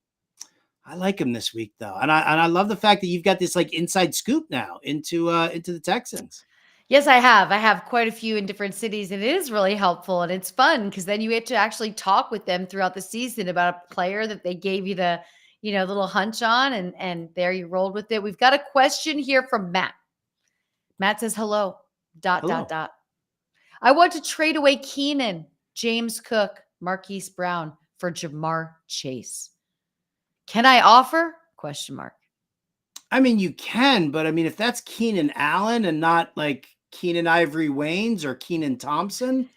Speaker 3: I like him this week though. And I love the fact that you've got this inside scoop now into the Texans.
Speaker 2: Yes, I have. I have quite a few in different cities, and it is really helpful, and it's fun because then you get to actually talk with them throughout the season about a player that they gave you the little hunch on, and there you rolled with it. We've got a question here from Matt. Matt says, hello,
Speaker 3: Hello.
Speaker 2: I want to trade away Keenan, James Cook, Marquise Brown for Jamar Chase. Can I offer? ?
Speaker 3: I mean, you can, but I mean, if that's Keenan Allen and not like Keenan Ivory Waynes or Keenan Thompson,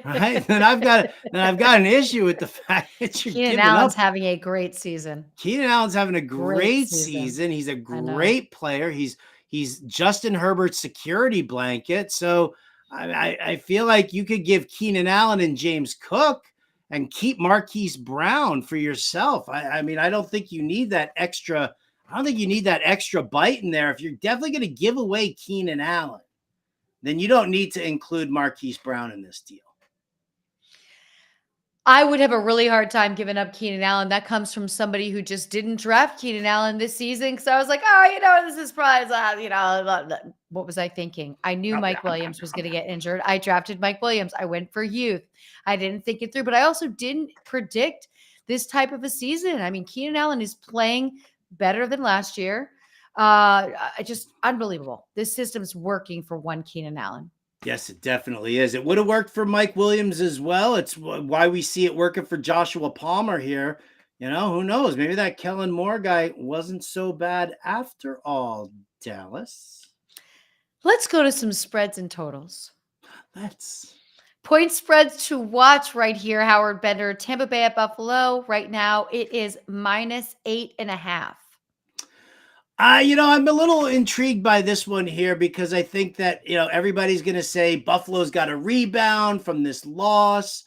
Speaker 3: right? Then I've got an issue with the fact that you're
Speaker 2: Keenan
Speaker 3: giving
Speaker 2: Allen's
Speaker 3: up.
Speaker 2: having a great season.
Speaker 3: Keenan Allen's having a great
Speaker 2: season.
Speaker 3: season. He's a
Speaker 2: I know.
Speaker 3: great player. He's Justin Herbert's security blanket. So I feel like you could give Keenan Allen and James Cook and keep Marquise Brown for yourself. I mean, I don't think you need that extra. I don't think you need that extra bite in there. If you're definitely going to give away Keenan Allen, then you don't need to include Marquise Brown in this deal.
Speaker 2: I would have a really hard time giving up Keenan Allen. That comes from somebody who just didn't draft Keenan Allen this season. Because I was like, this is probably, what was I thinking? I knew Mike Williams was going to get injured. I drafted Mike Williams. I went for youth. I didn't think it through, but I also didn't predict this type of a season. I mean, Keenan Allen is playing better than last year. Just unbelievable. This system's working for one Keenan Allen.
Speaker 3: Yes, it definitely is. It would have worked for Mike Williams as well. It's why we see it working for Joshua Palmer here. Who knows? Maybe that Kellen Moore guy wasn't so bad after all, Dallas.
Speaker 2: Let's go to some spreads and totals.
Speaker 3: Let's.
Speaker 2: Point spreads to watch right here, Howard Bender. Tampa Bay at Buffalo. Right now, it is -8.5.
Speaker 3: I'm a little intrigued by this one here because I think that, everybody's going to say Buffalo's got a rebound from this loss.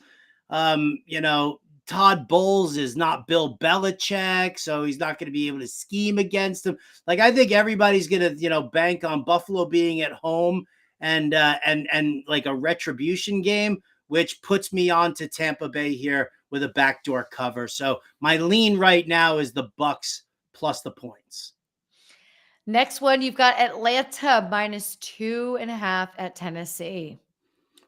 Speaker 3: Todd Bowles is not Bill Belichick, so he's not going to be able to scheme against him. Like, I think everybody's going to, bank on Buffalo being at home and like a retribution game, which puts me on to Tampa Bay here with a backdoor cover. So my lean right now is the Bucks plus the points.
Speaker 2: Next one, you've got Atlanta -2.5 at Tennessee.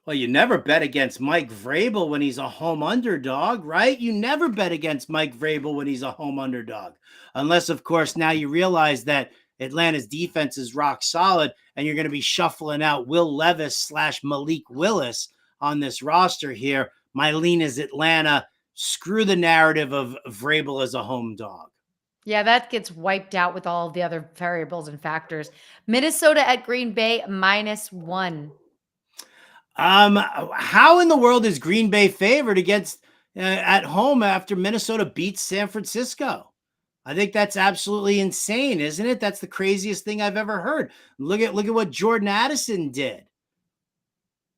Speaker 3: Well, you never bet against Mike Vrabel when he's a home underdog, right? You never bet against Mike Vrabel when he's a home underdog. Unless, of course, now you realize that Atlanta's defense is rock solid and you're going to be shuffling out Will Levis / Malik Willis on this roster here. My lean is Atlanta. Screw the narrative of Vrabel as a home dog.
Speaker 2: Yeah, that gets wiped out with all of the other variables and factors. Minnesota at Green Bay -1.
Speaker 3: How in the world is Green Bay favored against at home after Minnesota beats San Francisco? I think that's absolutely insane, isn't it? That's the craziest thing I've ever heard. Look at what Jordan Addison did.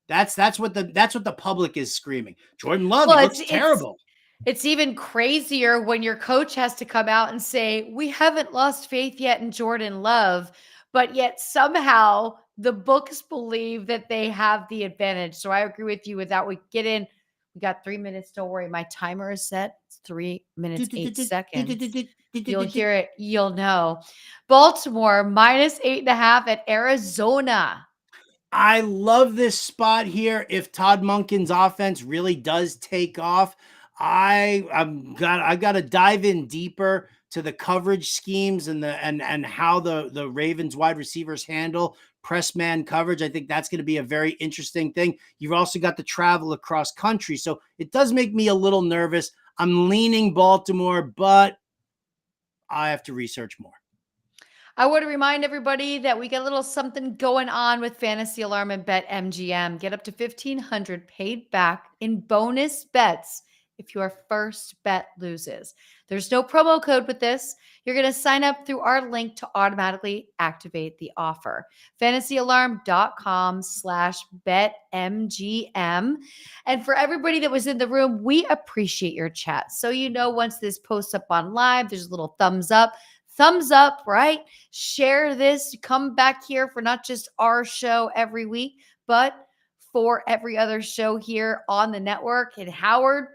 Speaker 3: That's what the public is screaming. Jordan Love looks terrible.
Speaker 2: It's even crazier when your coach has to come out and say, we haven't lost faith yet in Jordan Love, but yet somehow the books believe that they have the advantage. So I agree with you with that. We got 3 minutes. Don't worry. My timer is set. It's 3 minutes, 8 seconds. You'll hear it. You'll know. Baltimore -8.5 at Arizona.
Speaker 3: I love this spot here. If Todd Monken's offense really does take off, I got to dive in deeper to the coverage schemes and how the Ravens wide receivers handle press man coverage. I think that's going to be a very interesting thing. You've also got the travel across country, so it does make me a little nervous. I'm leaning Baltimore, but I have to research more.
Speaker 2: I want to remind everybody that we got a little something going on with Fantasy Alarm and BetMGM. Get up to $1,500 paid back in bonus bets if your first bet loses. There's no promo code with this. You're going to sign up through our link to automatically activate the offer. fantasyalarm.com/betmgm. And for everybody that was in the room, we appreciate your chat. So once this posts up on live, there's a little thumbs up. Thumbs up, right? Share this. Come back here for not just our show every week, but for every other show here on the network. And Howard,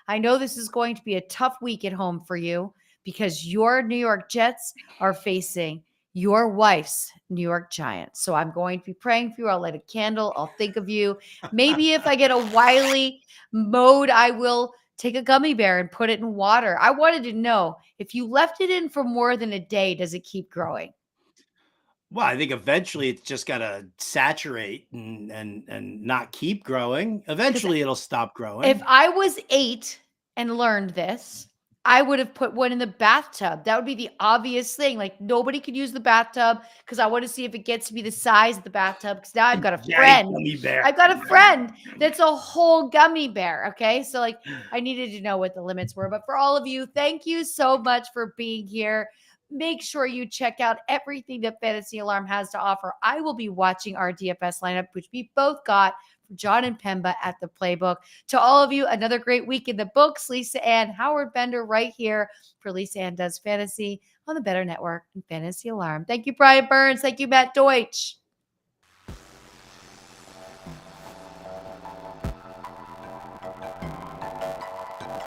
Speaker 2: I know this is going to be a tough week at home for you because your New York Jets are facing your wife's New York Giants. So I'm going to be praying for you. I'll light a candle. I'll think of you. Maybe if I get a wily mode, I will take a gummy bear and put it in water. I wanted to know, if you left it in for more than a day, does it keep growing?
Speaker 3: Well, I think eventually it's just got to saturate and not keep growing. Eventually it'll stop growing.
Speaker 2: If I was 8 and learned this, I would have put one in the bathtub. That would be the obvious thing. Like, nobody could use the bathtub because I want to see if it gets to be the size of the bathtub. Because now I've got a friend.
Speaker 3: Gummy bear.
Speaker 2: I've got a friend that's a whole gummy bear. Okay. So, like, I needed to know what the limits were. But for all of you, thank you so much for being here. Make sure you check out everything that Fantasy Alarm has to offer. I will be watching our DFS lineup, which we both got from John and Pemba at the Playbook. To all of you, another great week in the books. Lisa Ann, Howard Bender right here for Lisa Ann Does Fantasy on the Bettor Network and Fantasy Alarm. Thank you, Brian Burns. Thank you, Matt Deutsch.